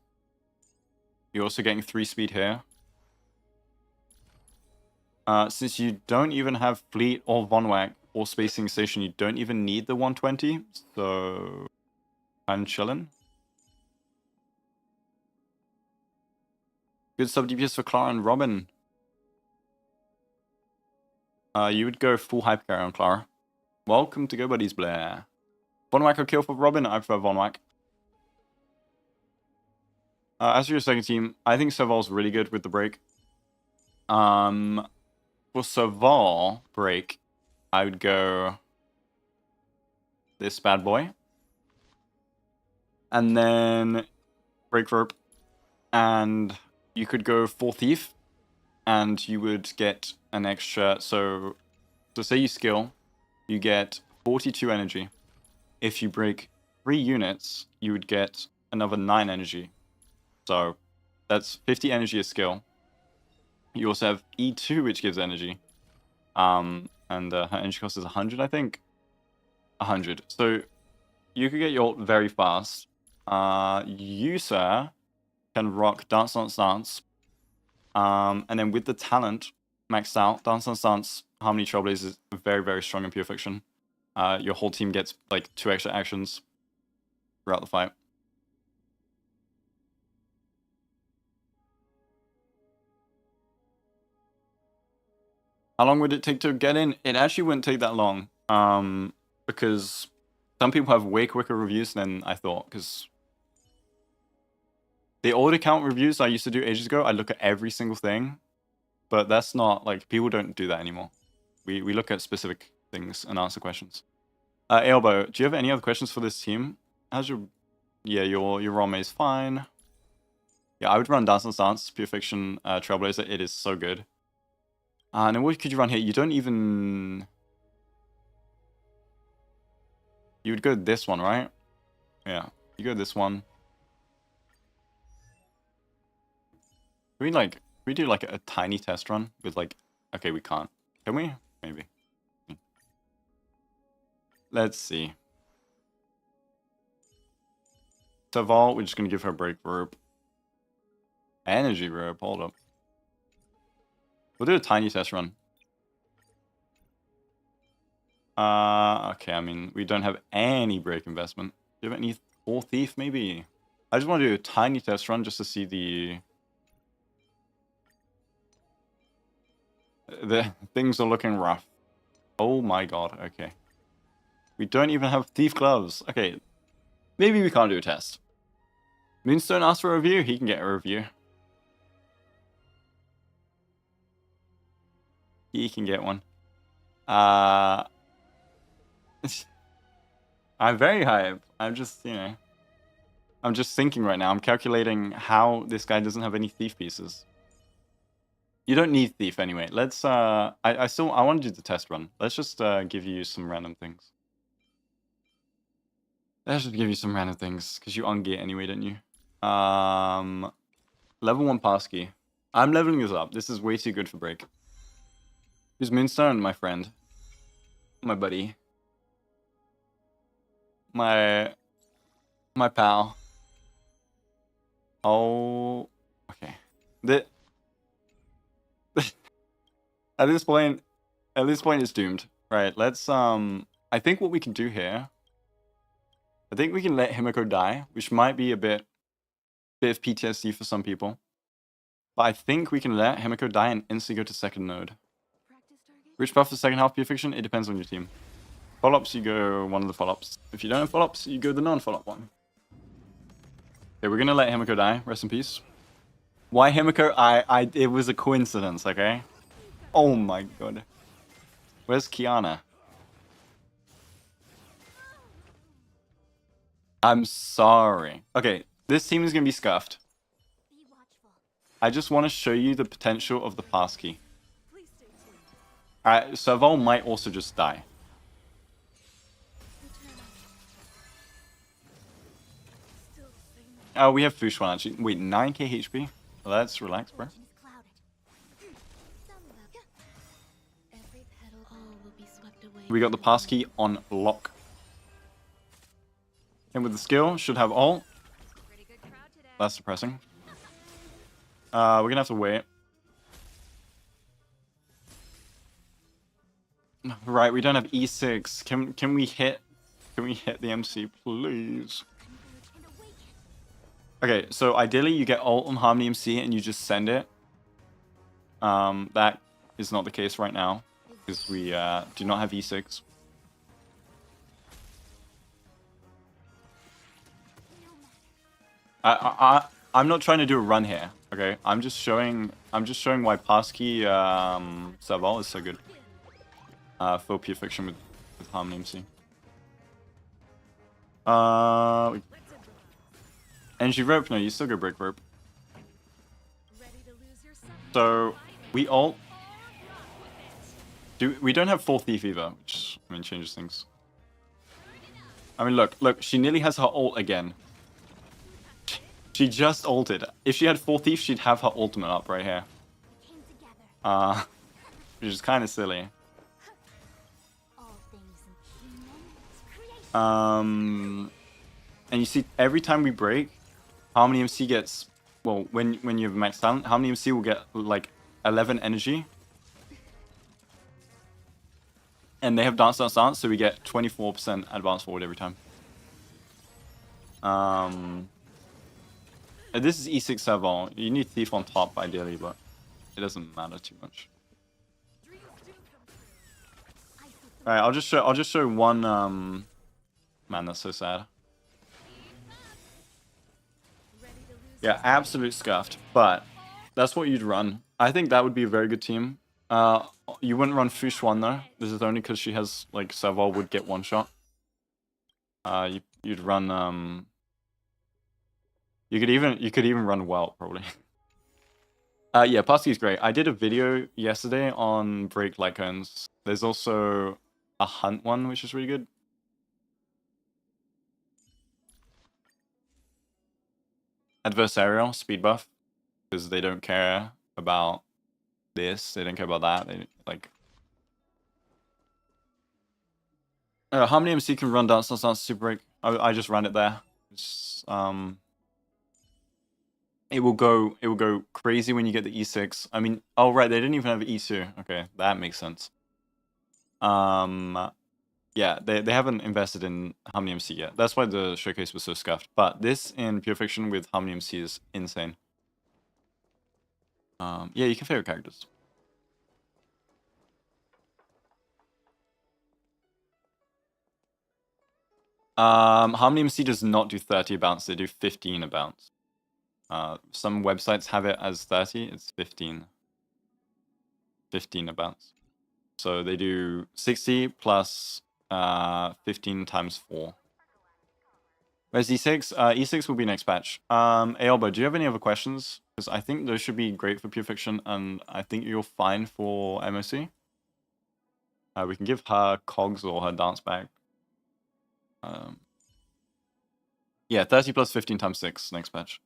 You're also getting 3 speed here. Since you don't even have Fleet or Von Wack or Spacing Station, you don't even need the 120, so I'm chillin'. Good sub DPS for Clara and Robin. You would go full hyper carry on Clara. Welcome to Go Buddies, Blair. Von Wack or kill for Robin? I prefer Von Wack. As for your second team, I think Serval's really good with the break. For Serval break, I would go this bad boy. And then break rope. And you could go full thief. And you would get an extra. So say you skill, you get 42 energy. If you break 3 units, you would get another 9 energy. So that's 50 energy a skill. You also have E2, which gives energy. And her energy cost is 100, I think. 100. So you could get your ult very fast. You, sir, can rock Dance, Dance, Dance. And then with the talent maxed out, Dance, Dance, Dance, Harmony Trailblaze is very, very strong in Pure Fiction. Your whole team gets like 2 extra actions. throughout the fight. How long would it take to get in? It actually wouldn't take that long. Because some people have way quicker reviews than I thought. Because the order count reviews I used to do ages ago, I look at every single thing. But that's not, like, people don't do that anymore. We look at specific things and answer questions. Elbow, do you have any other questions for this team? How's your... Yeah, your Rome is fine. Yeah, I would run Dance and Dance, Pure Fiction, Trailblazer. It is so good. And then what could you run here? You don't even... You would go this one, right? Yeah, you go this one. Can we do like a tiny test run with like... Okay, we can't. Can we? Maybe. Let's see. Saval, we're just going to give her a break rope. Energy rope, hold up. We'll do a tiny test run. Okay, I mean, we don't have any break investment. Do you have any 4 thief, maybe? I just want to do a tiny test run just to see the things are looking rough. Oh my god, okay. We don't even have thief gloves. Okay, maybe we can't do a test. Moonstone asked for a review, he can get a review. He can get one. I'm very hype. I'm just, you know, I'm just thinking right now. I'm calculating how this guy doesn't have any thief pieces. You don't need thief anyway. Let's, I want to do the test run. Let's just give you some random things. Let's just give you some random things, because you on gear anyway, don't you? Level 1 passkey. I'm leveling this up. This is way too good for break. Who's Moonstone? My friend. My buddy. My pal. Oh, okay. At this point it's doomed. Right, let's I think what we can do here, I think we can let Himiko die, which might be a bit of PTSD for some people. But I think we can let Himiko die and instantly go to second node. Which buff the second half Pure Fiction? It depends on your team. Follow-ups, you go one of the follow-ups. If you don't have follow-ups, you go the non-follow-up one. Okay, we're gonna let Himiko die. Rest in peace. Why Himiko? It was a coincidence, okay? Oh my god. Where's Kiana? I'm sorry. Okay, this team is gonna be scuffed. Be watchful. I just want to show you the potential of the passkey. Alright, Serval might also just die. Oh, we have Fushuan actually. Wait, 9k HP? Let's relax, bro. Fortune is clouded. Every petal all will be swept away. We got the passkey on lock. And with the skill, should have ult. That's depressing. We're gonna have to wait. Right, we don't have E6. Can we hit the MC, please? Okay, so ideally you get ult on Harmony MC and you just send it. That is not the case right now because we do not have E6. I'm not trying to do a run here, okay? I'm just showing why passkey Serval is so good. For Pure Fiction with Harmony MC. Energy rope? No, you still go break rope. So we ult. We don't have full thief either, which I mean changes things. I mean look, she nearly has her ult again. She just ulted. If she had full thief, she'd have her ultimate up right here. Which is kind of silly. And you see, every time we break, Harmony MC gets, well, when you have max talent, Harmony MC will get like 11 energy. And they have dance, so we get 24% advance forward every time. This is E6 Savant. You need Thief on top ideally, but it doesn't matter too much. Alright, I'll just show one man, that's so sad. Yeah, absolute scuffed, but that's what you'd run. I think that would be a very good team. You wouldn't run Fushuan though. This is only because she has like Serval would get one shot. You'd run you could even run Welt probably. Yeah, Pusky's great. I did a video yesterday on break Lycones. There's also a hunt one which is really good. Adversarial speed buff because they don't care about this. They don't care about that. They like. Harmony MC can run Dance Dance Super Break. I just ran it there. It's, it will go crazy when you get the E6. I mean, oh right, they didn't even have E2. Okay, that makes sense. Yeah, they haven't invested in Harmony MC yet. That's why the showcase was so scuffed. But this in Pure Fiction with Harmony MC is insane. Yeah, you can favorite characters. Harmony MC does not do 30 a bounce, they do 15 a bounce. Some websites have it as 30, it's 15. 15 a bounce. So they do 60 plus 15 times 4. Where's E6? E6 will be next patch. Aelbo, do you have any other questions? Because I think those should be great for Pure Fiction, and I think you're fine for MOC. We can give her cogs or her dance back. Yeah, 30 plus 15 times 6 next patch.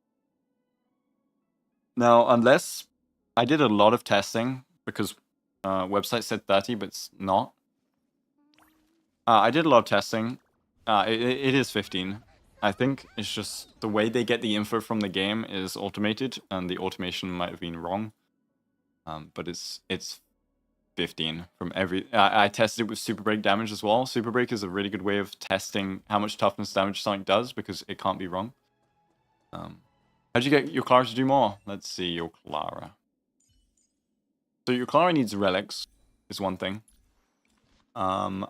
Now, unless I did a lot of testing because website said 30, but it's not. I did a lot of testing. It is 15. I think it's just the way they get the info from the game is automated, and the automation might have been wrong. But it's 15 from every. I tested it with Super Break damage as well. Super Break is a really good way of testing how much toughness damage something does because it can't be wrong. How'd you get your Clara to do more? Let's see your Clara. So your Clara needs relics, is one thing. And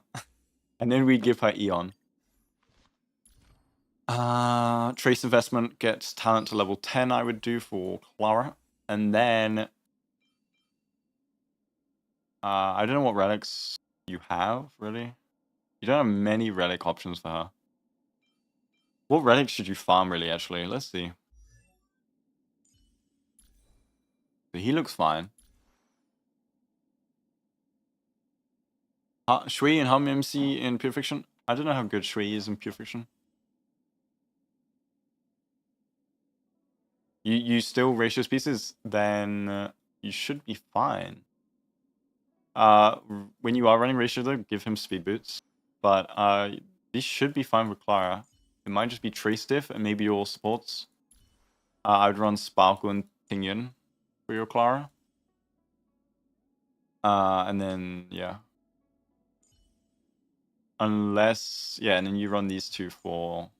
then we'd give her Eon. Trace investment gets talent to level 10, I would do for Clara. And then I don't know what relics you have, really. You don't have many relic options for her. What relics should you farm, really, actually? Let's see. He looks fine. Shui and Hum MC in Pure Fiction? I don't know how good Shui is in Pure Fiction. You still ratio pieces, then you should be fine. When you are running ratio though, give him speed boots. But this should be fine with Clara. It might just be Trace Diff and maybe your supports. I would run Sparkle and Tingyun for your Clara. And then, yeah. Unless, yeah, and then you run these two for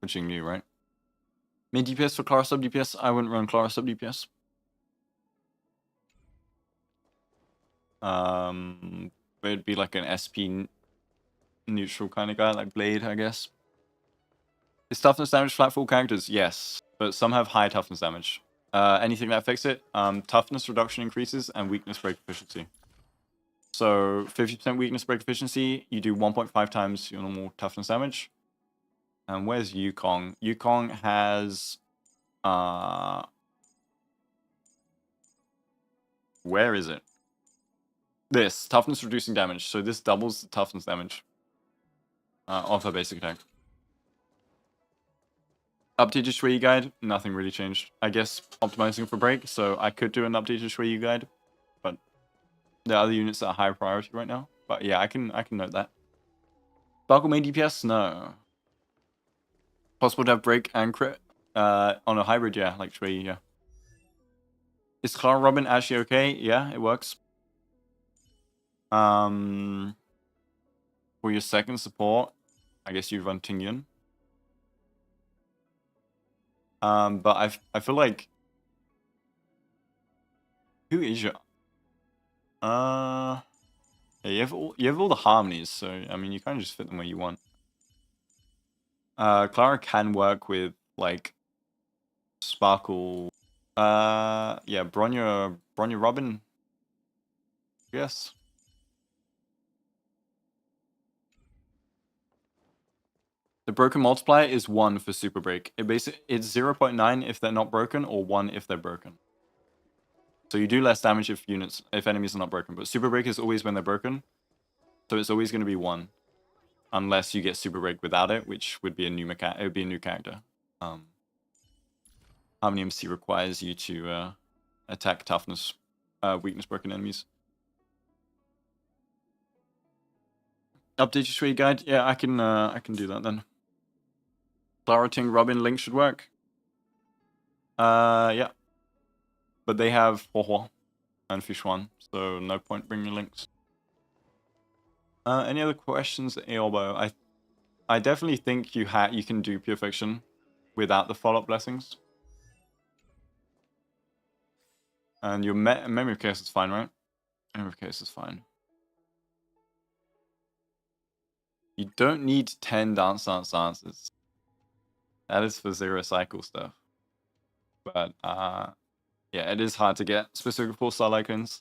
Jingyu, right? Main DPS for Clara sub DPS, I wouldn't run Clara sub DPS. It'd be like an SP neutral kind of guy, like Blade, I guess. Is toughness damage flat for all characters? Yes, but some have high toughness damage. Anything that affects it, toughness reduction increases and weakness break efficiency. So 50% weakness break efficiency, you do 1.5 times your normal toughness damage. And where's Yukong? Yukong has where is it? This toughness reducing damage. So this doubles the toughness damage of her basic attack. Updated Shui guide, nothing really changed. I guess optimizing for break, so I could do an updated Shui guide, but there are other units that are higher priority right now. But yeah, I can note that. Sparkle main DPS? No. Possible to have break and crit on a hybrid, yeah, like Shui, yeah. Is Clara Robin actually okay? Yeah, it works. For your second support, I guess you run Tingyun. But I feel like, who is your yeah, you have all the harmonies, so I mean you kind of just fit them where you want. Clara can work with like Sparkle. Yeah, Bronya Robin. Yes. The broken multiplier is 1 for Super Break. It's 0.9 if they're not broken, or 1 if they're broken. So you do less damage if enemies are not broken. But Super Break is always when they're broken. So it's always going to be 1. Unless you get Super Break without it, which would be a new it would be a new character. Harmony MC requires you to attack toughness, weakness broken enemies. Update your Shui guide. Yeah, I can do that then. Clara, Ting, Robin, Link should work. Yeah. But they have Huohuo and Fishwan, so no point bringing links. Any other questions, Aobo? I definitely think you can do Pure Fiction without the follow-up blessings. And your memory of chaos is fine, right? Memory of chaos is fine. You don't need 10 dance answers. That is for 0 cycle stuff. But yeah, it is hard to get specific 4-star icons.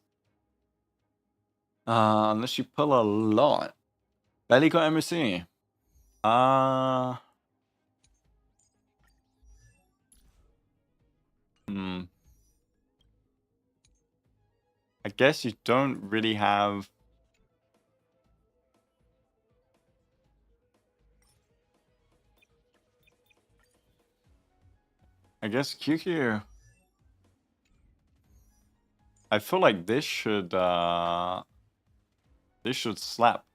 Unless you pull a lot. Barely got MSC. I guess you don't really have. I guess QQ. I feel like this should slap.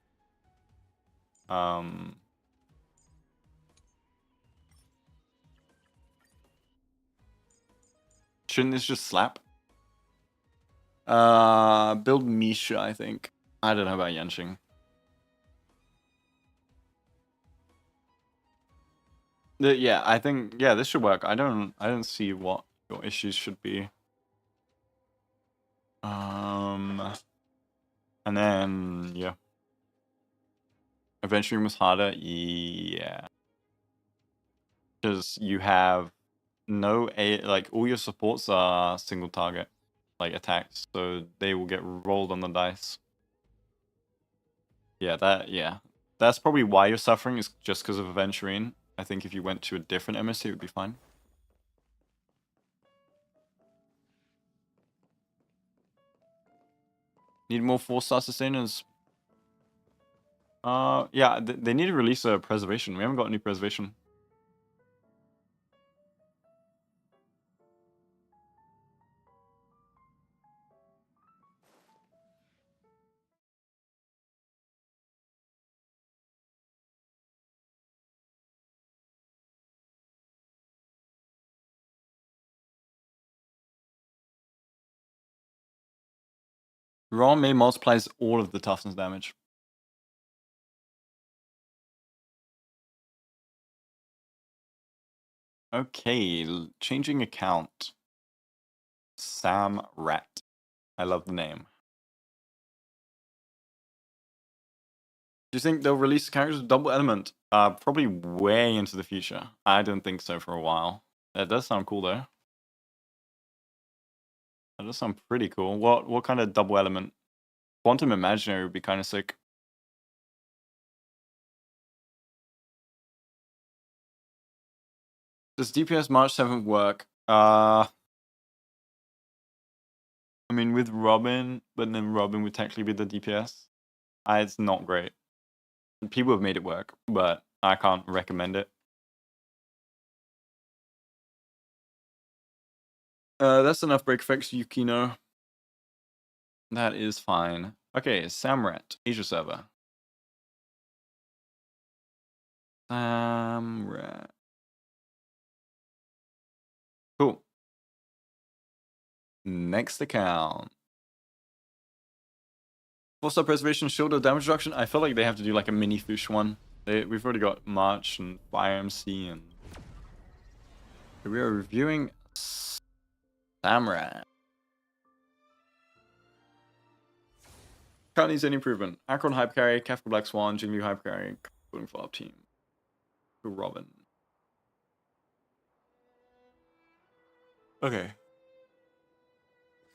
Shouldn't this just slap? Build Misha, I think. I don't know about Yanxing. Yeah, I think this should work. I don't see what your issues should be. And then yeah. Adventuring was harder, yeah. Because you have no like all your supports are single target like attacks, so they will get rolled on the dice. Yeah, that's probably why you're suffering, is just because of Aventurine. I think if you went to a different MSC, it would be fine. Need more 4-star sustainers. Yeah, they need to release a preservation. We haven't got any preservation. Raw May multiplies all of the toughness damage. Okay, changing account. Sam Rat. I love the name. Do you think they'll release characters with double element? Probably way into the future. I don't think so for a while. That does sound cool though. That does sound pretty cool. What kind of double element? Quantum Imaginary would be kind of sick. Does DPS March 7th work? I mean, with Robin, but then Robin would technically be the DPS. It's not great. People have made it work, but I can't recommend it. That's enough break effects, Yukino. That is fine. Okay, Samrat, Asia server. Samrat. Cool. Next account. 4-star preservation, shield or damage reduction. I feel like they have to do like a mini Fush one. We've already got March and Fire MC, and we are reviewing Samurai. Can't need any improvement. Akron Hype Carry, Kafka Black Swan, Jinglu Hype Carry, Cooling Flop Team. Robin. Okay.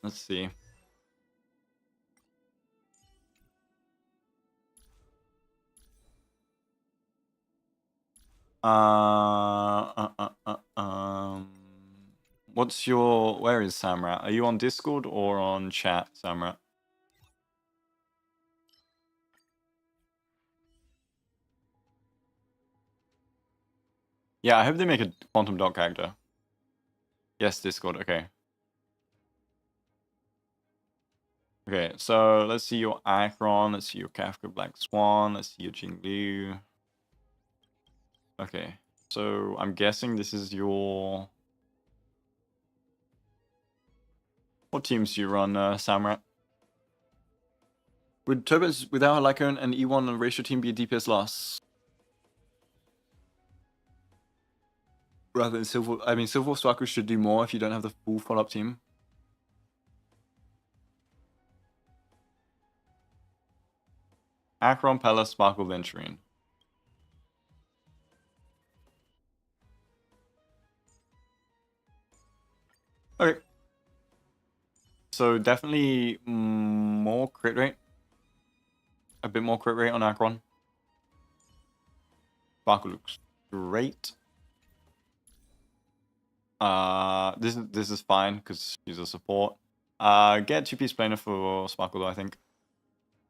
Let's see. What's your... Where is Samrat? Are you on Discord or on chat, Samrat? Yeah, I hope they make a Quantum Dot character. Yes, Discord, okay. Okay, so let's see your Akron, let's see your Kafka Black Swan, let's see your Jinglu. Okay, so I'm guessing this is your... What teams do you run, Samrat? Would Turbos without Lycone and E1 and Ratio team be a DPS loss? Rather than Silver... I mean, Silver Sparkle should do more if you don't have the full follow-up team. Akron, Pella, Sparkle, Venturine. Okay. So definitely more crit rate. A bit more crit rate on Akron. Sparkle looks great. This is fine because she's a support. Get 2-piece planar for Sparkle though, I think.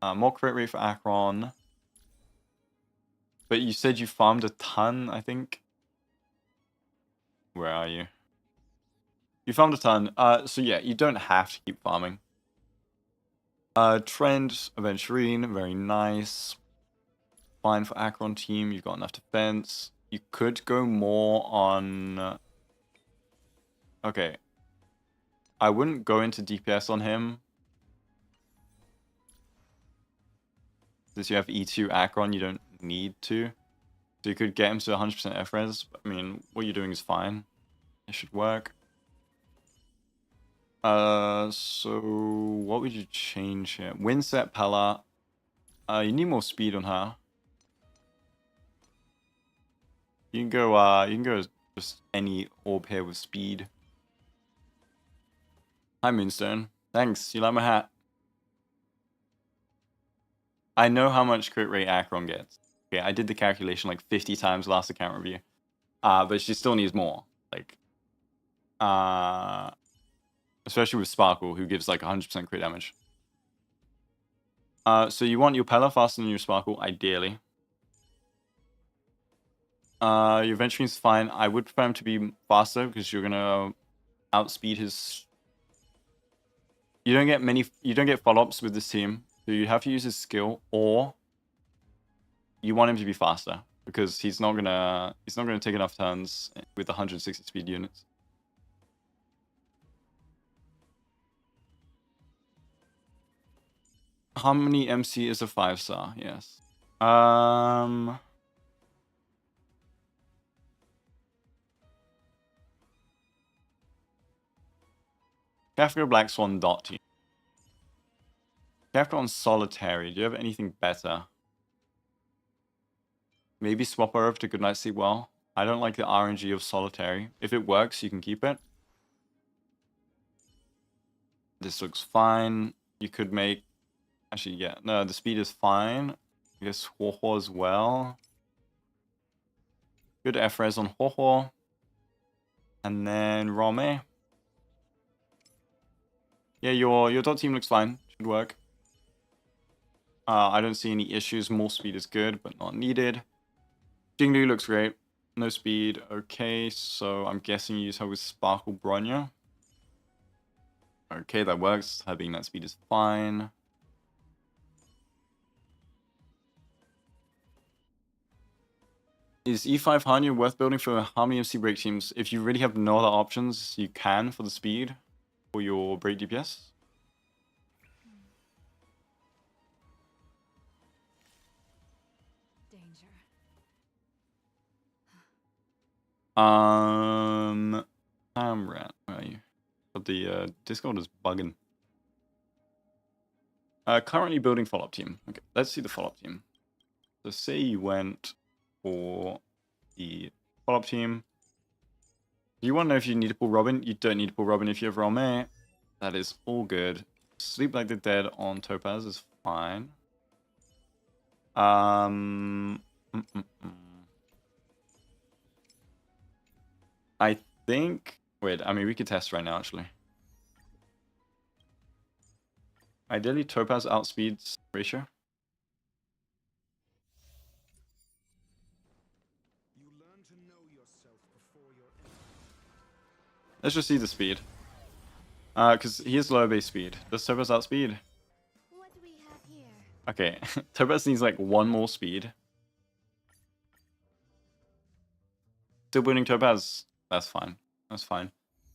More crit rate for Akron. But you said you farmed a ton, I think. Where are you? You farmed a ton. So yeah, you don't have to keep farming. Trend, Aventurine, very nice. Fine for Akron team, you've got enough defense. You could go more on... Okay. I wouldn't go into DPS on him. Since you have E2 Akron, you don't need to. So you could get him to 100% F-res. I mean, what you're doing is fine. It should work. So what would you change here? Windset Pella. You need more speed on her. You can go just any orb here with speed. Hi Moonstone. Thanks, you like my hat. I know how much crit rate Akron gets. Okay, I did the calculation like 50 times last account review. But she still needs more. Like, especially with Sparkle, who gives like 100% crit damage. So you want your Pella faster than your Sparkle, ideally. Your Venturine's fine. I would prefer him to be faster because you're gonna outspeed his... You don't get follow-ups with this team. So you have to use his skill, or you want him to be faster because he's not gonna take enough turns with 160 speed units. Harmony MC is a 5-star, yes. Kafka Black Swan dot team. Kafka on Solitary. Do you have anything better? Maybe swap her over to Goodnight Sleep Well. I don't like the RNG of Solitary. If it works, you can keep it. This looks fine. You could make... Actually, yeah. No, the speed is fine. I guess Ho-Ho as well. Good F-res on Ho-Ho. And then Rome. Yeah, your dot team looks fine. Should work. I don't see any issues. More speed is good, but not needed. Jinglu looks great. No speed. Okay, so I'm guessing you use her with Sparkle Bronya. Okay, that works. Her being that speed is fine. Is E5 Hanya worth building for Harmony MC break teams? If you really have no other options, you can for the speed for your break DPS. Danger. Samrat, where are you? But the Discord is bugging. Currently building follow-up team. Okay, let's see the follow-up team. So say you went for the follow-up team. You want to know if you need to pull Robin? You don't need to pull Robin if you have Rome. That is all good. Sleep Like the Dead on Topaz is fine. I think... Wait, I mean, we could test right now, actually. Ideally, Topaz outspeeds Ratio. Let's just see the speed. Because he has lower base speed. Does Topaz outspeed? What do we have here? Okay, Topaz needs like one more speed. Still building Topaz. That's fine. That's fine.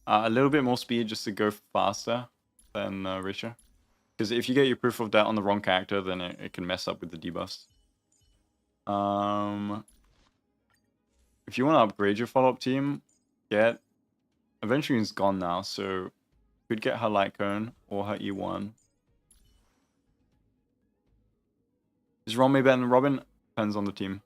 A little bit more speed just to go faster than Risha. Because if you get your proof of that on the wrong character, then it can mess up with the debuffs. If you want to upgrade your follow-up team, get... Aventure's gone now, so you could get her Light Cone or her E1. Is Ron better than Robin? Depends on the team.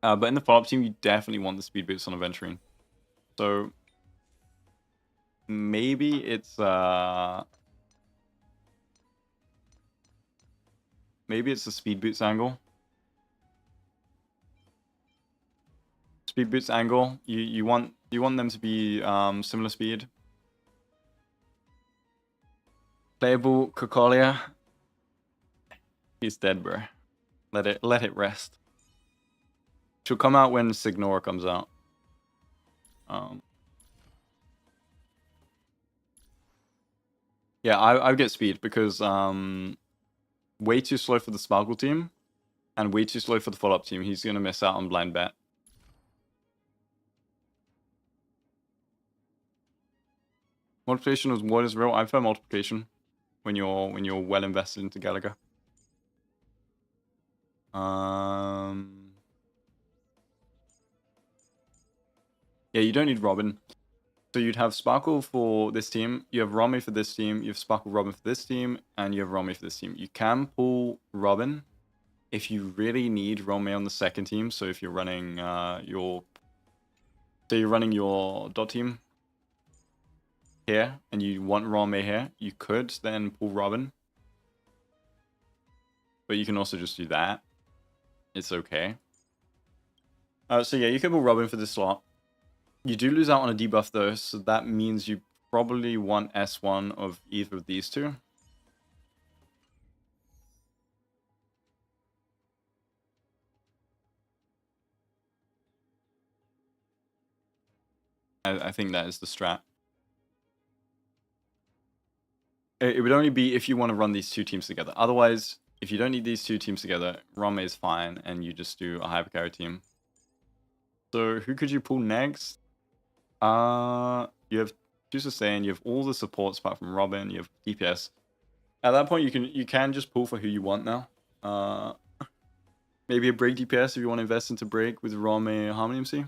But in the follow-up team, you definitely want the speed boots on Aventurine. So maybe it's maybe it's the speed boots angle. Speed boots angle. You want them to be similar speed. Playable Cocolia. He's dead, bro. Let it rest. She'll come out when Signora comes out. Yeah, I would get speed because way too slow for the Sparkle team and way too slow for the follow-up team. He's gonna miss out on blind bet. Multiplication of what is real? I prefer multiplication when you're well invested into Gallagher. Yeah, you don't need Robin. So you'd have Sparkle for this team, you have Rome for this team, you have Sparkle Robin for this team, and you have Rome for this team. You can pull Robin if you really need Rome on the second team. So if you're running you're running your dot team here, and you want Rome here, you could then pull Robin. But you can also just do that. It's okay. So yeah, you can pull Robin for this slot. You do lose out on a debuff though, so that means you probably want S1 of either of these two. I think that is the strat. It would only be if you want to run these two teams together. Otherwise, if you don't need these two teams together, Rome is fine, and you just do a hypercarry team. So who could you pull next? You have two sustain, you have all the supports apart from Robin, you have DPS. At that point, you can just pull for who you want now. Maybe a break DPS if you want to invest into break with Rome Harmony MC.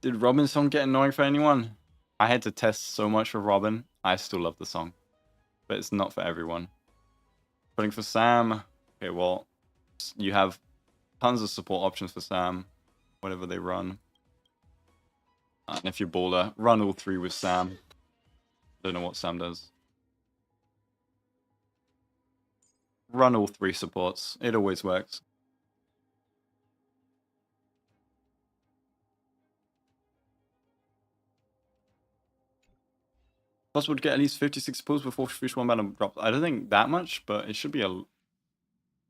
Did Robin's song get annoying for anyone? I had to test so much for Robin. I still love the song, but it's not for everyone. Putting for Sam. Okay, well, you have tons of support options for Sam, whatever they run. And if you're baller, run all three with Sam. Don't know what Sam does. Run all three supports. It always works. Possible to get at least 56 pulls before Fish 1 banner drops. I don't think that much, but it should be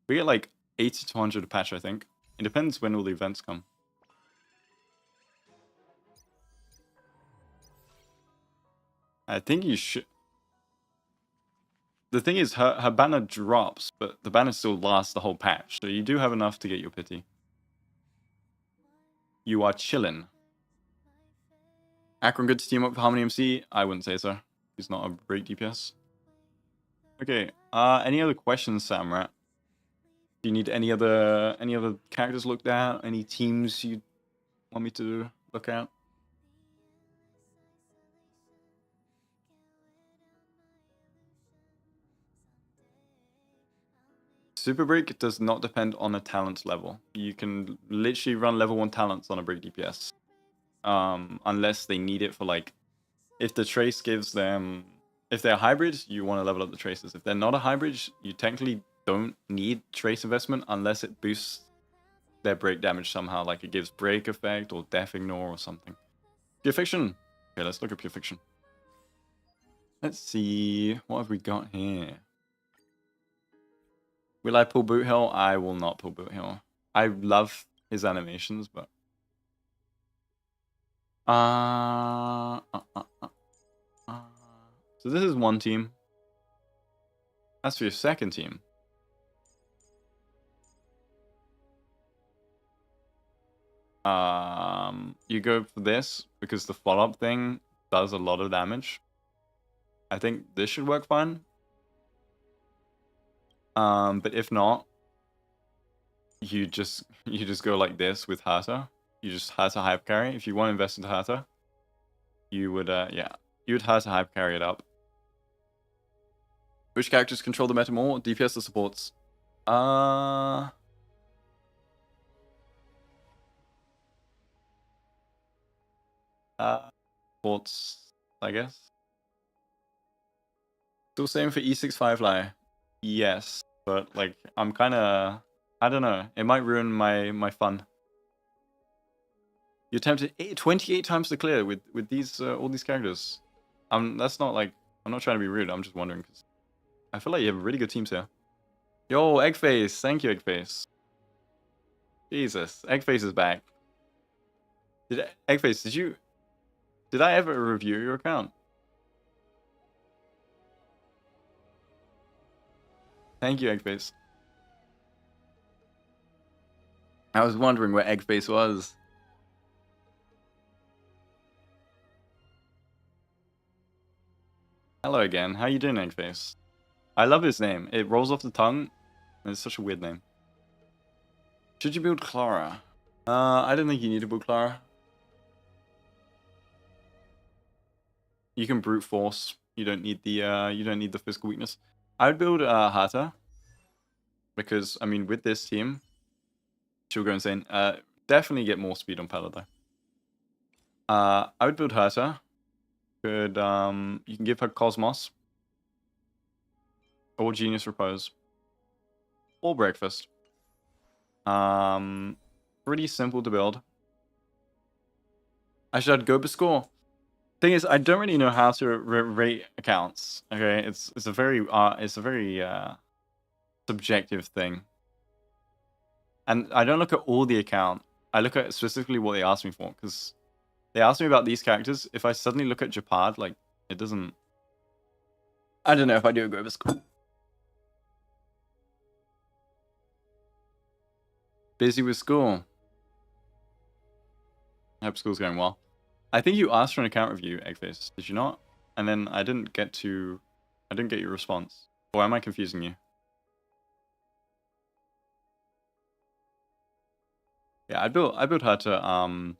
we get like 80 to 100 a patch, I think. It depends when all the events come. I think you should... The thing is, her banner drops, but the banner still lasts the whole patch. So you do have enough to get your pity. You are chillin'. Akron good to team up with Harmony MC? I wouldn't say so. He's not a great DPS. Okay. Any other questions, Samrat? Do you need any other characters looked at? Any teams you want me to look at? Super Break does not depend on a talent level. You can literally run level 1 talents on a break DPS. Unless they need it for like, if the trace gives them, if they're hybrid, you want to level up the traces. If they're not a hybrid, you technically don't need trace investment unless it boosts their break damage somehow, like it gives break effect or death ignore or something. Pure Fiction. Okay, let's look at Pure Fiction. Let's see, what have we got here? Will I pull Boot Hill? I will not pull Boot Hill. I love his animations, but so this is one team. As for your second team, you go for this because the follow-up thing does a lot of damage. I think this should work fine. But if not, you just go like this with Herta. You just Herta hype carry. If you want to invest into Herta, you would you would Herta hype carry it up. Which characters control the meta more? DPS or supports? Supports, I guess. Still same for E6 Firefly. Yes, but like I'm kind of, I don't know. It might ruin my fun. You attempted 28 times to clear with these all these characters. That's not like, I'm not trying to be rude. I'm just wondering because I feel like you have really good teams here. Yo, Eggface, thank you, Eggface. Jesus, Eggface is back. Eggface, did I ever review your account? Thank you, Eggface. I was wondering where Eggface was. Hello again. How you doing, Eggface? I love his name. It rolls off the tongue. And it's such a weird name. Should you build Clara? I don't think you need to build Clara. You can brute force. You don't need the physical weakness. I would build Hata. Because I mean with this team, she'll go insane. Definitely get more speed on Pala though. I would build Hata. You can give her Cosmos. Or Genius Repose. Or Breakfast. Pretty simple to build. I should add Guoba score. Thing is, I don't really know how to rate accounts. Okay, it's a very subjective thing, and I don't look at all the account. I look at specifically what they asked me for, because they asked me about these characters. If I suddenly look at Japad, like it doesn't. I don't know if I do a Guoba score. Busy with school. I hope school's going well. I think you asked for an account review, Eggface, did you not? And then I didn't get your response. Or am I confusing you? Yeah, I built her to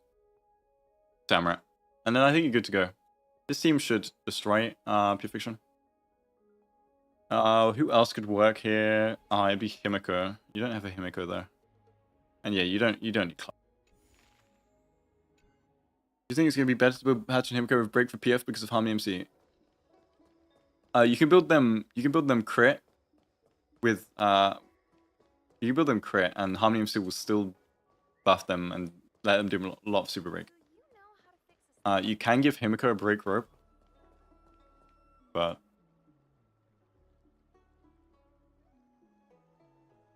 Samurai. And then I think you're good to go. This team should destroy Pure Fiction. Who else could work here? It'd be Himiko. You don't have a Himiko though. And yeah, you don't need Cloud. Do you think it's gonna be better to build Hatch and Himiko with break for PF because of Harmony MC? You can build them crit with you can build them crit and Harmony MC will still buff them and let them do a lot of super break. You can give Himiko a break rope, but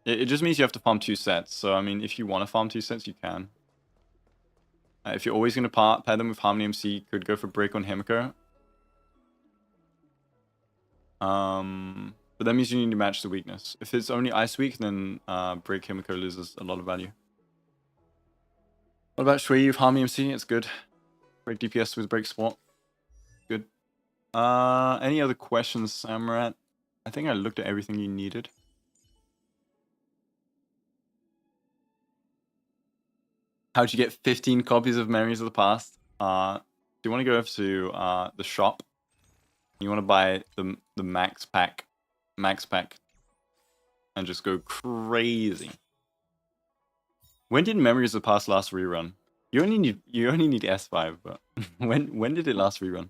it just means you have to farm 2 sets. So I mean, if you want to farm 2 sets, you can. If you're always going to pair them with Harmony MC, you could go for break on Himiko. But that means you need to match the weakness. If it's only Ice Weak, then break Himiko loses a lot of value. What about Shui with Harmony MC? It's good. Break DPS with break support. Good. Any other questions, Samrat? I think I looked at everything you needed. How'd you get 15 copies of Memories of the Past? Do you want to go over to the shop? You want to buy the max pack, and just go crazy. When did Memories of the Past last rerun? You only need S5, but when did it last rerun?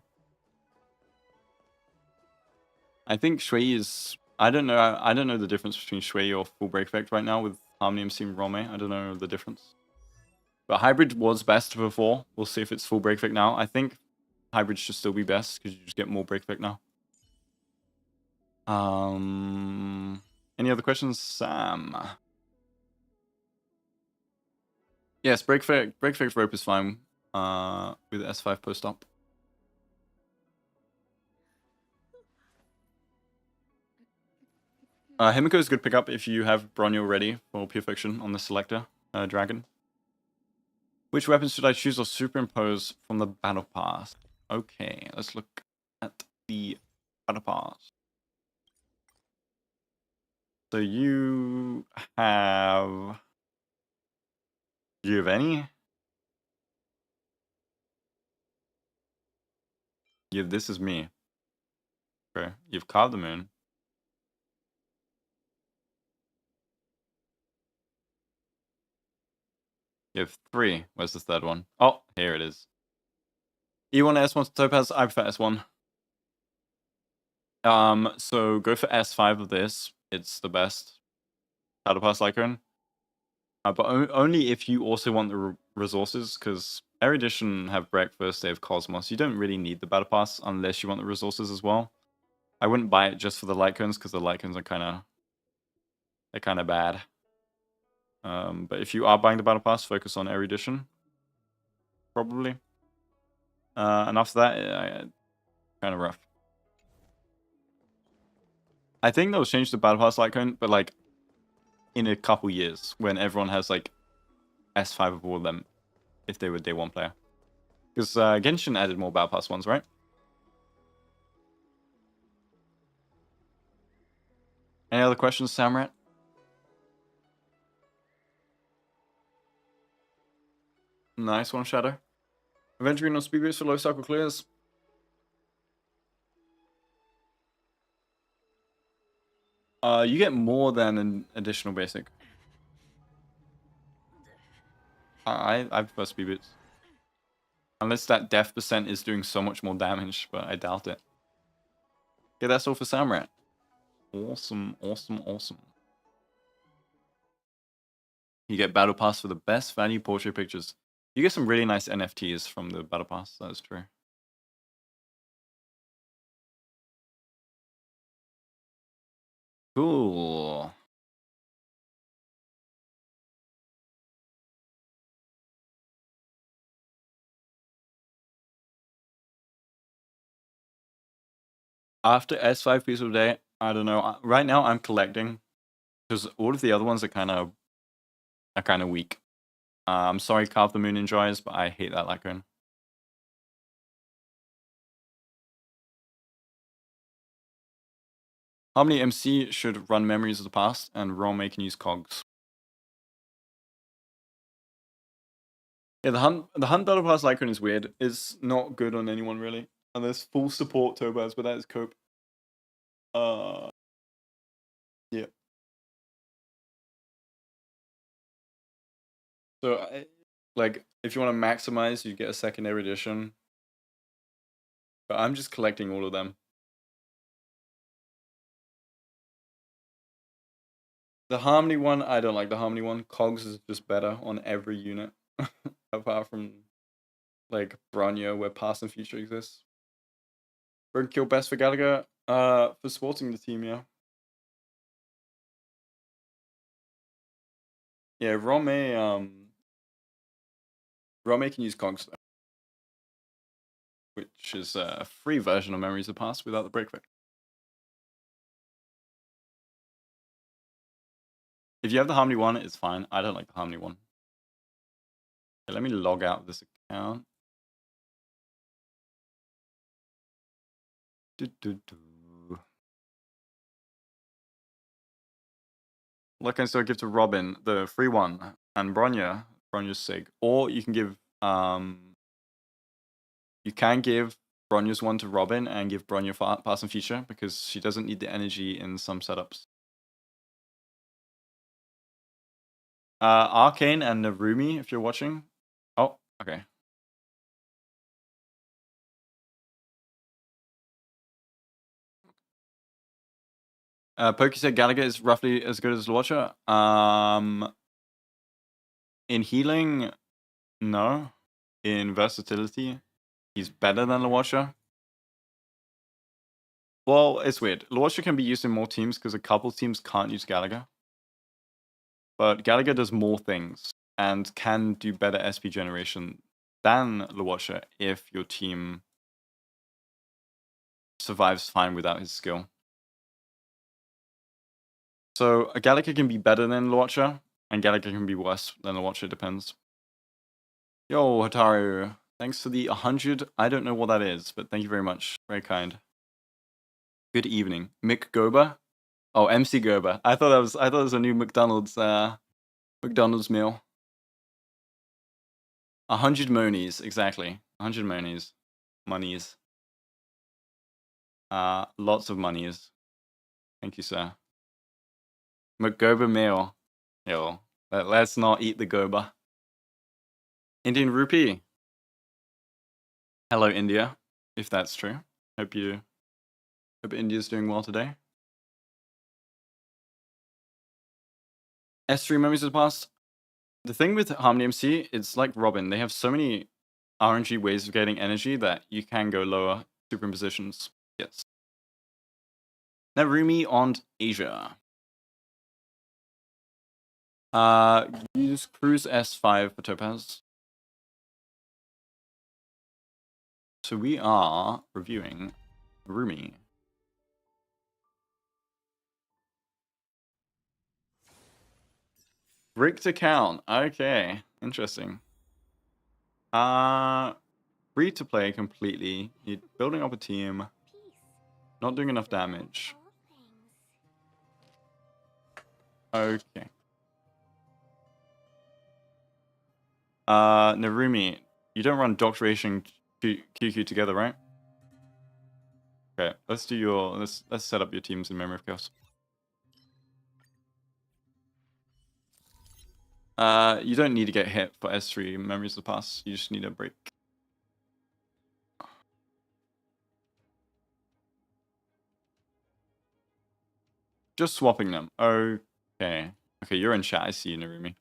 I think Shui is. I don't know the difference between Shui or Full Break Effect right now with Harmony MC and Rome. I don't know the difference. But Hybrid was best before. We'll see if it's Full Break Effect now. I think Hybrid should still be best because you just get more Break Effect now. Any other questions, Sam? Yes, Break Effect Rope is fine. With S5 post op. Himiko is a good pickup if you have Bronyo ready for Pure Fiction on the selector, Dragon. Which weapons should I choose or superimpose from the Battle Pass? Okay, let's look at the Battle Pass. So you have... Do you have any? You have This Is Me. Okay, you've Carved the Moon. You have 3. Where's the third one? Oh, here it is. E1 S1 Topaz, I prefer S1. So go for S5 of this. It's the best Battle Pass Lycone. But only if you also want the resources, because Erudition have Breakfast, they have Cosmos. You don't really need the Battle Pass unless you want the resources as well. I wouldn't buy it just for the light cones, because the light cones are kind of bad. But if you are buying the Battle Pass, focus on Erudition. Probably. And after that, kind of rough. I think they'll change the Battle Pass light cone, but like in a couple years when everyone has like S5 of all of them, if they were day 1 player. Because Genshin added more Battle Pass ones, right? Any other questions, Samrat? Nice one, Shadow. Venturing on speed boost for low cycle clears. You get more than an additional basic. I prefer speed boots. Unless that death percent is doing so much more damage, but I doubt it. Okay, that's all for Samrat. Awesome, awesome, awesome. You get Battle Pass for the best value portrait pictures. You get some really nice NFTs from the Battle Pass, that is true. Cool. After S5 piece of the day, I don't know. Right now I'm collecting because all of the other ones are kind of weak. I'm sorry, Carve the Moon enjoys, but I hate that Lacone. Harmony MC should run Memories of the Past, and Rome can use Cogs. Yeah, the Hunt Battle Pass Lycone is weird. It's not good on anyone really. And there's full support Tobaz, but that is cope. Yeah. So, like, if you want to maximize, you get a secondary edition. But I'm just collecting all of them. The Harmony one, I don't like the Harmony one. Cogs is just better on every unit. Apart from, like, Bronyo, where past and future exists. Bird kill best for Gallagher? For supporting the team, yeah. Yeah, Rome can use Cogs, though, which is a free version of Memories of the Past without the break effect. If you have the Harmony one, it's fine. I don't like the Harmony one. Okay, let me log out of this account. What can I still give to Robin, the free one, and Bronya, Bronya's sig. Or you can give Bronya's one to Robin and give Bronya Past and Future because she doesn't need the energy in some setups. Arcane and Narumi, if you're watching. Oh, okay. Pokey said Gallagher is roughly as good as Luocha. In healing, no. In versatility, he's better than Luocha. Well, it's weird. Luocha can be used in more teams because a couple teams can't use Gallagher. But Gallagher does more things and can do better SP generation than Luocha if your team survives fine without his skill. So a Gallagher can be better than Luocha, and Gallagher can be worse than Luocha, depends. Yo, Hataru, thanks for the 100. I don't know what that is, but thank you very much. Very kind. Good evening. Mick Guoba? Oh, MC Guoba. I thought it was a new McDonald's meal. 100 monies, exactly. 100 monies. Monies. Lots of monies. Thank you, sir. McGoba meal. Yo, let's not eat the Goba. Indian rupee. Hello, India, if that's true. Hope India's doing well today. S3 memories of the past. The thing with Harmony MC, it's like Robin. They have so many RNG ways of getting energy that you can go lower superimpositions. Yes. Narumi on Asia. Use Cruise S5 for Topaz. So we are reviewing Rumi. Bricked account. Okay, interesting. Free to play completely. You're building up a team. Not doing enough damage. Okay. Narumi, you don't run Doctoration QQ together, right? Okay, let's do your let's set up your teams in Memory of Chaos. You don't need to get hit for S3 Memories of the Past. You just need a break. Just swapping them. Okay. Okay, you're in chat. I see you, Narumi.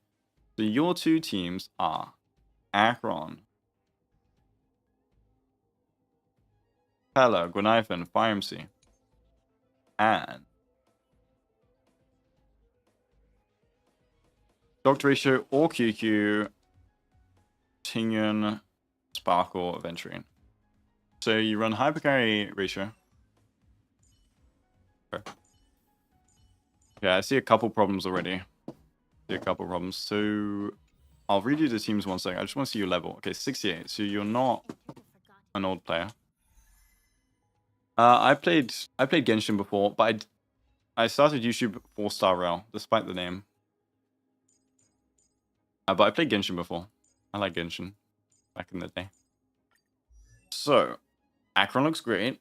So your two teams are Akron, Pella, Gwenithan, FireMC, and Doctor Ratio or QQ, Tingyun, Sparkle, Aventurine. So you run Hypercarry Ratio. Okay. Yeah, I see a couple problems already. So I'll read you the teams one second. I just want to see your level. Okay, 68. So you're not an old player. I played Genshin before, but I started YouTube 4-star rail, despite the name. But I played Genshin before. I like Genshin back in the day. So, Akron looks great.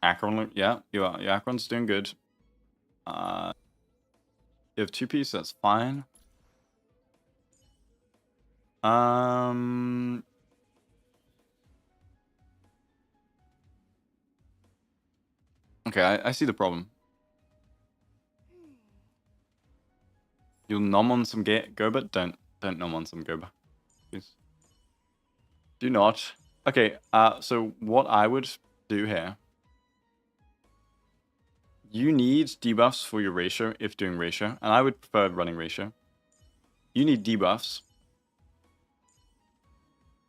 Akron, yeah, your Akron's doing good. You have 2-piece, that's fine. Okay, I see the problem. You'll nom on some Goba? Don't nom on some Goba. Please. Do not. Okay, so what I would do here. You need debuffs for your ratio if doing ratio, and I would prefer running ratio. You need debuffs.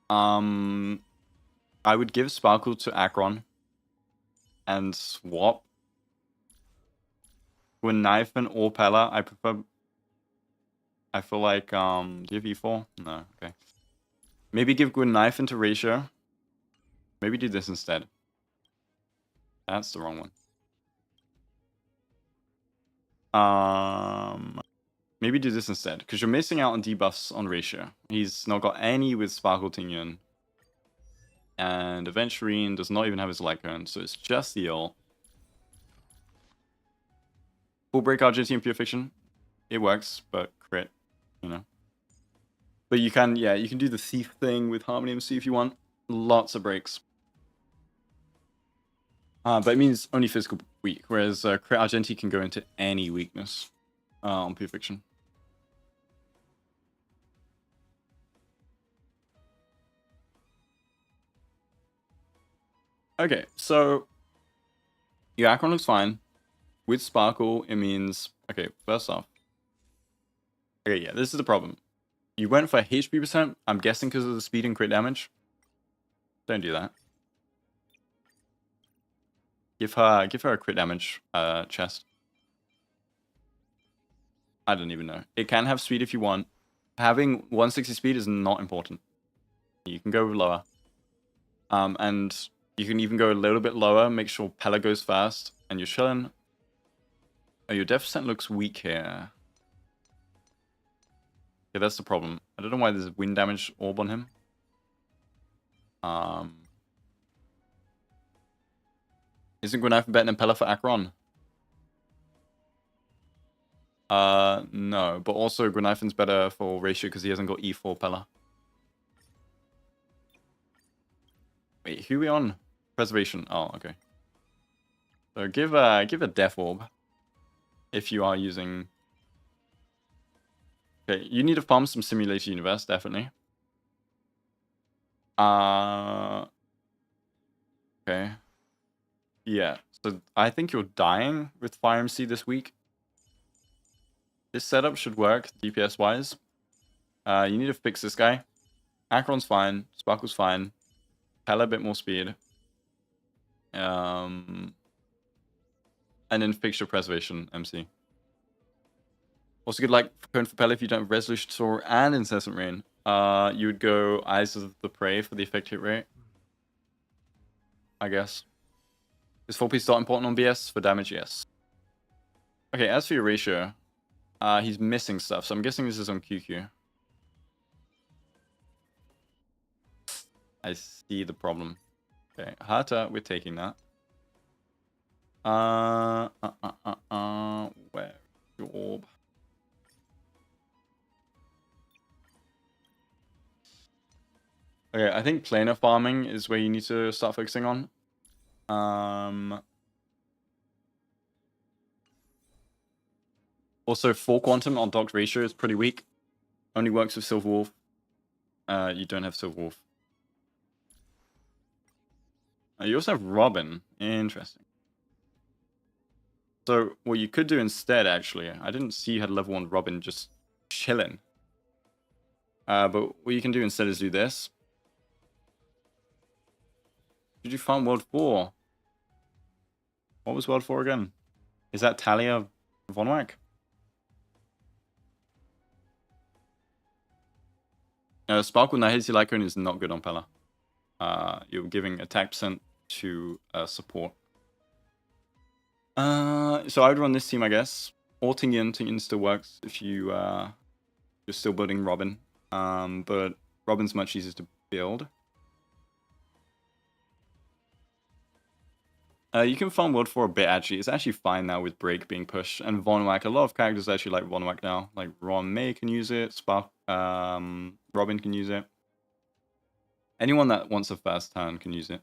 I would give Sparkle to Akron and swap. When Gwenithan or Pella, I prefer. I feel like, do you have E4? No, okay. Maybe give Gwenithan to ratio. Maybe do this instead. That's the wrong one. Maybe do this instead, because you're missing out on debuffs on Ratio. He's not got any with Sparkle Tingyun. And Aventurine does not even have his Lycone, so it's just the ult. Full break Argentine Pure Fiction. It works, but crit, you know. But you can, yeah, you can do the Thief thing with Harmony MC if you want. Lots of breaks. But it means only physical weak, whereas crit Argenti can go into any weakness on Pure Fiction. Okay, so your Akron looks fine. With Sparkle, it means... Okay, first off. Okay, yeah, this is the problem. You went for HP percent, I'm guessing because of the speed and crit damage. Don't do that. Give her a crit damage chest. I don't even know. It can have speed if you want. Having 160 speed is not important. You can go lower. And you can even go a little bit lower, make sure Pella goes fast, and you're chilling. Oh, your death percent looks weak here. Yeah, that's the problem. I don't know why there's wind damage orb on him. Isn't Grenaife better than Pella for Akron? No, but also Grenaifen's better for Ratio because he hasn't got E4 Pella. Wait, who are we on? Preservation. Oh, okay. So give a Death Orb if you are using. Okay, you need to farm some Simulated Universe, definitely. Okay. Yeah, so I think you're dying with Fire MC this week. This setup should work, DPS-wise. You need to fix this guy. Akron's fine. Sparkle's fine. Pella a bit more speed. And then fix your Preservation, MC. Also good luck going for Pella if you don't have Resolution Soar and Incessant Rain. You would go Eyes of the Prey for the effect hit rate. I guess. Is 4P not important on BS? For damage, yes. Okay, as for your Ratio, he's missing stuff, so I'm guessing this is on QQ. I see the problem. Okay, Hata, we're taking that. Where's your orb? Okay, I think planar farming is where you need to start focusing on. Also, 4 Quantum on Docked Ratio is pretty weak. Only works with Silver Wolf. You don't have Silver Wolf. You also have Robin. Interesting. So, what you could do instead, actually, I didn't see you had level 1 Robin just chilling. But what you can do instead is do this. Did you find World 4? What was World 4 again? Is that Talia Vonwak? Sparkle Nahezi Lycone is not good on Pella. You're giving attack percent to support. So I would run this team, I guess. Or Tingyin. Tingyin still works if you, you're still building Robin. But Robin's much easier to build. You can farm World for a bit, actually. It's actually fine now with Break being pushed. And Vonwak, a lot of characters actually like Vonwak now. Like Ron May can use it. Robin can use it. Anyone that wants a fast turn can use it.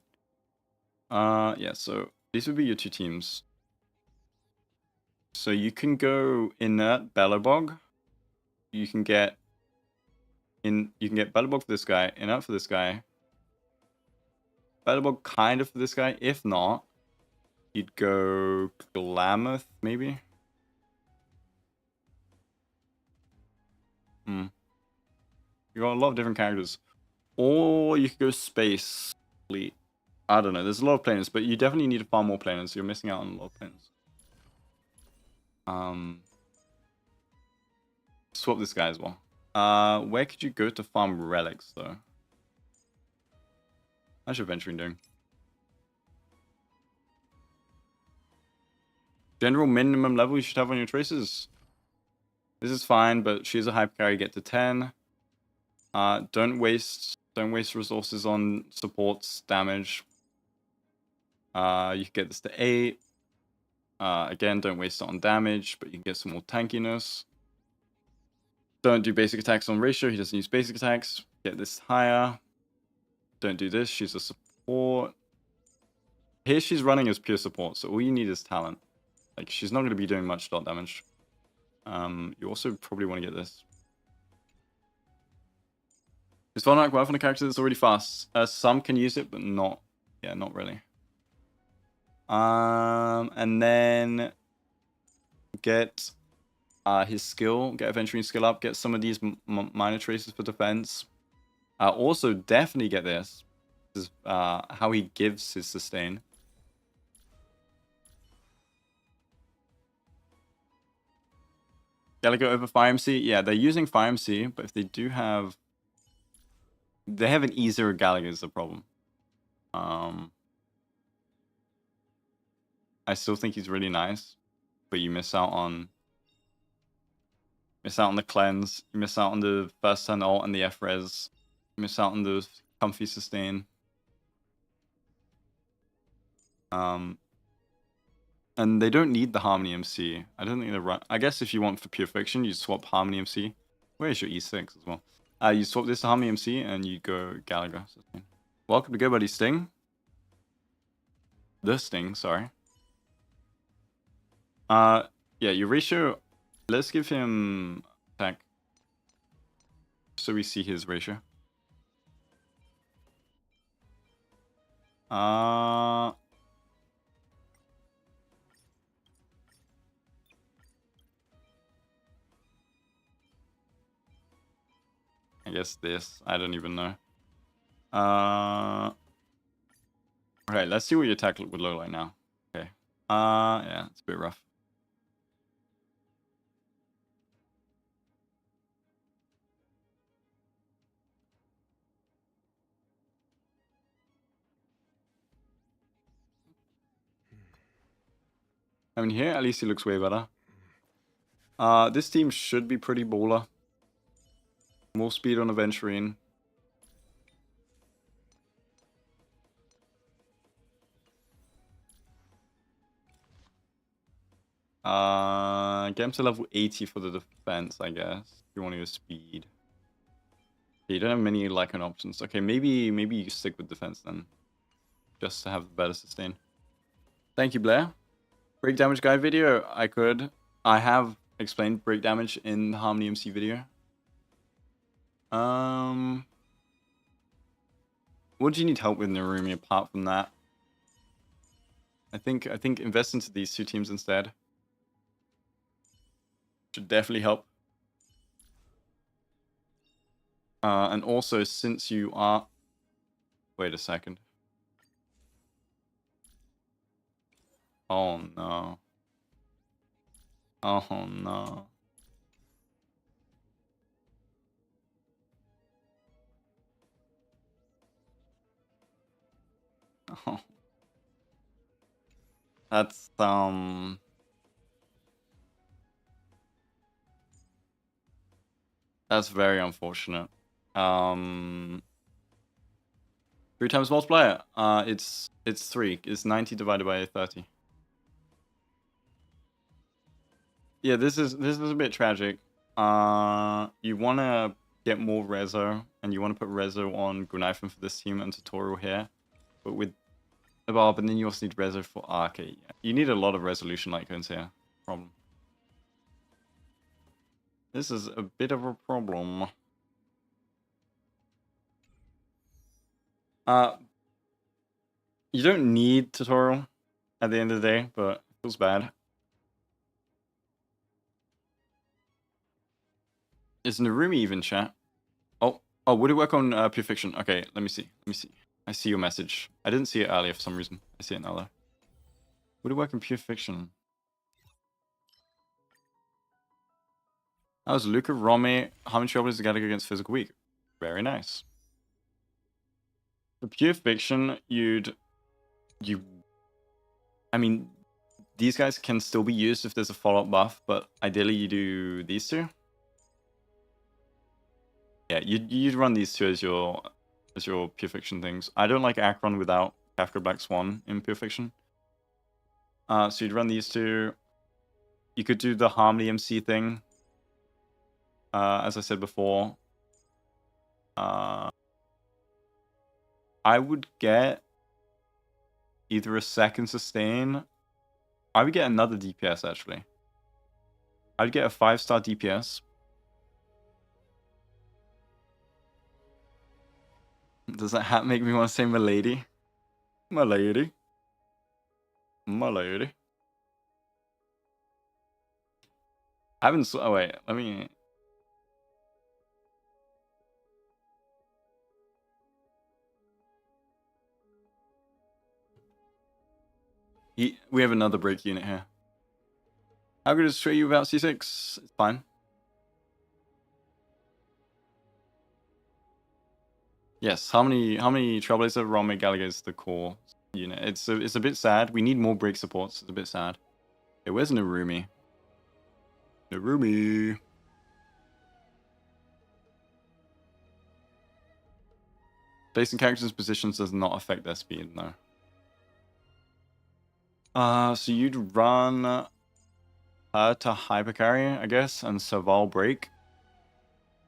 Yeah, so these would be your 2 teams. So you can go Inert Bellabog. You can get Bellabog for this guy, Inert for this guy. Bellabog kind of for this guy. If not, you'd go Glamoth, maybe? You got a lot of different characters. Or you could go Space Fleet. I don't know, there's a lot of planers, but you definitely need to farm more planers, so you're missing out on a lot of planers. Swap this guy as well. Where could you go to farm relics, though? How's your venturing doing? General minimum level you should have on your traces. This is fine, but she's a hyper carry, get to 10. Don't waste resources on supports damage. You can get this to 8. Again, don't waste it on damage, but you can get some more tankiness. Don't do basic attacks on ratio, he doesn't use basic attacks. Get this higher. Don't do this, she's a support. Here she's running as pure support, so all you need is talent. Like, she's not going to be doing much dot damage. You also probably want to get this. Is Volnak worth on a character that's already fast? Some can use it, but not... Yeah, not really. And then... Get his skill. Get Adventuring skill up. Get some of these minor traces for defense. Also, definitely get this. This is how he gives his sustain. Gallagher over Fire MC? Yeah, they're using Fire MC, but if they do have... They have an easier Gallagher is the problem. I still think he's really nice, but you miss out on... Miss out on the cleanse. You miss out on the first turn ult and the F-res. You miss out on the comfy sustain. And they don't need the Harmony MC. I don't think they run... I guess if you want for pure fiction, you swap Harmony MC. Where's your E6 as well? You swap this to Harmony MC and you go Gallagher. Welcome to Go Buddy Sting. The Sting, sorry. Yeah, your ratio... Let's give him attack. So we see his ratio. I guess this. I don't even know. Alright, let's see what your attack would look like now. Okay. Yeah, it's a bit rough. I mean, here, at least he looks way better. This team should be pretty baller. More speed on Aventurine. Get him to level 80 for the defense, I guess. If you want to go speed. You don't have many Lycan options. Okay, maybe you stick with defense then. Just to have better sustain. Thank you, Blair. Break damage guide video, I have explained break damage in the Harmony MC video. What do you need help with, Narumi, apart from that? I think invest into these two teams instead. Should definitely help. And also, since you are... Wait a second. Oh no. Oh no. Oh. That's very unfortunate. 3 times multiplier. It's 3. It's 90 divided by 30. Yeah, this is a bit tragic. You want to get more reso, and you want to put reso on Gunaifen for this team and tutorial here, but with but then you also need reso for okay. Yeah. You need a lot of resolution icons here. Problem. This is a bit of a problem. You don't need tutorial at the end of the day, but it feels bad. Is Narumi even chat? Oh, would it work on Pure Fiction? Okay, let me see. I see your message. I didn't see it earlier for some reason. I see it now though. Would it work in Pure Fiction? That was Luca Romy. How many troubles got to go against Physical Weak? Very nice. For Pure Fiction, I mean, These guys can still be used if there's a follow-up buff, but ideally you do these two. Yeah, you'd run these two as your pure fiction things. I don't like Akron without Kafka Black Swan in pure fiction. So you'd run these two. You could do the Harmony MC thing. As I said before. I would get either a second sustain. I would get another DPS actually. I'd get a 5-star DPS. Does that hat make me want to say my lady? My lady. My lady. I haven't. Oh wait, let me. We have another break unit here. How good is Stray U without C6? It's fine. Yes, how many Trailblazer, Rome, Gallagher is the core unit. It's a bit sad. We need more break supports. It's a bit sad. Hey, where's Narumi? Narumi. Placing characters' positions does not affect their speed, no. So you'd run her to Hypercarry, I guess, and Serval break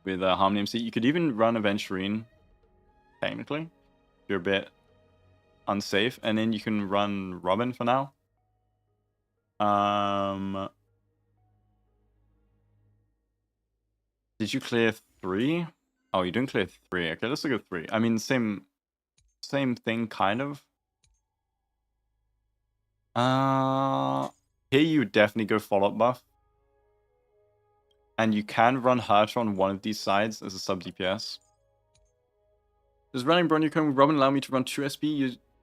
with Harmony MC. You could even run Aventurine, technically. You're a bit unsafe, and then you can run Robin for now. Did you clear 3? Oh, you didn't clear 3. Okay, let's look at 3. I mean, same thing, kind of. Here you would definitely go follow-up buff. And you can run Hertha on one of these sides as a sub DPS. Does running Bronjacomb with Robin allow me to run 2 SP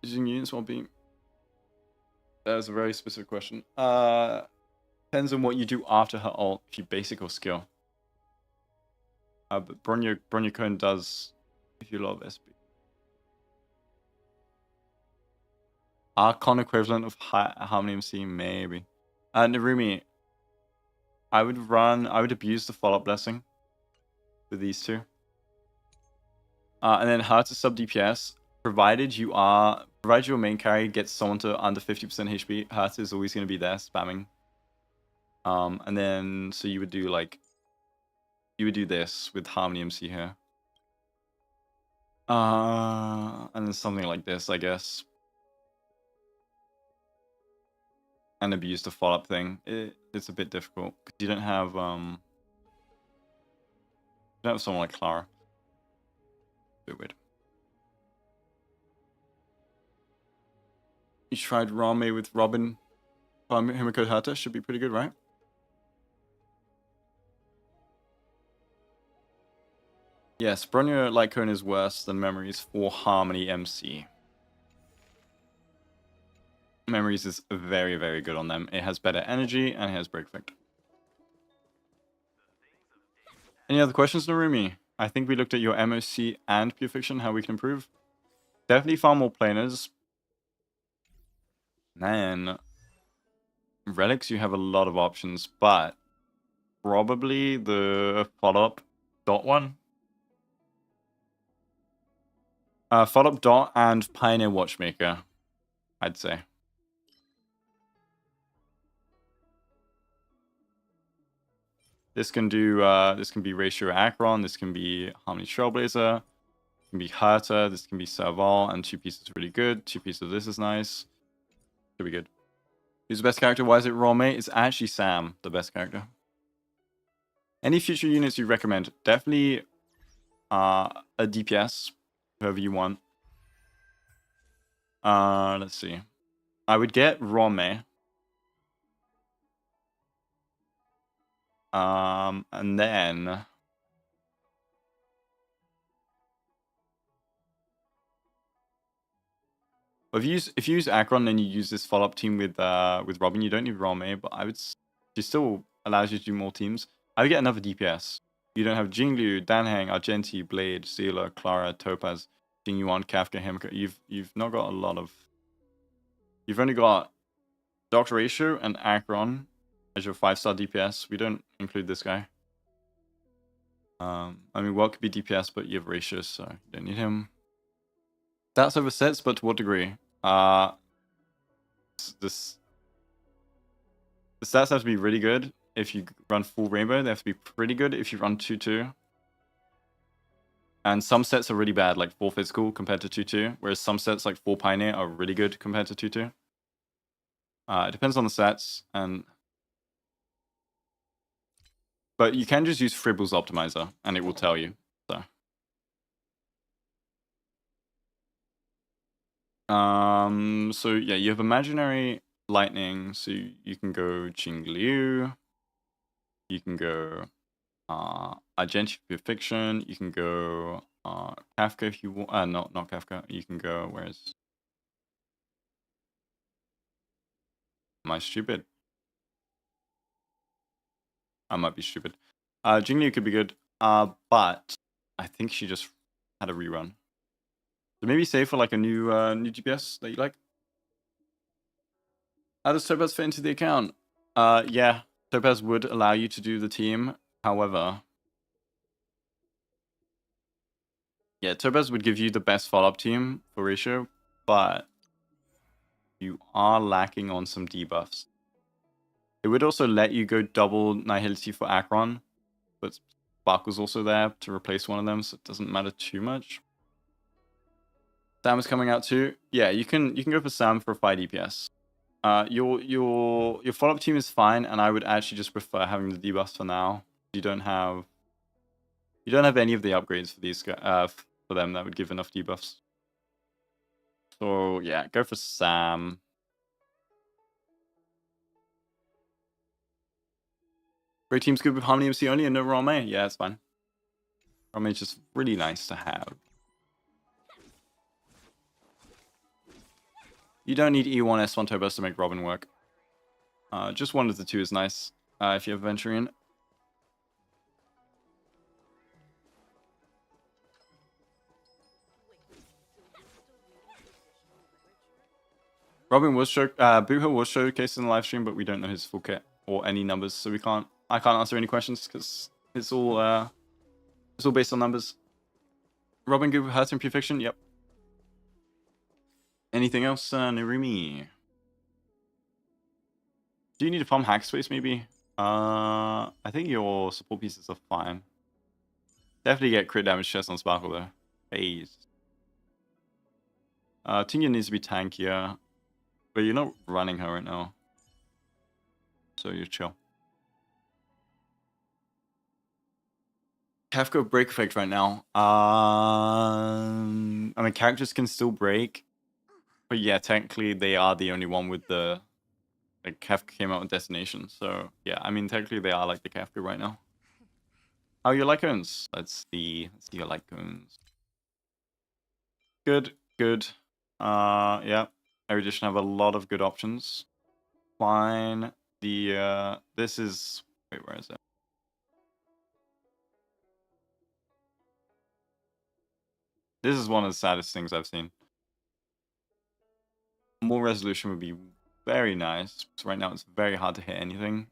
using units while being... That is a very specific question. Depends on what you do after her ult, if you basic or skill. But Bronjacomb does if you love SP. Archon equivalent of Harmony MC, maybe. Narumi, I would abuse the follow-up blessing with these two. And then Hertha sub DPS, provided your main carry gets someone to under 50% HP, Hertha is always going to be there spamming. And then, so you would do this with Harmony MC here. And then something like this, I guess. And abuse the follow-up thing. It's a bit difficult because you don't have someone like Clara. A bit weird. You tried Rame with Robin. Himiko Hertha should be pretty good, right? Yes, Bronya Lycone is worse than Memories for Harmony MC. Memories is very, very good on them. It has better energy and it has break effect. Any other questions, Narumi? I think we looked at your MOC and Pure Fiction, how we can improve. Definitely farm more planers. Man. Relics, you have a lot of options, but probably the follow-up dot one. Follow-up dot and Pioneer Watchmaker, I'd say. This can do this can be Ratio Akron, this can be Harmony Trailblazer, this can be Hertha, this can be Serval, and 2 pieces really good. 2 pieces of this is nice. Should be good. Who's the best character? Why is it Rome? It's actually Sam, the best character. Any future units you recommend? Definitely a DPS, whoever you want. Let's see. I would get Rome. And then if you use Akron and you use this follow-up team with Robin, you don't need Rome, but she still allows you to do more teams. I would get another DPS. You don't have Jinglu, Danhang, Argenti, Blade, Sealer, Clara, Topaz, Jingyuan, Kafka, Himiko. You've not got a lot of. You've only got Doctor Ratio and Akron as your 5-star DPS. We don't include this guy. I mean, what could be DPS, but you have ratios, so you don't need him. Stats over sets, but to what degree? The stats have to be really good if you run full rainbow. They have to be pretty good if you run 2-2. And some sets are really bad, like 4 physical compared to 2-2, whereas some sets like 4 pioneer are really good compared to 2-2. It depends on the sets, but you can just use Fribble's optimizer, and it will tell you. So yeah, you have imaginary lightning, so you can go Qingliu, you can go Argenti for fiction, you can go Kafka if you want. Not Kafka. You can go. Where's? Am I stupid? I might be stupid. Jingliu could be good, but I think she just had a rerun. So maybe save for like a new GPS that you like. How does Topaz fit into the account? Yeah, Topaz would allow you to do the team. However, yeah, Topaz would give you the best follow-up team for ratio, but you are lacking on some debuffs. It would also let you go double Nihility for Akron, but Sparkle's also there to replace one of them, so it doesn't matter too much. Sam is coming out too. Yeah, you can go for Sam for 5 DPS. Your follow-up team is fine, and I would actually just prefer having the debuffs for now. You don't have any of the upgrades for these for them that would give enough debuffs. So yeah, go for Sam. Great team's good with Harmony MC only and no Rome. Yeah, it's fine. Rome is just really nice to have. You don't need E1 S1 Topaz to make Robin work. Just one of the two is nice if you have Venturian. Robin was Booho was showcased in the live stream, but we don't know his full kit or any numbers, so I can't answer any questions because it's all based on numbers. Robin good with Hurt and Pure Fiction? Yep. Anything else, Narumi? Do you need to farm hack space maybe? I think your support pieces are fine. Definitely get crit damage chest on Sparkle though. Phase. Tingya needs to be tankier. But you're not running her right now. So you're chill. Kafka break effect right now. I mean, characters can still break. But yeah, technically they are the only one with the... Like, Kafka came out with Destination. So yeah, I mean, technically they are like the Kafka right now. How are your Lycons? Let's see your Lycons. Good. Yeah. Erudition have a lot of good options. Fine. This is... Wait, where is it? This is one of the saddest things I've seen. More resolution would be very nice. So right now it's very hard to hit anything.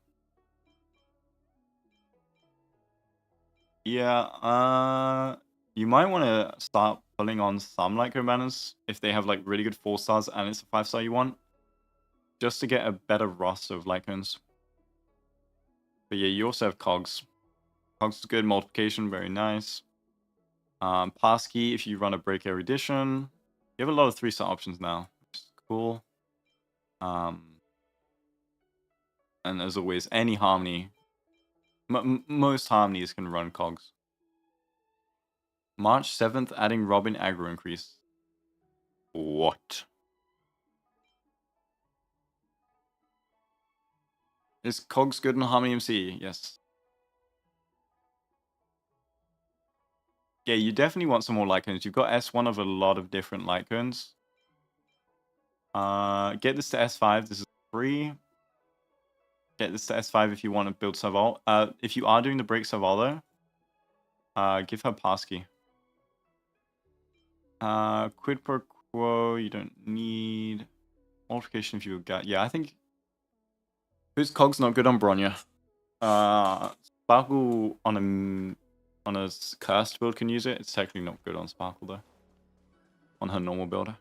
Yeah, you might want to start pulling on some Lyco banners if they have like really good 4 stars and it's a 5-star you want. Just to get a better roster of Lycons. But yeah, you also have Cogs. Cogs is good, multiplication, very nice. Passkey, if you run a break erudition. You have a lot of 3-star options now, which is cool. And as always, any harmony, most harmonies can run Cogs. March 7th, adding Robin aggro increase. What? Is Cogs good in Harmony MC? Yes. Yeah, you definitely want some more Lycons. You've got S1 of a lot of different Lycons. Get this to S5. This is free. Get this to S5 if you want to build Saval. If you are doing the break Saval though, give her Passkey. Quid pro quo, you don't need multiplication if you got. Yeah, I think Whose cog's not good on Bronya? Sparkle on a cursed build can use it. It's technically not good on Sparkle though. On her normal builder.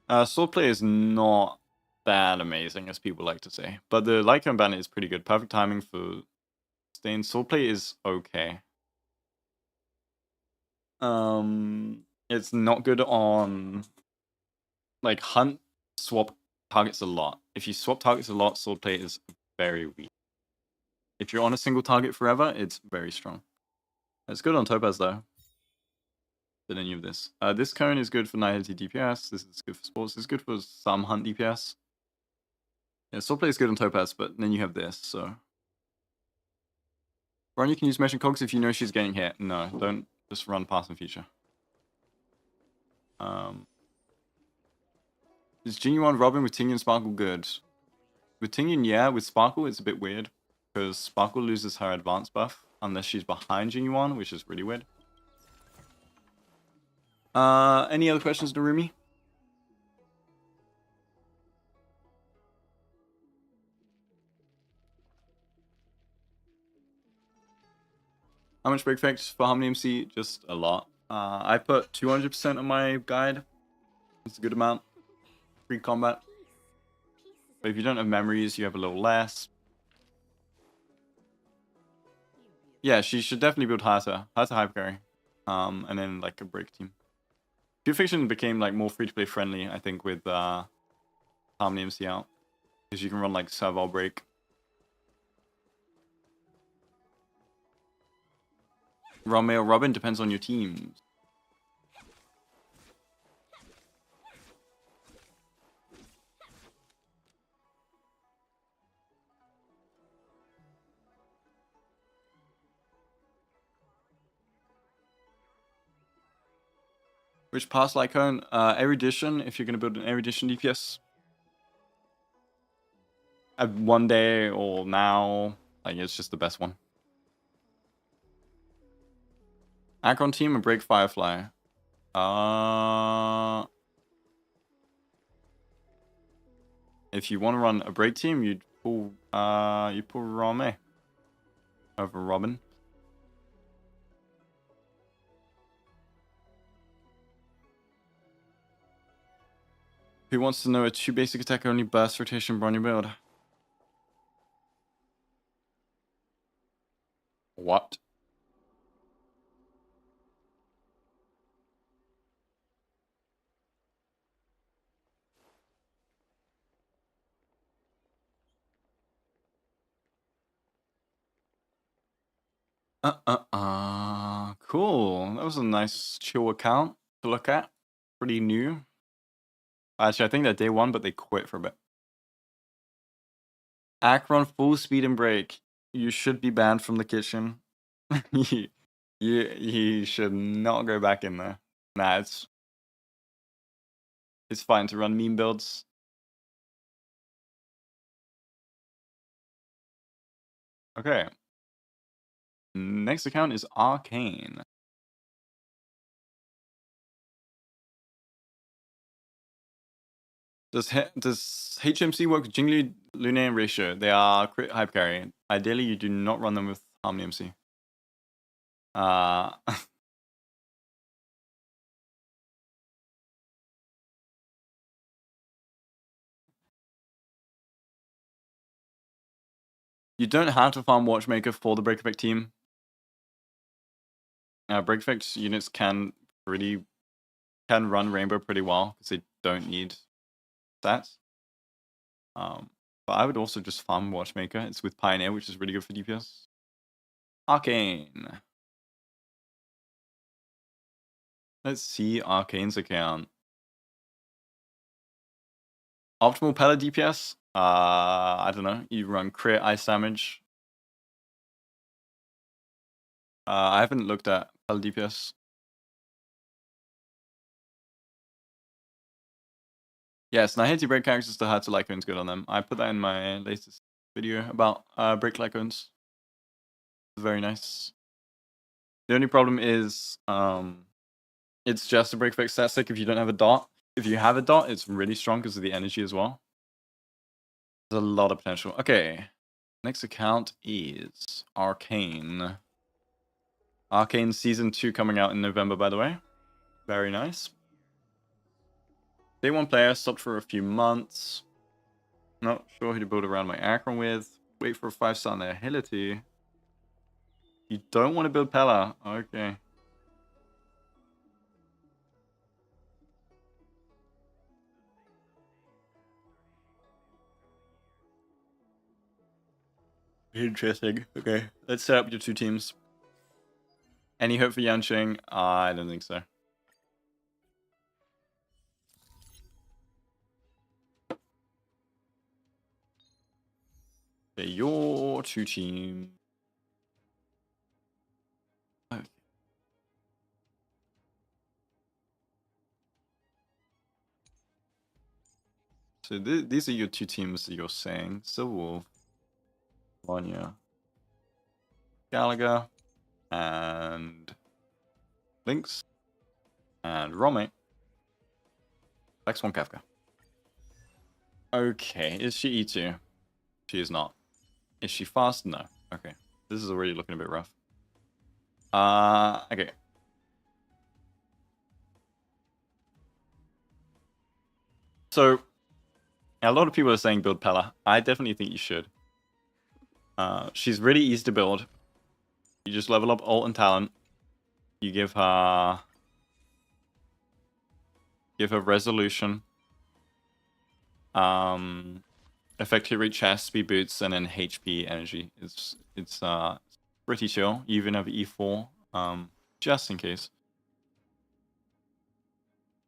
Swordplay is not that amazing as people like to say, but the Lycone banner is pretty good. Perfect timing for Stain. Swordplay is okay. It's not good on like hunt swap targets a lot. If you swap targets a lot, Swordplay is very weak. If you're on a single target forever, it's very strong. It's good on Topaz though. Than any of this. This cone is good for 980 DPS. This is good for sports. This is good for some hunt DPS. Yeah, Swordplay is good on Topaz, but then you have this, so. Ron, you can use Mesh Cogs if you know she's getting hit. No, don't just run past in future. Is Genuine Robin with Tingyun Sparkle good? With Tingyun, yeah. With Sparkle, it's a bit weird. Because Sparkle loses her advanced buff unless she's behind Genuine, which is really weird. Any other questions, Narumi? How much break effects for Harmony MC? Just a lot. I put 200% on my guide. It's a good amount. Free combat. But if you don't have memories, you have a little less. Yeah, she should definitely build Hata. Hata hype carry. And then like a break team. Pure Fiction became like more free-to-play friendly, I think, with Harmony MC out. Because you can run like Serval break. Romeo Robin depends on your teams. Which pass Lycone? Erudition, if you're going to build an Erudition DPS. At one day or now, like it's just the best one. Akron team and break Firefly. If you want to run a break team, you'd pull Rome over Robin. Who wants to know a 2 basic attack only burst rotation Bronya build? What? Cool. That was a nice chill account to look at. Pretty new. Actually, I think they're day 1, but they quit for a bit. Akron full speed and break. You should be banned from the kitchen. you should not go back in there. Nah, it's fine to run meme builds. Okay. Next account is Arcane. Does HMC work with Jingli, Lune, and Ratio? They are crit hype carry. Ideally, you do not run them with Harmony MC. You don't have to farm Watchmaker for the Break Effect team. Break Effect units can run Rainbow pretty well because they don't need stats. But I would also just farm Watchmaker. It's with Pioneer, which is really good for DPS. Arcane. Let's see Arcane's account. Optimal Pella DPS? I don't know. You run crit ice damage. I haven't looked at Pella DPS. Yes, Nahiti break characters to hard to Lycone's good on them. I put that in my latest video about break Lycones. Very nice. The only problem is It's just a break fix static if you don't have a dot. If you have a dot, it's really strong because of the energy as well. There's a lot of potential. Okay. Next account is Arcane. Arcane Season 2 coming out in November, by the way. Very nice. Day 1 player, stopped for a few months. Not sure who to build around my Akron with. Wait for a 5-star Nihility. You don't want to build Pella. Okay. Interesting. Okay. Let's set up your two teams. Any hope for Yanqing? I don't think so. Okay, your two teams. Okay. So these are your two teams that you're saying. Silver Wolf, Vanya, Gallagher, and Lynx, and Romy. Next one, Kafka. Okay, is she E2? She is not. Is she fast? No. Okay. This is already looking a bit rough. Okay. So, a lot of people are saying build Pella. I definitely think you should. She's really easy to build. You just level up ult and talent. You give her resolution. Effect hit rate, chest, speed boots, and then HP energy. It's pretty chill. You even have E4, just in case.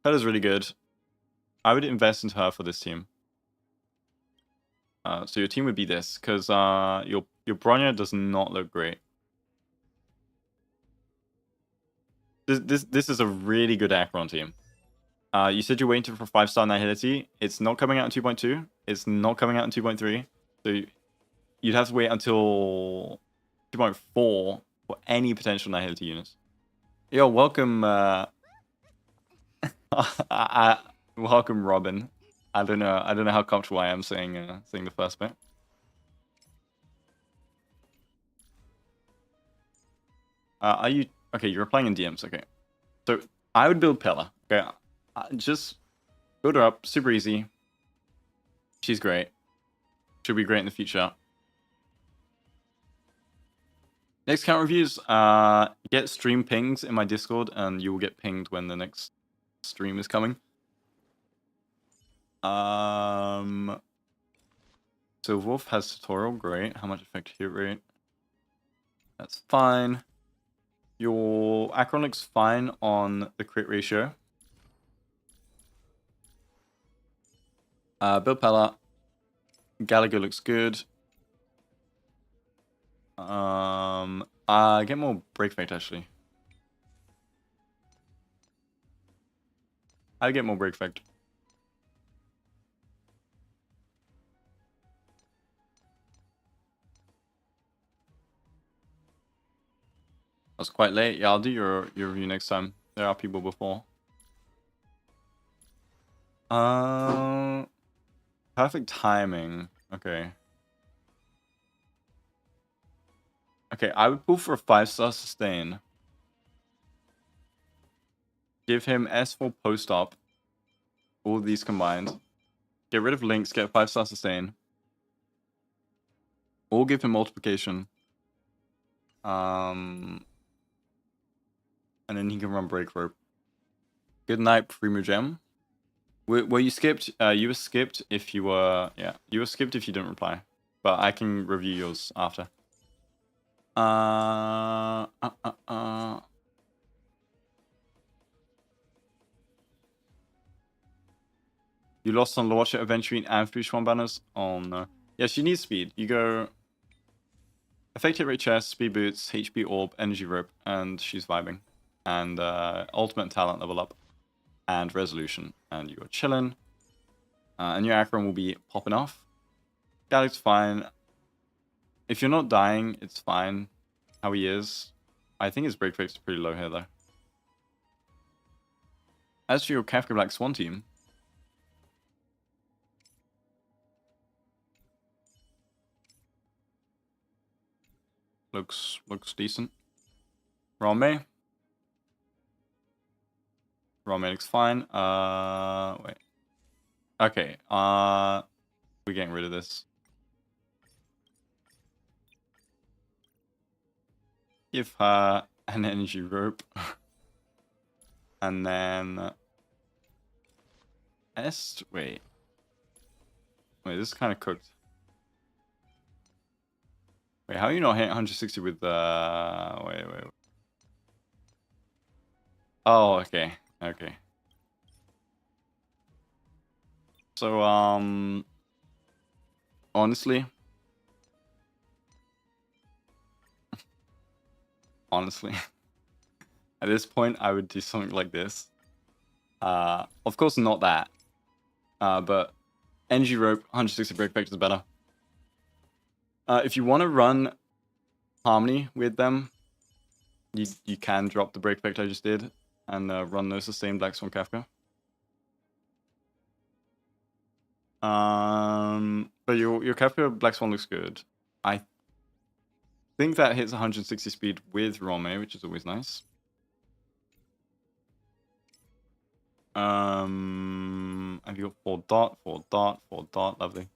That is really good. I would invest into her for this team. So your team would be this, because your Bronya does not look great. This is a really good Acheron team. You said you're waiting for 5-star Nihility. It's not coming out in 2.2. It's not coming out in 2.3. So you'd have to wait until 2.4 for any potential Nihility units. Yo, welcome. Welcome, Robin. I don't know how comfortable I am saying the first bit. Are you okay? You're replying in DMs. Okay, so I would build Pella. Okay, just build her up. Super easy. She's great. Should be great in the future. Next count reviews. Get stream pings in my Discord, and you will get pinged when the next stream is coming. So Wolf has tutorial, great. How much effect hit rate? That's fine. Your Akron looks fine on the crit ratio. Build Pella. Gallagher looks good. Get more break effect actually. I get more break effect. That's quite late. Yeah, I'll do your review next time. There are people before. Perfect timing. Okay. Okay, I would pull for a 5-star sustain. Give him S4 post-op. All of these combined. Get rid of Lynx, get 5-star sustain. Or give him multiplication. And then he can run break rope. Good night, Primo Gem. Were you skipped? You were skipped if you were... Yeah, you were skipped if you didn't reply. But I can review yours after. You lost on Lordship Adventuring and Fushwan banners? Oh no. Yeah, she needs speed. You go... Effect hit rate chest, speed boots, HP orb, energy rope, and she's vibing. And ultimate talent level up. And resolution. And you're chilling. And your Akron will be popping off. Galax's fine. If you're not dying, it's fine. How he is. I think his break fix is pretty low here though. As for your Kafka Black Swan team, looks decent. Rome looks fine. Wait. Okay. We're getting rid of this. Give her an energy rope. And then wait, this is kind of cooked. Wait, how are you not hitting 160 with wait. Oh, okay. So honestly, at this point I would do something like this. Of course not that. But energy rope, 160 break effect is better. If you want to run Harmony with them, you can drop the break effect I just did and run no sustained Black Swan Kafka. But your Kafka Black Swan looks good. I think that hits 160 speed with Rome, which is always nice. Have you got 4 dot, lovely.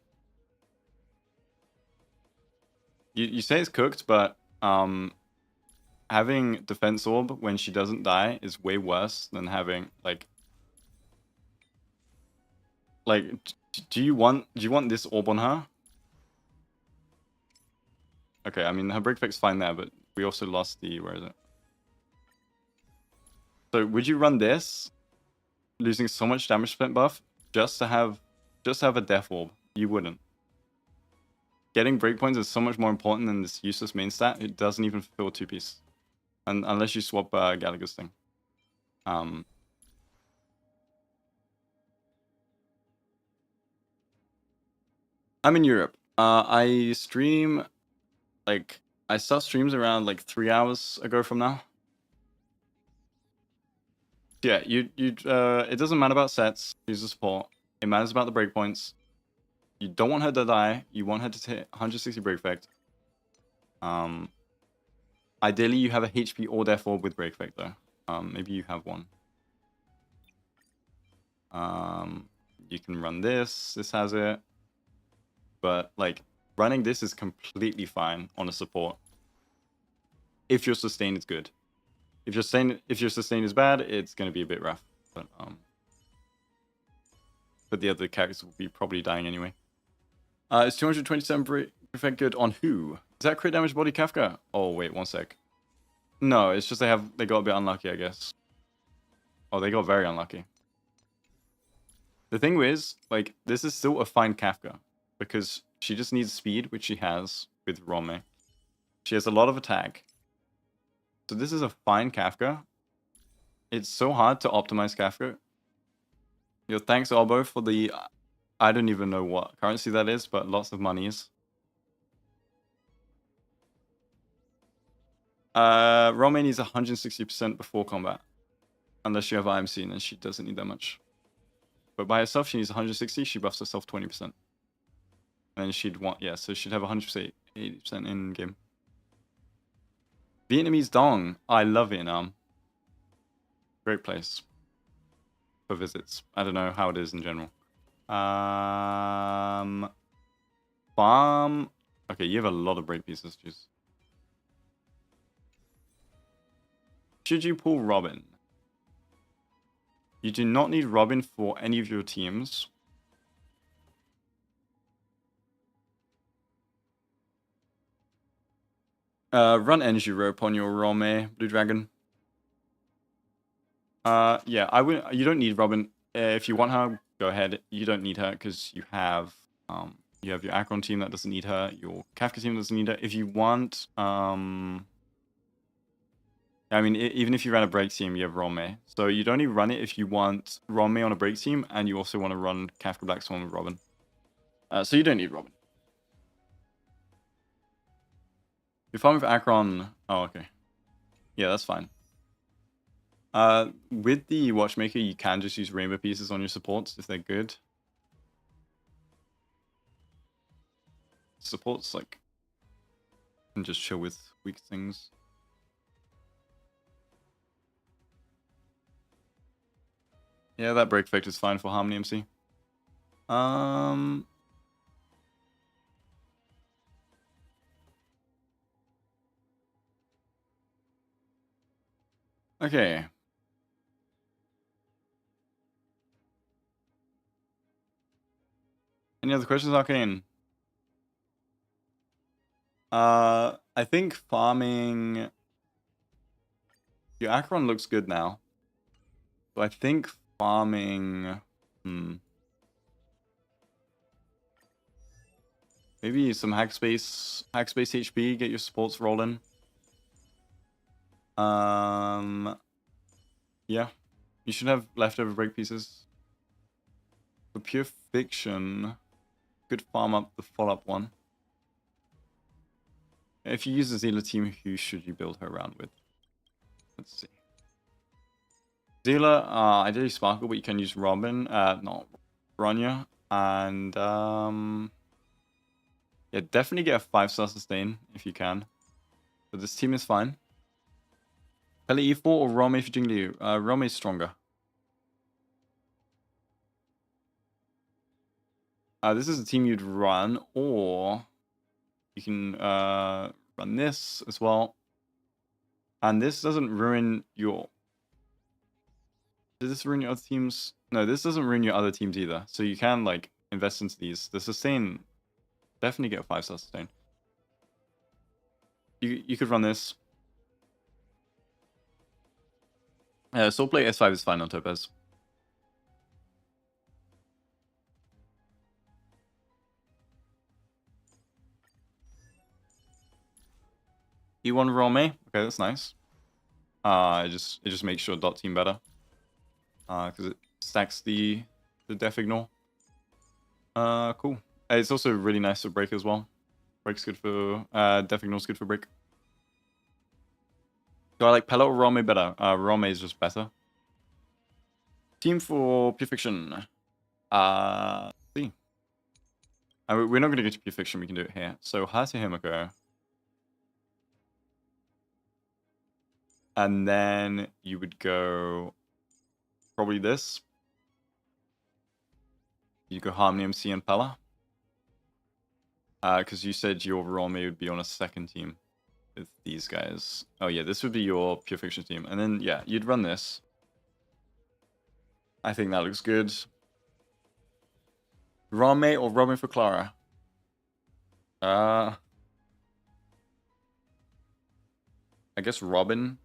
You say it's cooked, but having defense orb when she doesn't die is way worse than having like do you want this orb on her? Okay, I mean her break effect's fine there, but we also lost the where is it? So would you run this, losing so much damage spent buff just to have a death orb? You wouldn't. Getting breakpoints is so much more important than this useless main stat. It doesn't even fulfill 2-piece. And unless you swap Gallagher's thing. I'm in Europe. I stream I start streams around 3 hours ago from now. Yeah, it doesn't matter about sets, use the support. It matters about the breakpoints. You don't want her to die. You want her to hit 160 break effect. Ideally, you have a HP or death orb with break effect, though. Maybe you have one. You can run this. This has it. But, running this is completely fine on a support. If your sustain is good. If your sustain is bad, it's going to be a bit rough. But the other characters will be probably dying anyway. Is 227 break effect good on who? Is that crit damage body Kafka? Oh, wait, 1 sec. No, it's just they got a bit unlucky, I guess. Oh, they got very unlucky. The thing is, this is still a fine Kafka. Because she just needs speed, which she has with Rome. She has a lot of attack. So this is a fine Kafka. It's so hard to optimize Kafka. Yo, thanks, Albo, for the... I don't even know what currency that is, but lots of monies. Rome needs 160% before combat. Unless you have IMC, and then she doesn't need that much. But by herself, she needs 160. She buffs herself 20%. And then she'd want... Yeah, so she'd have 100%, 80% in game. Vietnamese Dong. I love Vietnam. Great place for visits. I don't know how it is in general. Farm. Okay, you have a lot of break pieces. Jeez. Should you pull Robin? You do not need Robin for any of your teams. Run Energy Rope on your Rome Blue Dragon. Yeah, I would. You don't need Robin. If you want her, go ahead. You don't need her because you have your Akron team that doesn't need her. Your Kafka team doesn't need her. If you want, I mean, even if you ran a break team, you have Rome. So you don't need run it if you want Rome on a break team, and you also want to run Kafka Black Swan with Robin. So you don't need Robin. You're fine with Akron. Oh, okay. Yeah, that's fine. With the Watchmaker, you can just use rainbow pieces on your supports if they're good. Supports, like, can just chill with weak things. Yeah, that break effect is fine for Harmony MC. Okay. Any other questions, Arcane? I think farming... Your Acheron looks good now. So I think farming... Maybe some Hackspace HP, get your supports rolling. Yeah. You should have leftover break pieces. For Pure Fiction, could farm up the follow-up one. If you use the Zila team, who should you build her around with? Let's see. Zila, ideally Sparkle, but you can use Robin, not Bronya, and yeah, definitely get a 5-star sustain if you can. But this team is fine. Pele E4 or Rome for Jingliu? Rome is stronger. This is a team you'd run, or you can run this as well. And this doesn't ruin your... Does this ruin your other teams? No, this doesn't ruin your other teams either. So you can, like, invest into these. The sustain, definitely get a 5-star sustain. You could run this. Soul Play S5 is fine on Topaz. E1 Rome. Okay, that's nice. It just makes your dot team better. Because it stacks the def ignore. Cool. It's also really nice for break as well. Break's good for def ignore's good for break. Do I like Pella or Rome better? Rome is just better. Team for Pure Fiction. See. We're not going to get to Pure Fiction. We can do it here. So Hase Himiko. And then you would go probably this. You go Harmony MC and Pella. Because you said your Rome would be on a second team with these guys. Oh yeah, this would be your Pure Fiction team. And then, yeah, you'd run this. I think that looks good. Rame or Robin for Clara? I guess Robin.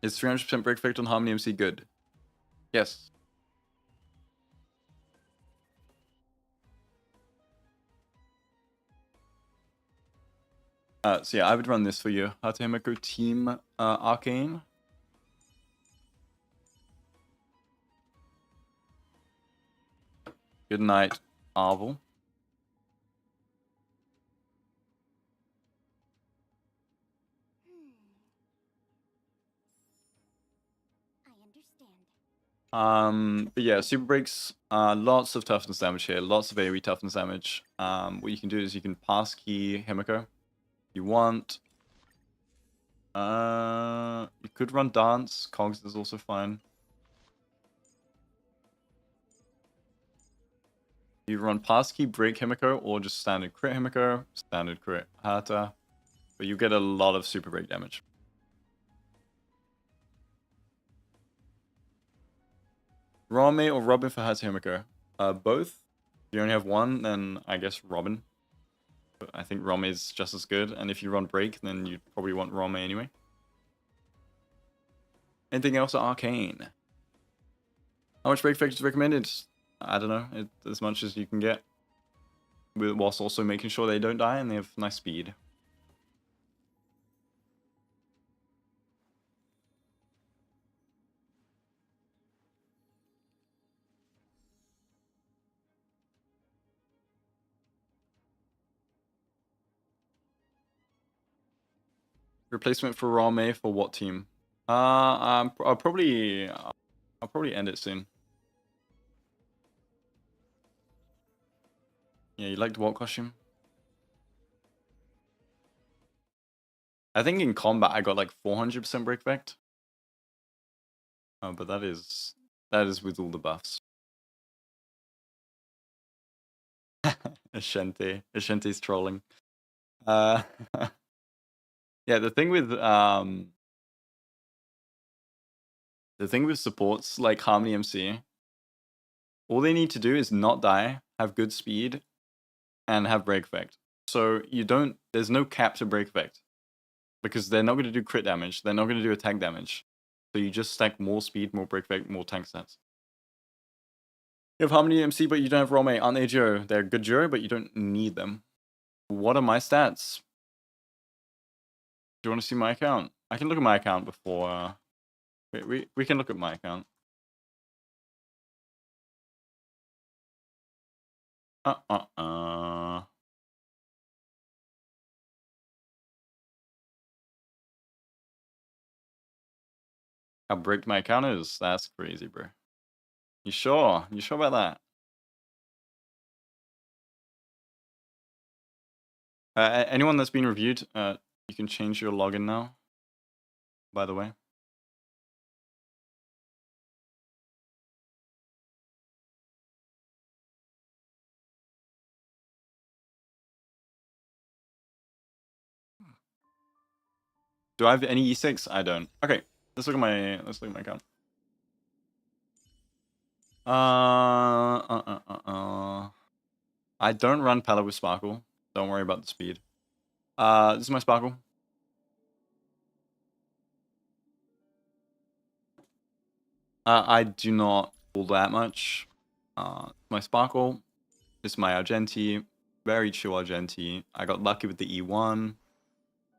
Is 300% break effect on Harmony MC good? Yes. So yeah, I would run this for you. Hatehimiko team Arcane. Good night, Arvel. I understand. But yeah, super breaks, lots of toughness damage here, lots of AoE toughness damage. What you can do is you can pass key Himiko if you want. You could run dance, Cogs is also fine. You run pass key, break Himiko, or just standard crit Himiko, standard crit Hata. But you get a lot of super break damage. Rame or Robin for Hata Himiko? Both. If you only have one, then I guess Robin. But I think Rame is just as good. And if you run break, then you'd probably want Rame anyway. Anything else at Arcane? How much break effect is recommended? I don't know. As much as you can get. Whilst also making sure they don't die and they have nice speed. Replacement for Rame for what team? I'll probably end it soon. Yeah, you like the what costume? I think in combat I got like 400% break vect. Oh, but that is with all the buffs. Ashente's trolling. Yeah, the thing with supports like Harmony MC, all they need to do is not die, have good speed, and have break effect. So there's no cap to break effect. Because they're not going to do crit damage, they're not going to do attack damage. So you just stack more speed, more break effect, more tank stats. You have Harmony MC, but you don't have Rome. Aren't they Joe? They're good Joe, but you don't need them. What are my stats? Do you want to see my account? I can look at my account before... we can look at my account. How bricked my account is? That's crazy, bro. You sure? You sure about that? Anyone that's been reviewed, you can change your login now, by the way. Do I have any E6? I don't. Okay, let's look at my account. I don't run Palette with Sparkle. Don't worry about the speed. This is my Sparkle. I do not pull that much. My Sparkle. This is my Argenti. Very chill Argenti. I got lucky with the E1.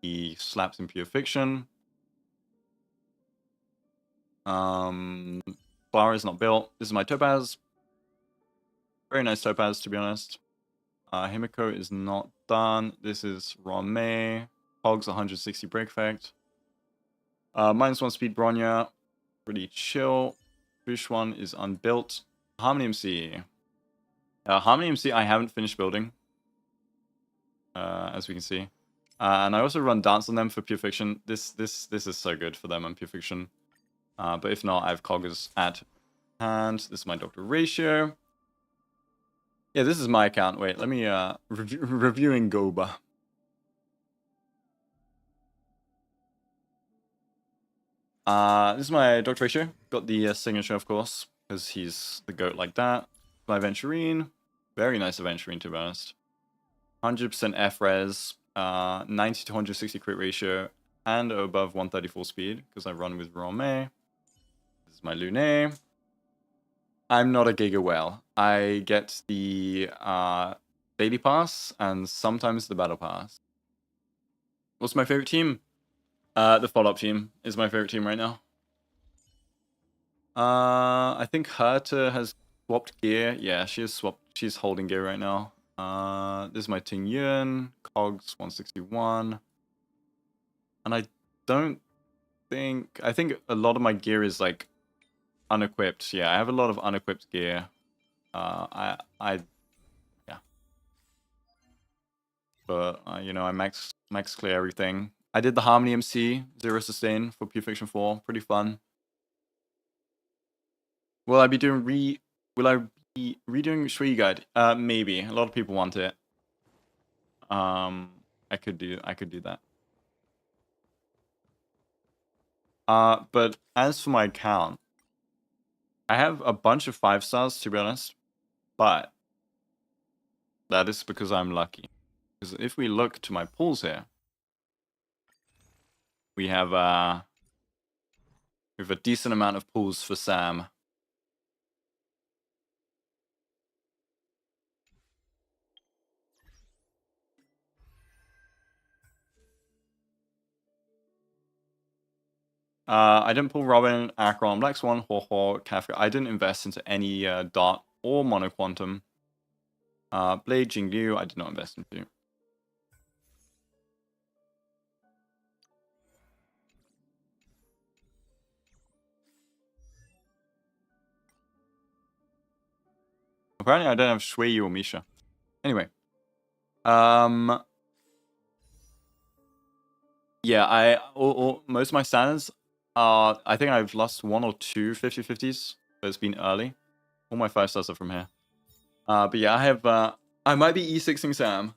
He slaps in Pure Fiction. Flower is not built. This is my Topaz. Very nice Topaz, to be honest. Himiko is not done. This is Rome. Hogs 160 break effect. -1 speed Bronya. Pretty chill. Fish one is unbuilt. Harmony MC. Harmony MC I haven't finished building. As we can see. And I also run Dance on them for Pure Fiction. This is so good for them on Pure Fiction. But if not, I have Coggers at hand. This is my Doctor Ratio. Yeah, this is my account. Wait, let me reviewing Guoba. This is my Doctor Ratio. Got the signature, of course, because he's the goat like that. My Venturine. Very nice Venturine, to be honest. 100% F-res. 90 to 160 crit ratio. And above 134 speed, because I run with Rome. This is my Lune. I'm not a Giga Whale. I get the Daily Pass and sometimes the Battle Pass. What's my favorite team? The follow-up team is my favorite team right now. I think Herta has swapped gear. Yeah, she has swapped. She's holding gear right now. This is my Ting Yun, Cogs 161. And I think a lot of my gear is like unequipped. Yeah, I have a lot of unequipped gear. Yeah. But you know, I max clear everything. I did the Harmony MC 0 sustain for Pure Fiction 4. Pretty fun. Will I be redoing Shui Guide? Maybe. A lot of people want it. I could do that. But as for my account, I have a bunch of 5 stars, to be honest. But that is because I'm lucky. Because if we look to my pools here, we have a decent amount of pools for Sam. I didn't pull Robin, Akron, Black Swan, Ho-Ho, Kafka. I didn't invest into any Dart or Monoquantum. Blade, Jingyu, I did not invest into. Apparently I don't have Shui or Misha. Anyway. Yeah, most of my standards are, I think I've lost 1 or 2 50/50s, but it's been early. All my 5 stars are from here. But yeah, I have, I might be E6ing Sam.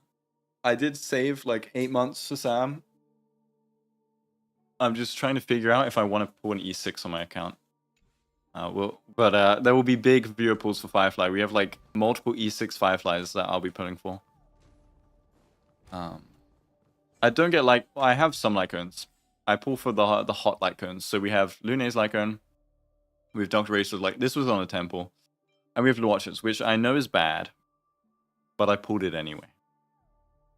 I did save like 8 months for Sam. I'm just trying to figure out if I want to pull an E6 on my account. There will be big viewer pools for Firefly. We have like multiple E6 Fireflies that I'll be pulling for. I don't get like, well, I have some Lycones. I pull for the hot Lycones. So we have Lune's Lycone. We have Dr. Racer's like, this was on a temple. And we have Watchers, which I know is bad. But I pulled it anyway.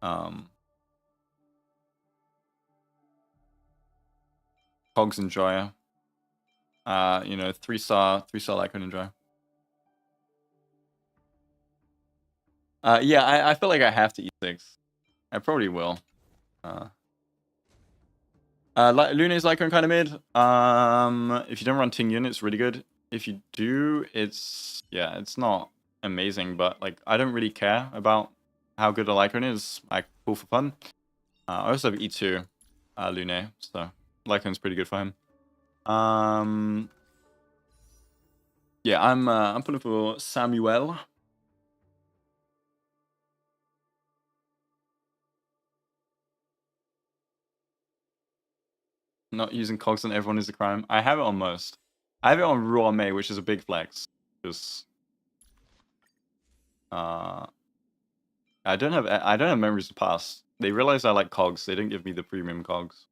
Cogs and Joya. 3-star Lycone and Joya. Yeah, I feel like I have to E6. I probably will. Lune's Lycone kind of mid. If you don't run Ting Yun, it's really good. If you do, it's not amazing, but like I don't really care about how good a Lycone is. I pull for fun. I also have E2 Lune, so Lycone's pretty good for him. Yeah, I'm pulling for Samuel. Not using cogs on everyone is a crime. I have it on most. I have it on Raw May, which is a big flex. Because I don't have memories of past. They realized I like cogs. They didn't give me the premium cogs.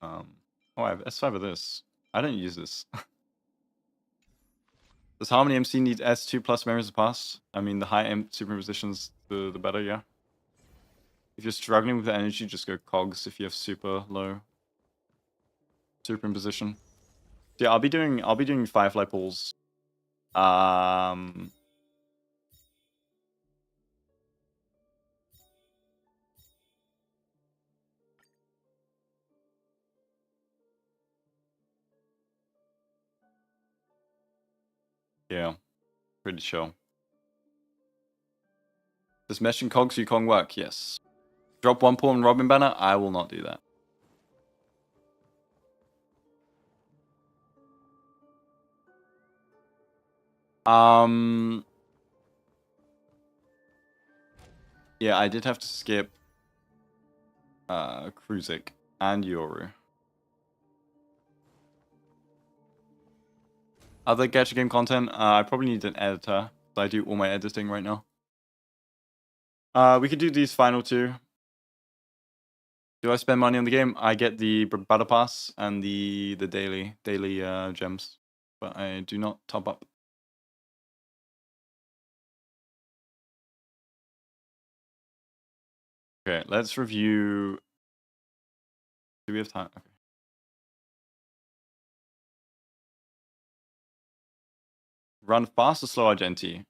Oh, I have S5 of this. I don't use this. Does Harmony MC need S2 plus memories of past? I mean, the high M superpositions, the better, yeah. If you're struggling with the energy, just go cogs if you have super low superimposition. Yeah, I'll be doing Firefly pulls. Yeah, pretty chill. Does meshing cogs Yukong work? Yes. Drop 1 pull on Robin banner? I will not do that. Yeah, I did have to skip Kruzik and Yoru. Other gacha game content, I probably need an editor. So I do all my editing right now. We could do these final 2. Do I spend money on the game? I get the battle pass and the daily gems, but I do not top up. Okay, let's review. Do we have time? Okay. Run fast or slow, Argenti?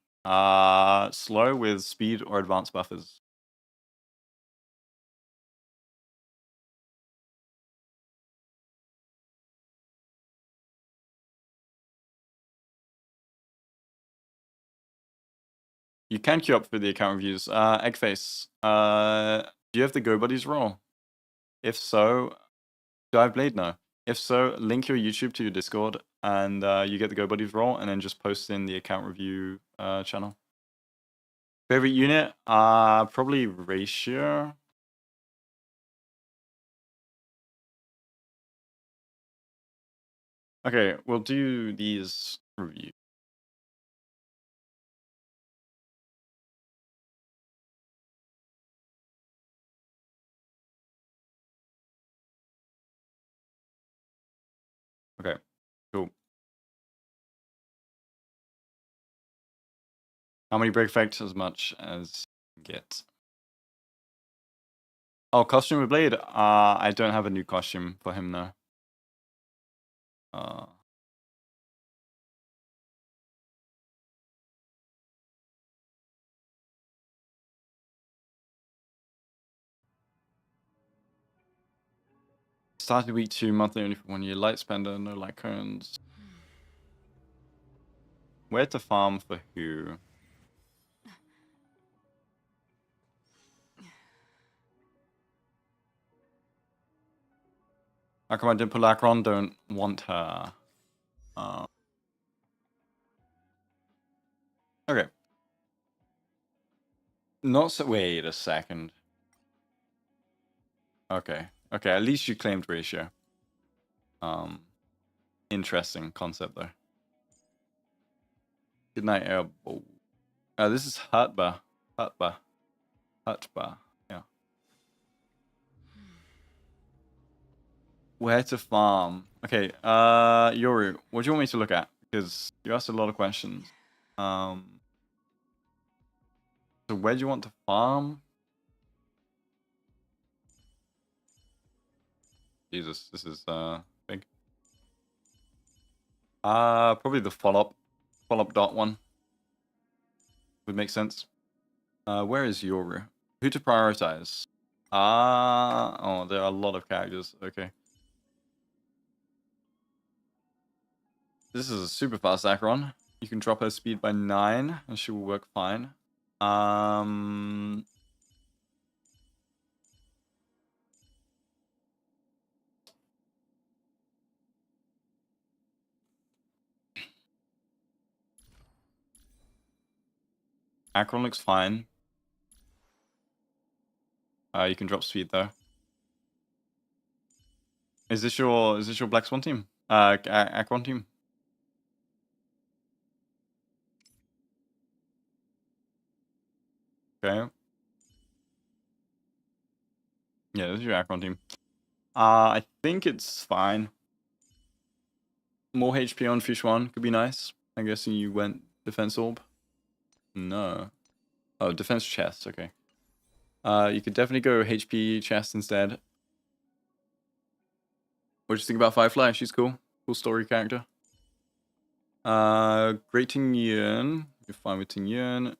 Slow with speed or advanced buffers. You can queue up for the account reviews. Eggface, do you have the Go Buddies role? If so, do I have Blade? No. If so, link your YouTube to your Discord, and you get the Go Buddies role, and then just post in the account review channel. Favorite unit? Probably Ratio. Okay, we'll do these reviews. Okay, cool. How many break effects? As much as you get. Oh, costume with Blade? I don't have a new costume for him though. Started week 2, monthly only for 1 year. Light spender, no light cones. Where to farm for who? How come I didn't put Lacron? Don't want her. Okay. Not so. Wait a second. Okay. Okay. At least you claimed ratio. Interesting concept though. Good night, Airbow. This is Hutba. Hutba. Hutba. Yeah. Where to farm? Okay. Yoru, what do you want me to look at? Because you asked a lot of questions. So where do you want to farm? Jesus, this is big. Probably the follow-up dot one would make sense. Where is Yoru? Who to prioritize? Oh, there are a lot of characters. Okay. This is a super fast Acheron. You can drop her speed by 9 and she will work fine. Acheron looks fine. You can drop speed though. Is this your Black Swan team? Acheron team? Okay. Yeah, this is your Acheron team. I think it's fine. More HP on Fish 1 could be nice. I'm guessing you went Defense Orb. No. Oh, Defense Chest, okay. You could definitely go HP Chest instead. What do you think about Firefly? She's cool. Cool story character. Great Ting Yun. You're fine with Ting Yun.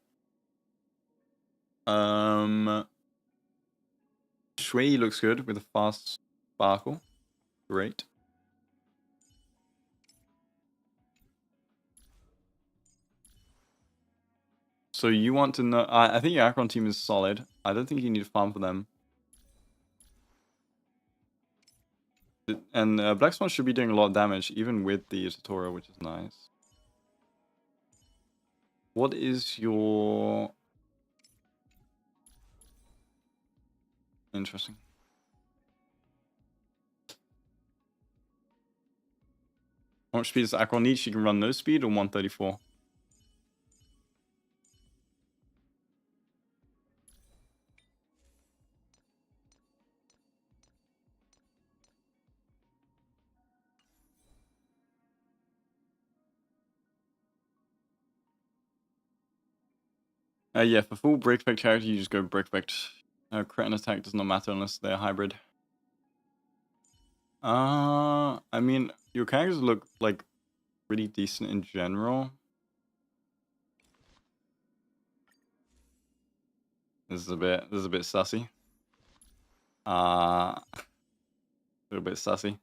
Shui looks good with a fast sparkle. Great. So you want to know... I think your Acheron team is solid. I don't think you need to farm for them. And Black Swan should be doing a lot of damage, even with the tutorial, which is nice. What is your... Interesting. How much speed does Acheron need? She can run no speed or 134? Yeah, for full break effect character, you just go break effect. Crit and attack does not matter unless they're hybrid. I mean, your characters look like pretty decent in general. This is a bit sussy. A little bit sussy.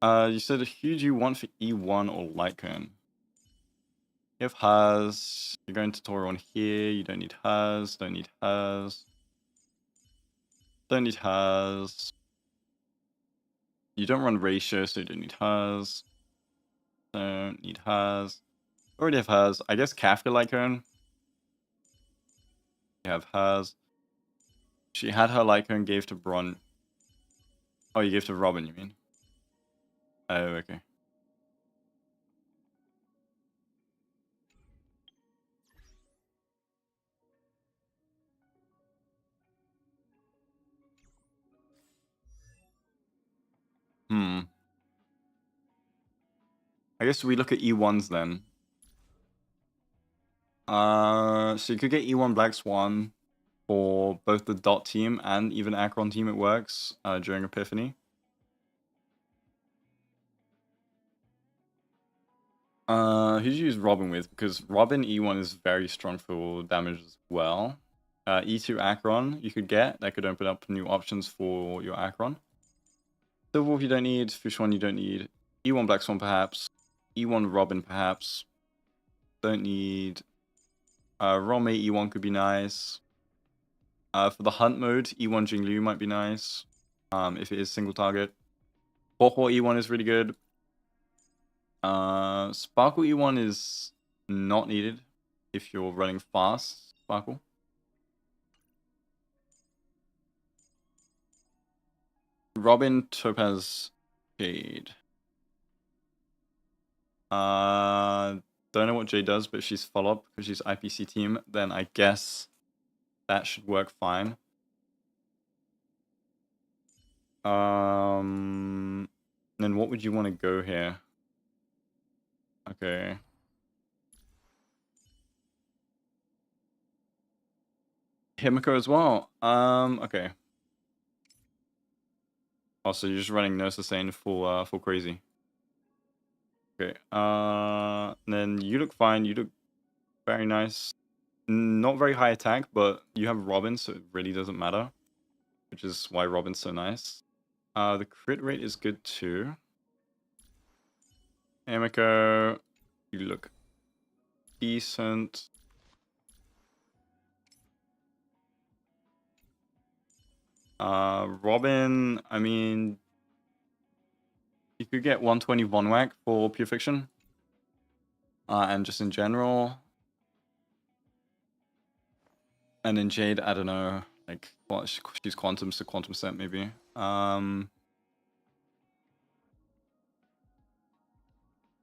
You said who do you want for E1 or Lycone? You have Haz. You're going tutorial on here. You don't need Haz. Don't need Haz. Don't need Haz. You don't run ratio, so you don't need Haz. Don't need Haz. Already have Haz. I guess Kafka Lycone. You have Haz. She had her Lycone, gave to Bron. Oh, you gave to Robin, you mean? Oh, okay. I guess we look at E1s then. So you could get E1 Black Swan for both the Dot team and even Acheron team. It works during Epiphany. Who do you use Robin with? Because Robin E1 is very strong for damage as well. E2 Acheron you could get. That could open up new options for your Acheron. Silverwolf you don't need. Fish 1 you don't need. E1 Black Swan perhaps. E1 Robin, perhaps. Don't need... Rome E1 could be nice. For the hunt mode, E1 Jinglu might be nice. If it is single target. Ho E1 is really good. Sparkle E1 is not needed if you're running fast Sparkle. Robin, Topaz, Jade. Don't know what Jade does, but she's follow-up because she's IPC team. Then I guess that should work fine. Then what would you want to go here? Okay. Himiko as well. Okay. Also, you're just running no sustain full crazy. Okay. Then you look fine. You look very nice. Not very high attack, but you have Robin, so it really doesn't matter. Which is why Robin's so nice. The crit rate is good too. Himiko, you look decent. Robin, I mean, you could get 120 Von Whack for Pure Fiction. And just in general. And then Jade, I don't know, like, well, she's Quantum, so Quantum Set maybe.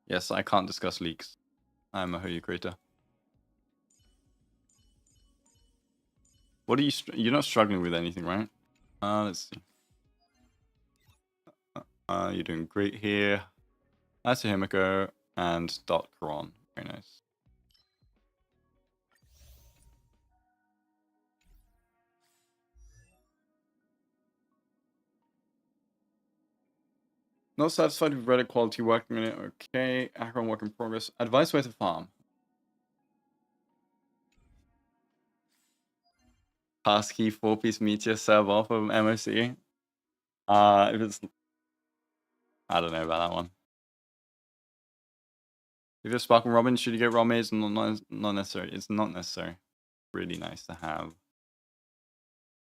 Yes, I can't discuss leaks. I'm a Hoyu creator. What are you, you're not struggling with anything, right? Let's see. You're doing great here. That's a Himiko and Dot Karon. Very nice. Not satisfied with Reddit quality working on it. Okay. Akron work in progress. Advice where to farm. Passkey 4-piece Meteor serve off of MOC. If it's... I don't know about that one. If you're Sparkle Robin, should you get Romaze? Not necessary. It's not necessary. Really nice to have.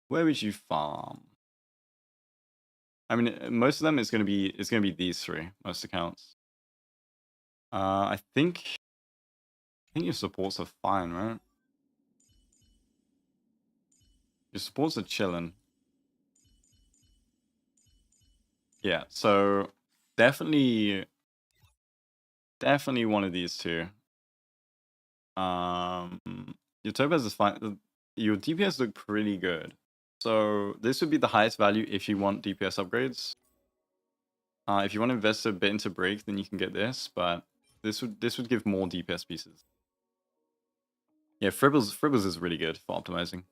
Where would you farm? I mean, most of them is gonna be these three, most accounts. I think your supports are fine, right? Your supports are chilling. Yeah, so definitely one of these two. Your Topaz is fine. Your DPS look pretty good. So this would be the highest value if you want DPS upgrades. If you want to invest a bit into break, then you can get this, but this would give more DPS pieces. Yeah, Fribbles is really good for optimizing.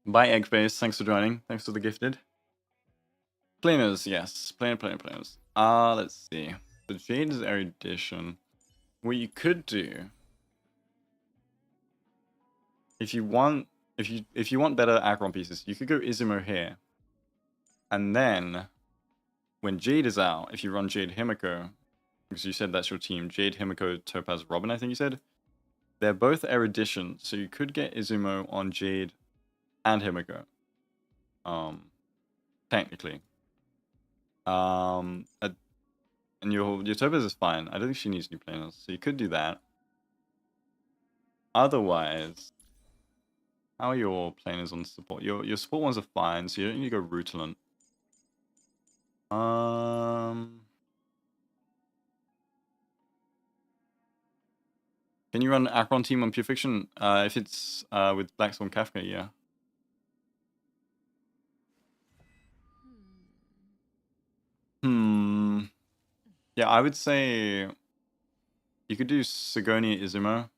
Bye, Eggface. Thanks for joining. Thanks for the gifted. Planers, yes. Planers. Let's see. The Jade is erudition. What you could do, if you want better Acheron pieces, you could go Izumo here. And then, when Jade is out, if you run Jade Himiko, because you said that's your team, Jade, Himiko, Topaz, Robin, I think you said. They're both erudition, so you could get Izumo on Jade and Himiko. Technically. And your Topaz is fine. I don't think she needs new planers, so you could do that. Otherwise, how are your planers on support? Your support ones are fine, so you don't need to go Rutilant. Can you run Acheron team on Pure Fiction? If it's with Black Swan Kafka, yeah. Yeah, I would say you could do Sigourney Izumo.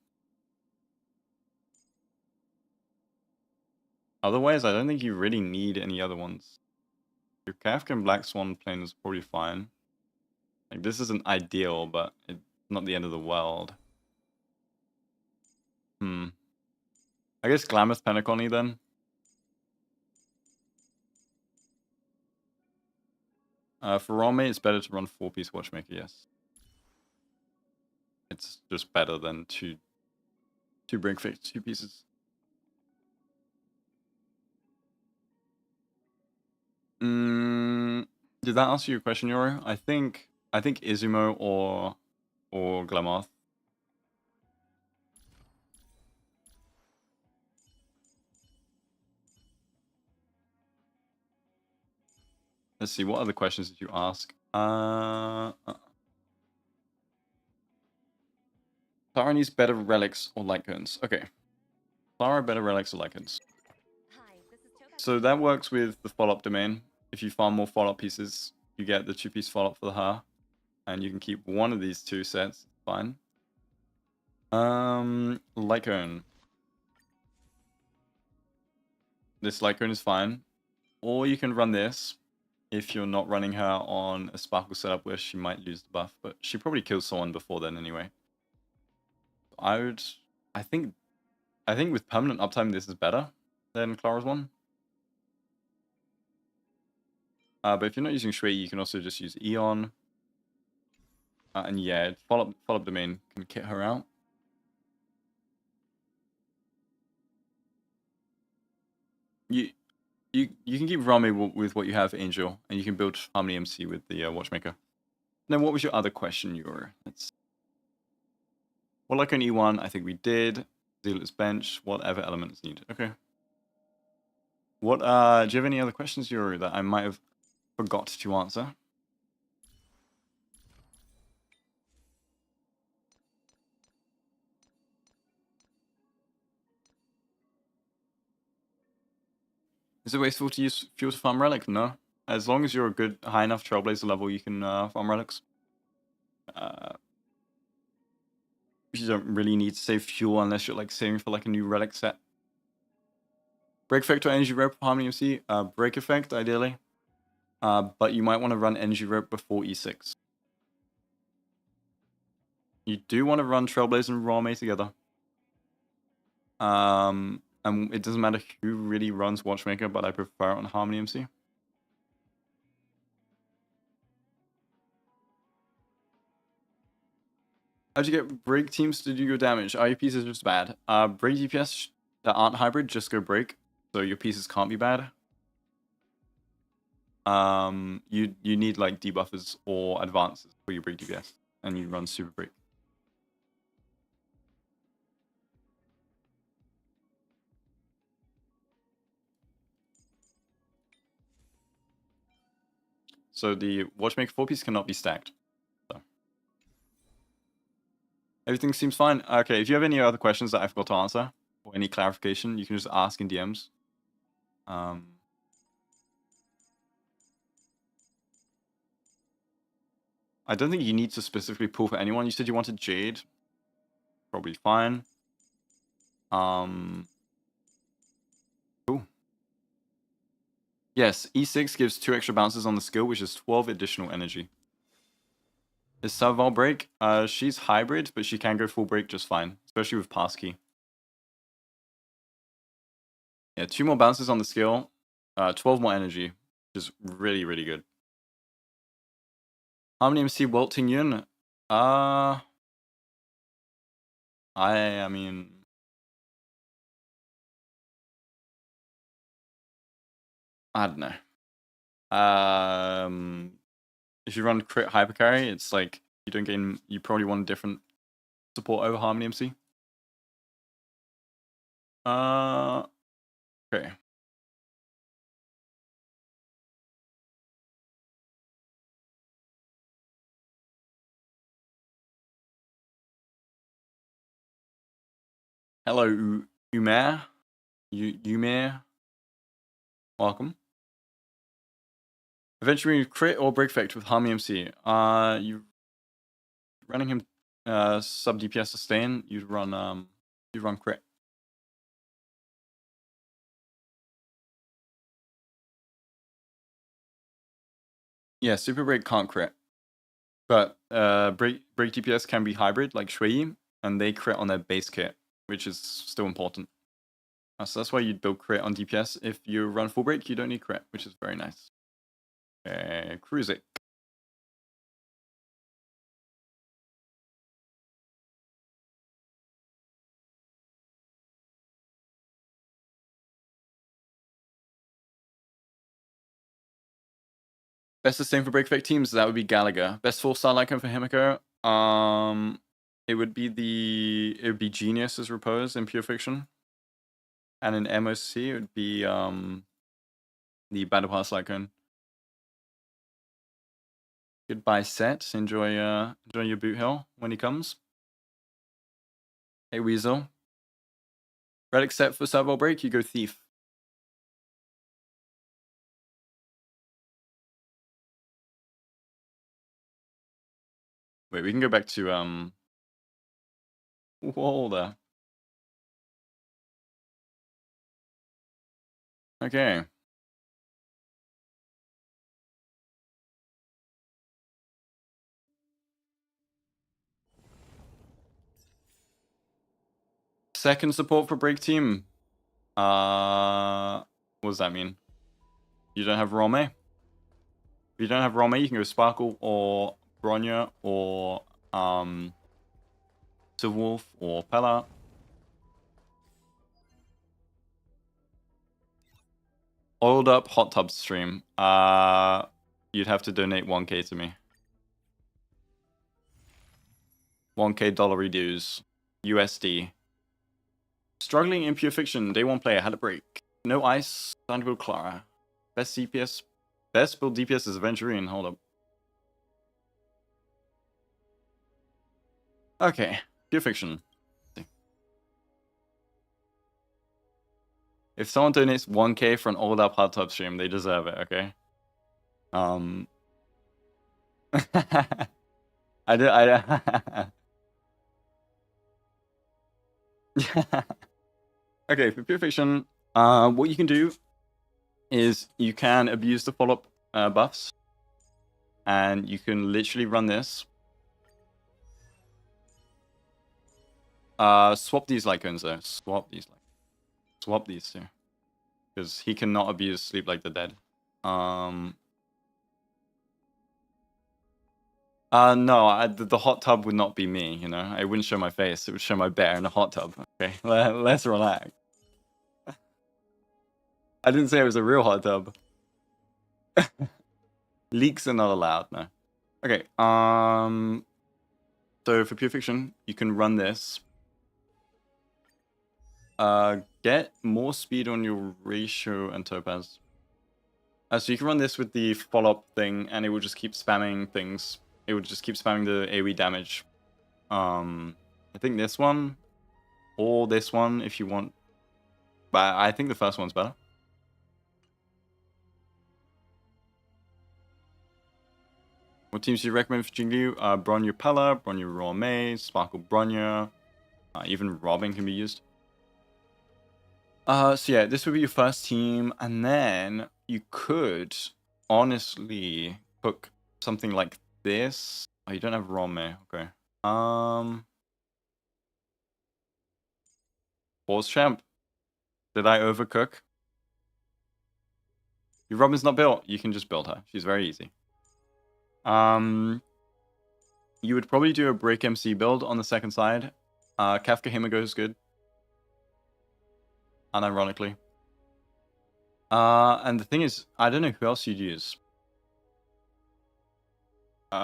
Otherwise, I don't think you really need any other ones. Your Kafka and Black Swan plane is probably fine. Like, this isn't ideal, but not the end of the world. I guess Glamour Penacony then. For Rome, it's better to run 4-piece Watchmaker, yes. It's just better than two break fix 2 pieces. Did that answer your question, Yoro? I think Izumo or Glamoth. Let's see, what other questions did you ask? Clara needs better relics or light cones. Okay. Clara better relics or light cones. So that works with the follow-up domain. If you farm more follow-up pieces, you get the 2-piece follow-up for the Ha. And you can keep one of these 2 sets. Fine. Light cone. This light cone is fine. Or you can run this if you're not running her on a Sparkle setup where she might lose the buff, but she probably kills someone before then anyway. I think with permanent uptime this is better than Clara's one. But if you're not using Shui, you can also just use Eon. And yeah, follow-up domain can kit her out. You can keep Rami with what you have, Angel, and you can build Harmony MC with the Watchmaker. Then what was your other question, Yura? Well, like an E1, I think we did. Zealot's bench, whatever elements needed. Okay. What do you have any other questions, Yura, that I might have forgot to answer? Is it wasteful to use fuel to farm relic? No. As long as you're a good, high enough Trailblazer level, you can farm relics. You don't really need to save fuel unless you're like saving for like a new relic set. Break effect or energy rope Harmony MC? Break effect, ideally. But you might want to run energy rope before E6. You do want to run Trailblazer and Rame together. And it doesn't matter who really runs Watchmaker, but I prefer it on Harmony MC. How'd you get break teams to do your damage? Your pieces are just bad. Break DPS that aren't hybrid just go break, so your pieces can't be bad. You need like debuffers or advances for your break DPS, and you run super break. So the Watchmaker 4-piece cannot be stacked. So. Everything seems fine. Okay, if you have any other questions that I forgot to answer, or any clarification, you can just ask in DMs. I don't think you need to specifically pull for anyone. You said you wanted Jade. Probably fine. Cool. Yes, E6 gives 2 extra bounces on the skill, which is 12 additional energy. Is Saval break? She's hybrid, but she can go full break just fine, especially with passkey. Yeah, 2 more bounces on the skill, 12 more energy, which is really, really good. Harmony MC Walt Ting Yun? I mean... I don't know. If you run crit hypercarry, it's like you don't gain. You probably want a different support over Harmony MC. Okay. Hello, Umair. Umair. Welcome. Eventually, crit or break effect with Harmony MC. You running him sub DPS sustain. You'd run crit. Yeah, super break can't crit. But break DPS can be hybrid, like Shui, and they crit on their base kit, which is still important. So that's why you build crit on DPS. If you run full break, you don't need crit, which is very nice. Cruise it. Best sustain for break effect teams, that would be Gallagher. Best 4-star icon for Himiko. It would be Genius as Repose in Pure Fiction. And in MOC it would be the Battle Pass icon. Goodbye set. Enjoy your boot hill when he comes. Hey Weasel. Relic set for Servo Break, you go Thief. Wait, we can go back to Walder. Okay. Second support for break team. What does that mean? You don't have Rome? If you don't have Rome, you can go Sparkle or Bronya or Silverwolf or Pella. Oiled up hot tub stream. You'd have to donate 1k to me. 1k dollary dues. USD. Struggling in Pure Fiction. Day 1 player had a break. No ice. Time to build Clara. Best CPS. Best build DPS is Aventurine. Hold up. Okay. Pure Fiction. If someone donates 1k for an oiled up hot tub stream, they deserve it, okay? Okay, for Pure Fiction, what you can do is you can abuse the follow-up buffs, and you can literally run this. Swap these Lycons though. Swap these two. Because he cannot abuse Sleep Like the Dead. No, the hot tub would not be me, you know? I wouldn't show my face. It would show my bear in a hot tub. Okay, let's relax. I didn't say it was a real hot tub. Leaks are not allowed, no. Okay, so for Pure Fiction, you can run this. Get more speed on your Ratio and Topaz. So you can run this with the follow-up thing, and it will just keep spamming things. It would just keep spamming the AoE damage. I think this one, or this one if you want. But I think the first one's better. What teams do you recommend for Jingyu? Bronya Pella, Bronya Rome, Sparkle Bronya. Even Robin can be used. So yeah, this would be your first team, and then you could honestly cook something like this. Oh, you don't have Rome, okay. Pause champ. Did I overcook? Your Robin's not built. You can just build her. She's very easy. You would probably do a break MC build on the second side. Kafka Himigo is good. Unironically. And the thing is, I don't know who else you'd use. You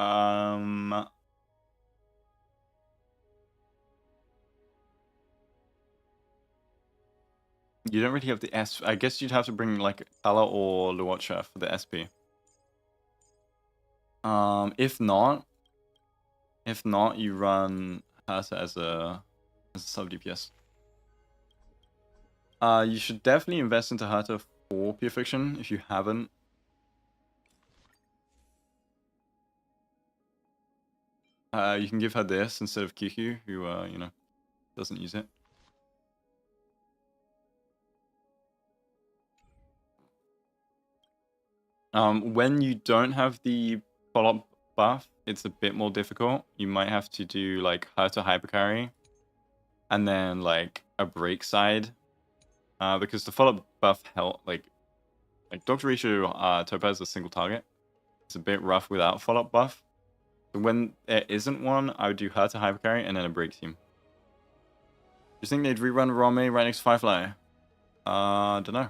don't really have the S. I guess you'd have to bring like Tala or Luocha for the SP. If not, you run Hasa as a sub DPS. You should definitely invest into Herta for Pure Fiction if you haven't. You can give her this instead of QQ, who you know, doesn't use it. When you don't have the follow-up buff, it's a bit more difficult. You might have to do like Herta Hypercarry and then like a break side. Because the follow-up buff help like Dr. Rishu Topaz is a single target. It's a bit rough without follow-up buff. So when there isn't one, I would do Herta Hypercarry and then a break team. Do you think they'd rerun Rome right next to Firefly? Don't know.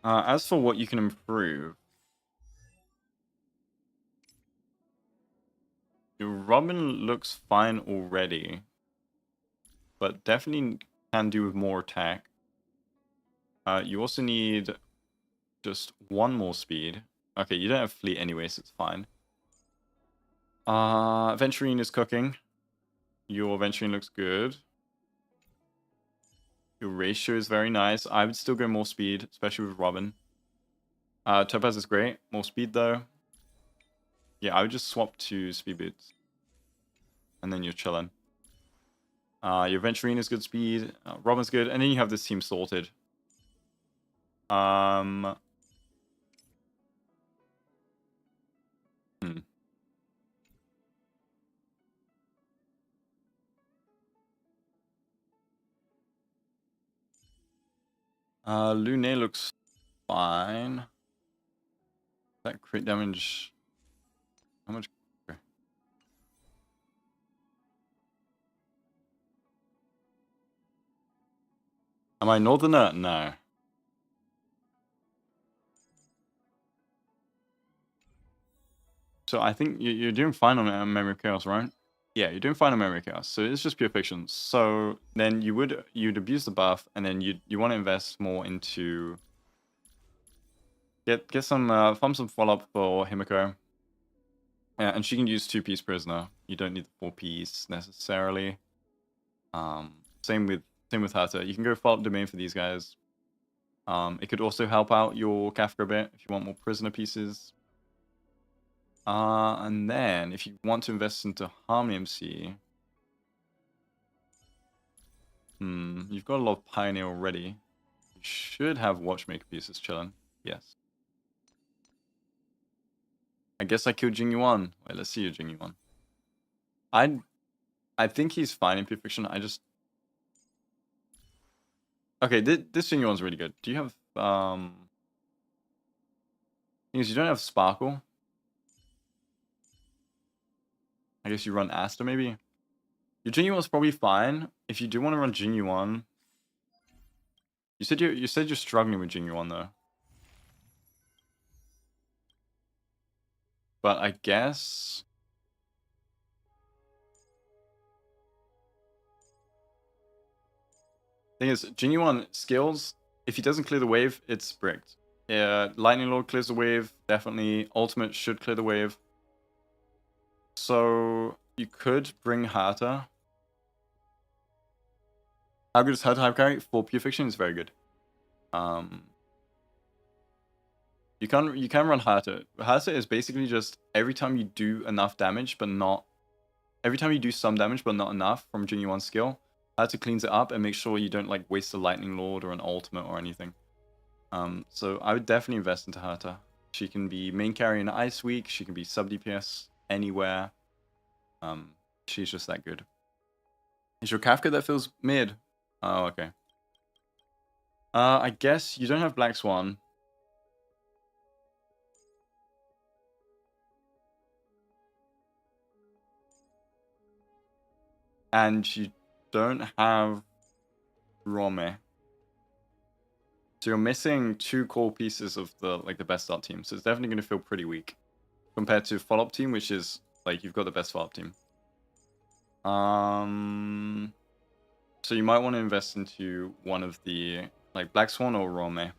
As for what you can improve, your Robin looks fine already, but definitely can do with more attack. You also need just one more speed. Okay, you don't have fleet anyway, so it's fine. Venturine is cooking. Your Venturine looks good. Your ratio is very nice. I would still go more speed, especially with Robin. Topaz is great. More speed though. Yeah, I would just swap to speed boots. And then you're chilling. Your Venturine is good speed. Robin's good. And then you have this team sorted. Hmm. Lune looks fine. That crit damage. How much? Okay. Am I Northerner? No. So I think you're doing fine on Memory of Chaos, right? Yeah, you're doing fine on Memory of Chaos. So it's just pure fiction. So then you'd abuse the buff, and then you want to invest more into get some farm some follow up for Himiko. Yeah, and she can use 2-piece prisoner. You don't need the 4-piece necessarily. Same with Herta. You can go follow up domain for these guys. It could also help out your Kafka a bit if you want more prisoner pieces. And then if you want to invest into Harmony MC, you've got a lot of Pioneer already. You should have Watchmaker pieces chilling. Yes. I guess I killed Jing Yuan. Wait, let's see your Jing Yuan. I think he's fine in Pure Fiction. I just... Okay, this Jing Yuan's really good. Do you have... Thing is, you don't have Sparkle. I guess you run Asta, maybe? Your Jing Yuan's probably fine. If you do want to run Jing Yuan... You said you're struggling with Jing Yuan, though. But I guess... Thing is, Jing Yuan skills, if he doesn't clear the wave, it's bricked. Yeah, Lightning Lord clears the wave, definitely. Ultimate should clear the wave. So, you could bring Herta. How good is Herta Hypercarry? For Pure Fiction, it's very good. You can run Herta. Herta is basically just every time you do enough damage, but not... Every time you do some damage, but not enough from Jing Yuan's skill, Herta cleans it up and makes sure you don't like waste a Lightning Lord or an ultimate or anything. So I would definitely invest into Herta. She can be main carry in Ice Week. She can be sub DPS anywhere. She's just that good. Is your Kafka that feels mid? Oh, okay. I guess you don't have Black Swan. And you don't have Rome. So you're missing 2 core pieces of the best start team. So it's definitely going to feel pretty weak compared to follow-up team, which is like you've got the best follow-up team. So you might want to invest into one of the like Black Swan or Rome.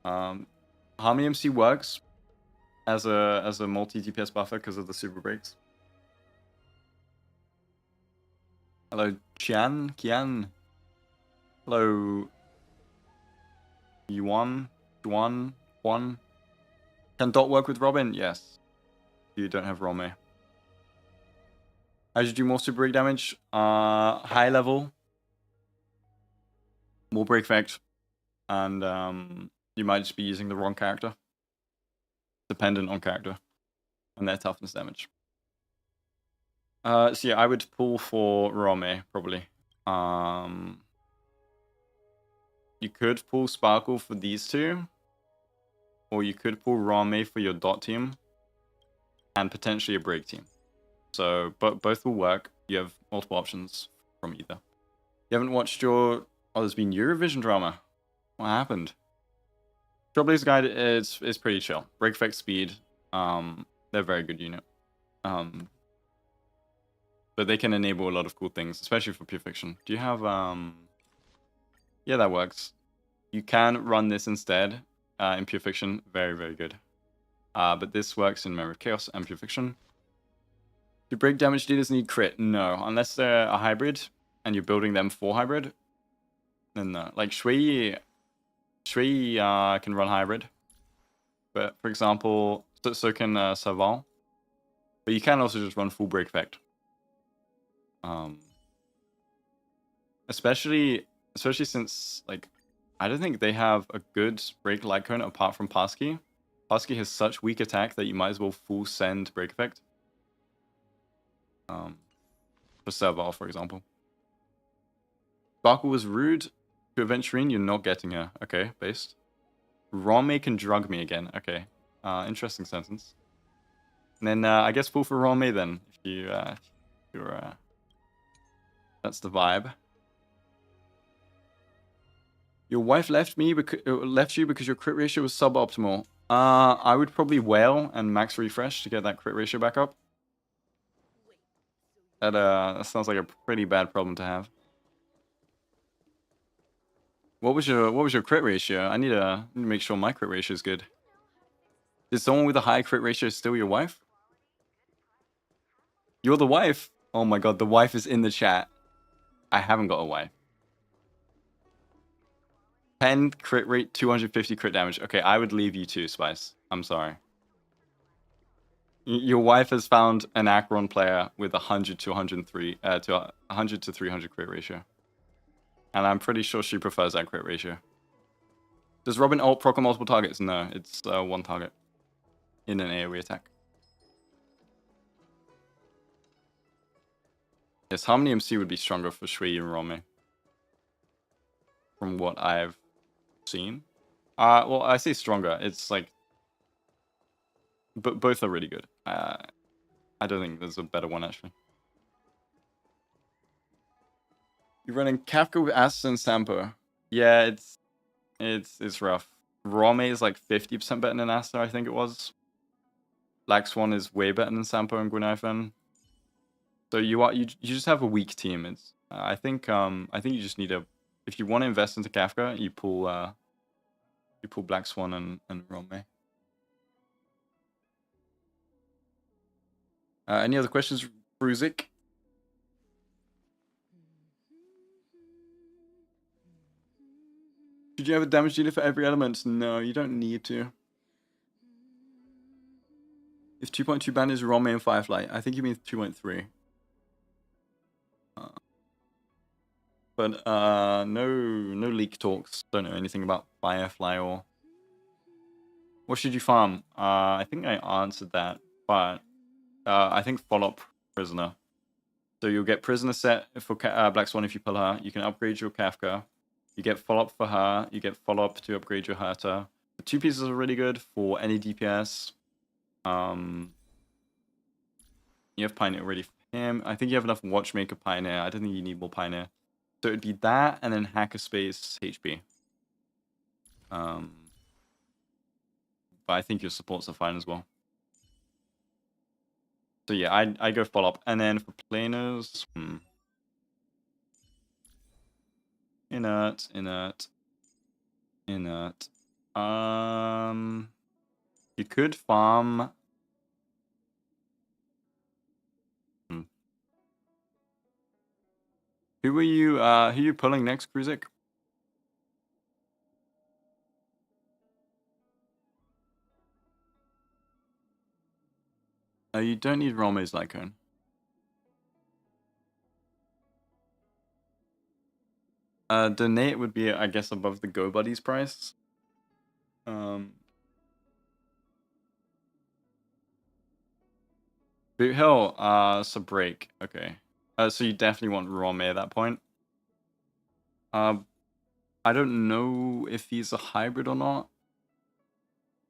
Harmony MC works as a multi DPS buffer because of the super breaks. Hello, Kian. Hello, Juan. Can Dot work with Robin? Yes. You don't have Rome. How do you do more super break damage? High level. More break effect. And You might just be using the wrong character. Dependent on character and their toughness damage. So yeah, I would pull for Rome, probably. You could pull Sparkle for these two. Or you could pull Rame for your dot team. And potentially a break team. So both will work. You have multiple options from either. You haven't watched your... Oh, there's been Eurovision drama. What happened? Trailblazer Guide is pretty chill. Break effect speed. They're a very good unit. But they can enable a lot of cool things, especially for pure fiction. Do you have yeah, that works. You can run this instead in pure fiction. Very, very good. But this works in Memory of Chaos and pure fiction. Do break damage dealers need crit? No, unless they're a hybrid and you're building them for hybrid. Then no. Like Shui can run hybrid. But for example, so can Savant. But you can also just run full break effect. Especially since, like, I don't think they have a good break light cone apart from Passkey. Passkey has such weak attack that you might as well full send break effect. For Serval, for example. Sparkle was rude to Aventurine. You're not getting her. Okay, based. Rome can drug me again. Okay. Interesting sentence. And then I guess full for Rome then. If you're that's the vibe. Your wife left you because your crit ratio was suboptimal. I would probably whale and max refresh to get that crit ratio back up. That sounds like a pretty bad problem to have. What was your crit ratio? I need to make sure my crit ratio is good. Is someone with a high crit ratio still your wife? You're the wife? Oh my god, the wife is in the chat. I haven't got a wife. 10 crit rate, 250 crit damage. Okay, I would leave you too, Spice. I'm sorry. Your wife has found an Acheron player with 100 to 103 to 100 to 300 crit ratio. And I'm pretty sure she prefers that crit ratio. Does Robin ult proc on multiple targets? No, it's one target in an AoE attack. Yes, Harmony MC would be stronger for Shui and Rome. From what I've seen. Well, I say stronger. It's like... But both are really good. I don't think there's a better one, actually. You're running Kafka with Asta and Sampo. Yeah, it's rough. Rome is like 50% better than Asta, I think it was. Black Swan is way better than Sampo and Gwynaifen. So you just have a weak team. It's I think you just need a... If you want to invest into Kafka, you pull Black Swan and Rome. Any other questions, Bruzik? Should you have a damage dealer for every element? No, you don't need to. If 2.2 ban is Rome and Firefly, I think you mean 2.3. But no leak talks. Don't know anything about Firefly or... What should you farm? I think I answered that, but I think follow-up Prisoner. So you'll get Prisoner set for Black Swan if you pull her. You can upgrade your Kafka. You get follow-up for her. You get follow-up to upgrade your Herta. The two pieces are really good for any DPS. You have Pioneer already for him. I think you have enough Watchmaker Pioneer. I don't think you need more Pioneer. So it'd be that and then Hackerspace HP. But I think your supports are fine as well. So yeah, I go follow-up. And then for planers... Inert. You could farm... Who are you pulling next, Kruzik? You don't need Rome's Lycone. Donate would be, I guess, above the Go Buddies price. Boot Hill, so break. Okay. So you definitely want Rome at that point. I don't know if he's a hybrid or not.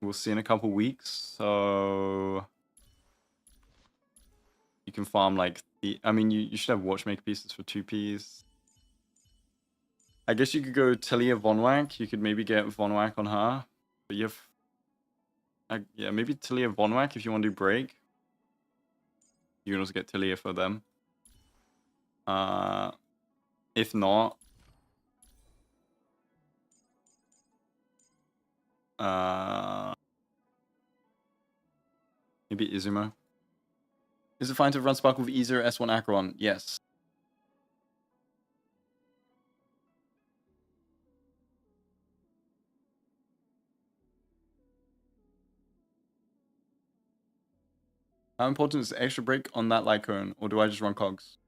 We'll see in a couple weeks. So you can farm like the. I mean, you should have watchmaker pieces for 2Ps. I guess you could go Talia Vonwak. You could maybe get Vonwak on her, but you have. Yeah, maybe Talia Vonwak if you want to do break. You can also get Talia for them. If not, maybe Izuma. Is it fine to run Sparkle with Easer S1 Acheron? Yes. How important is extra break on that Lycone, or do I just run cogs?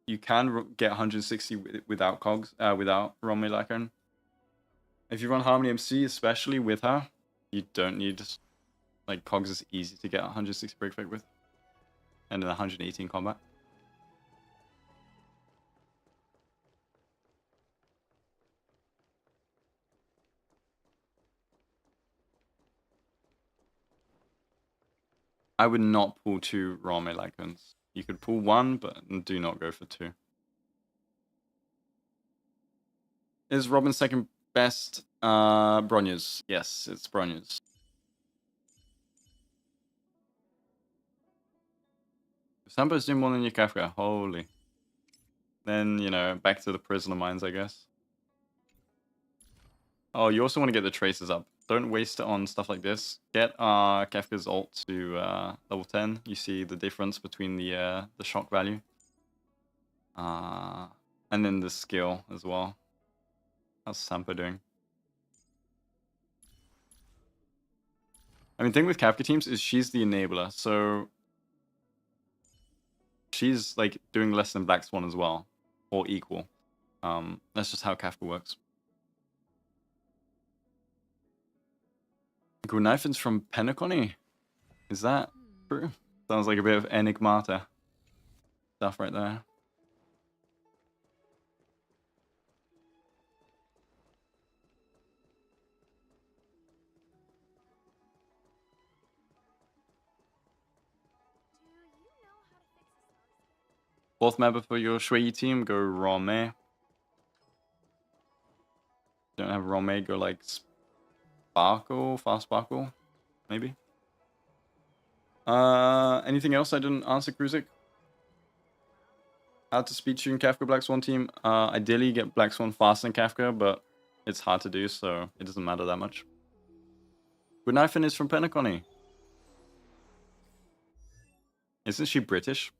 You can get 160 without cogs, without Romney Lycone. If you run Harmony MC, especially with her, you don't need, like, cogs is easy to get 160 break effect with, and then 118 combat. I would not pull 2 Romney Lycones. You could pull 1, but do not go for 2. Is Robin's second best Bronya's? Yes, it's Bronya's. Sampo's doing more than your Kafka. Holy. Then, you know, back to the prisoner mines, I guess. Oh, you also want to get the traces up. Don't waste it on stuff like this. Get Kafka's ult to level 10. You see the difference between the shock value. And then the skill as well. How's Sampo doing? I mean, the thing with Kafka teams is she's the enabler, so she's like doing less than Black Swan as well, or equal. That's just how Kafka works. Grunifen's from Penacony? Is that true? Sounds like a bit of enigmata stuff right there. Fourth member for your Shui team, go Rome. Don't have Rome, go like Sparkle, Fast Sparkle, maybe. Anything else I didn't answer, Kruzik? How to speed tune Kafka Black Swan team? Ideally get Black Swan faster than Kafka, but it's hard to do, so it doesn't matter that much. Good Knife is from Penacony. Isn't she British?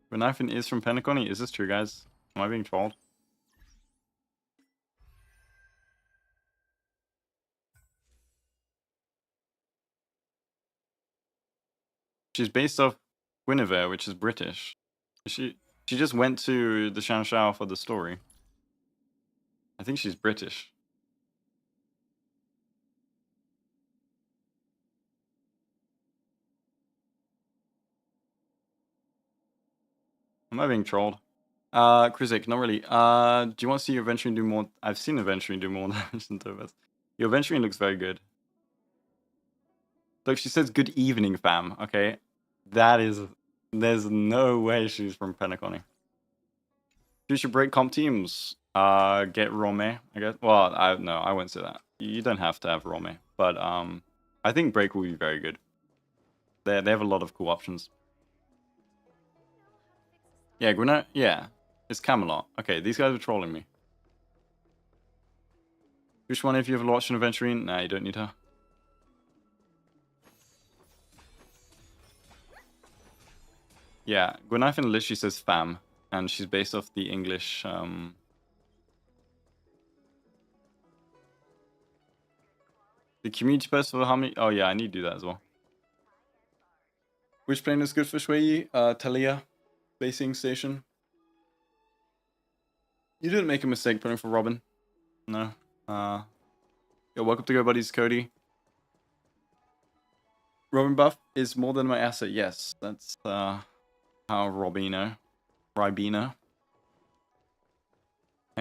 Good Knife is from Penacony? Is this true, guys? Am I being trolled? She's based off Guinevere, which is British. She just went to the Shanshao for the story. I think she's British. Am I being trolled? Krizik, not really. Do you want to see your Venturing do more? I've seen Venturing do more damage than Tobas. Your Venturing looks very good. Look, she says good evening, fam. Okay, that is. There's no way she's from Penacony. Future break comp teams. Get Rome, I guess. Well, I wouldn't say that. You don't have to have Rome, but I think break will be very good. They have a lot of cool options. Yeah, Gwinnett. Yeah, it's Camelot. Okay, these guys are trolling me. Which one if you have watched an Aventurine? Nah, you don't need her. Yeah, Gwynneth literally says fam, and she's based off the English The community post for how many? Oh yeah, I need to do that as well. Which plane is good for Shui? Talia, basing station. You didn't make a mistake putting for Robin. No. Yo, welcome to Go Buddies, Cody. Robin buff is more than my asset. Yes, that's how Ribino. How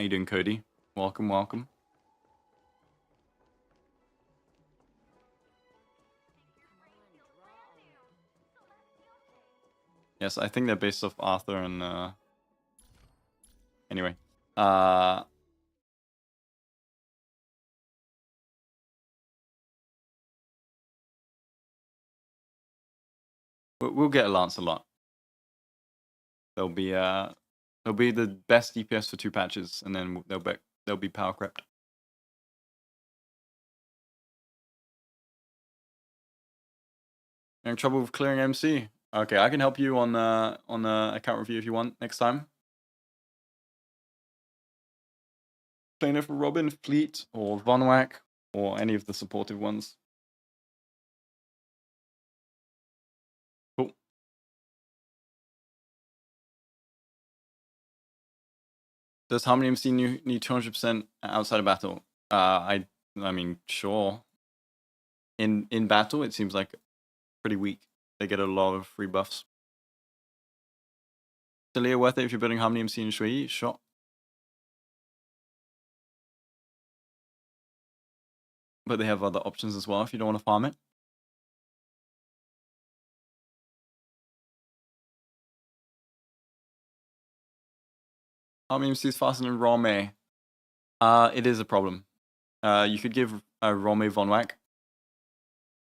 you doing, Cody? Welcome, welcome. Yes, I think they're based off Arthur and anyway. We'll get a Lancelot. They'll be the best DPS for 2 patches, and then they'll be power crept. You're in trouble with clearing MC. Okay, I can help you on account review if you want next time. Plainer for Robin, Fleet, or Vonwak, or any of the supportive ones. Cool. Does Harmony MC need 200% outside of battle? I mean, sure. In battle, it seems like pretty weak. They get a lot of free buffs. Talia worth it if you're building Harmony MC and Shui? Sure. But they have other options as well if you don't want to farm it. Harmony MC is faster than Rome. It is a problem. You could give Rome Vonwak,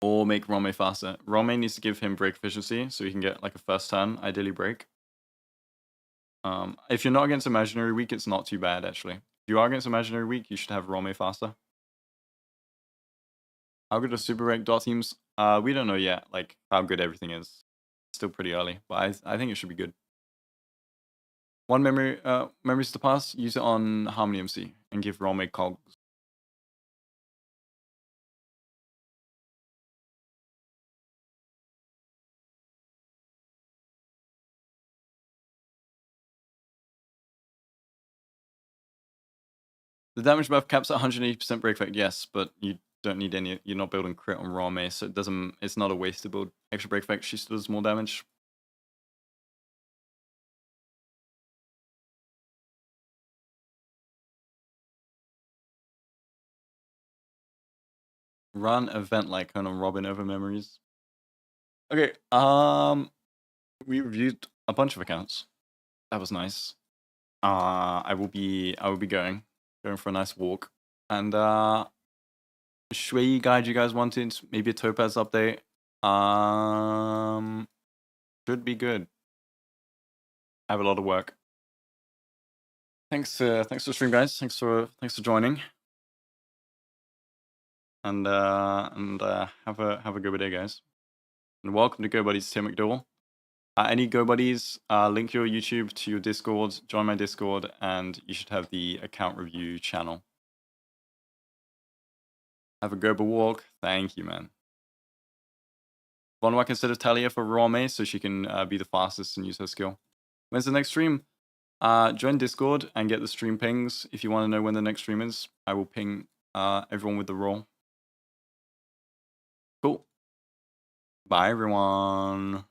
or make Rome faster. Rome needs to give him break efficiency so he can get like a first turn, ideally break. If you're not against Imaginary Weak, it's not too bad actually. If you are against Imaginary Weak, you should have Rome faster. How good are Super Rank dot teams? We don't know yet, like how good everything is. It's still pretty early, but I think it should be good. One memories to pass, use it on Harmony MC and give Rome cogs. The damage buff caps at 180% break effect, yes, but you don't need any. You're not building crit on Rome, so it doesn't. It's not a waste to build extra break effect. She still does more damage. Run event like on Robin over memories. Okay, we reviewed a bunch of accounts. That was nice. I will be going for a nice walk. And Shui guide you guys wanted, maybe a Topaz update. Should be good. I have a lot of work. Thanks for stream, guys. Thanks for joining. And have a good day, guys. And welcome to Go Buddies, Tim McDowell. Any Go Buddies, link your YouTube to your Discord, join my Discord, and you should have the account review channel. Have a Goba walk. Thank you, man. Vonwak instead of Talia for Rome, so she can be the fastest and use her skill. When's the next stream? Join Discord and get the stream pings. If you want to know when the next stream is, I will ping everyone with the role. Cool. Bye, everyone.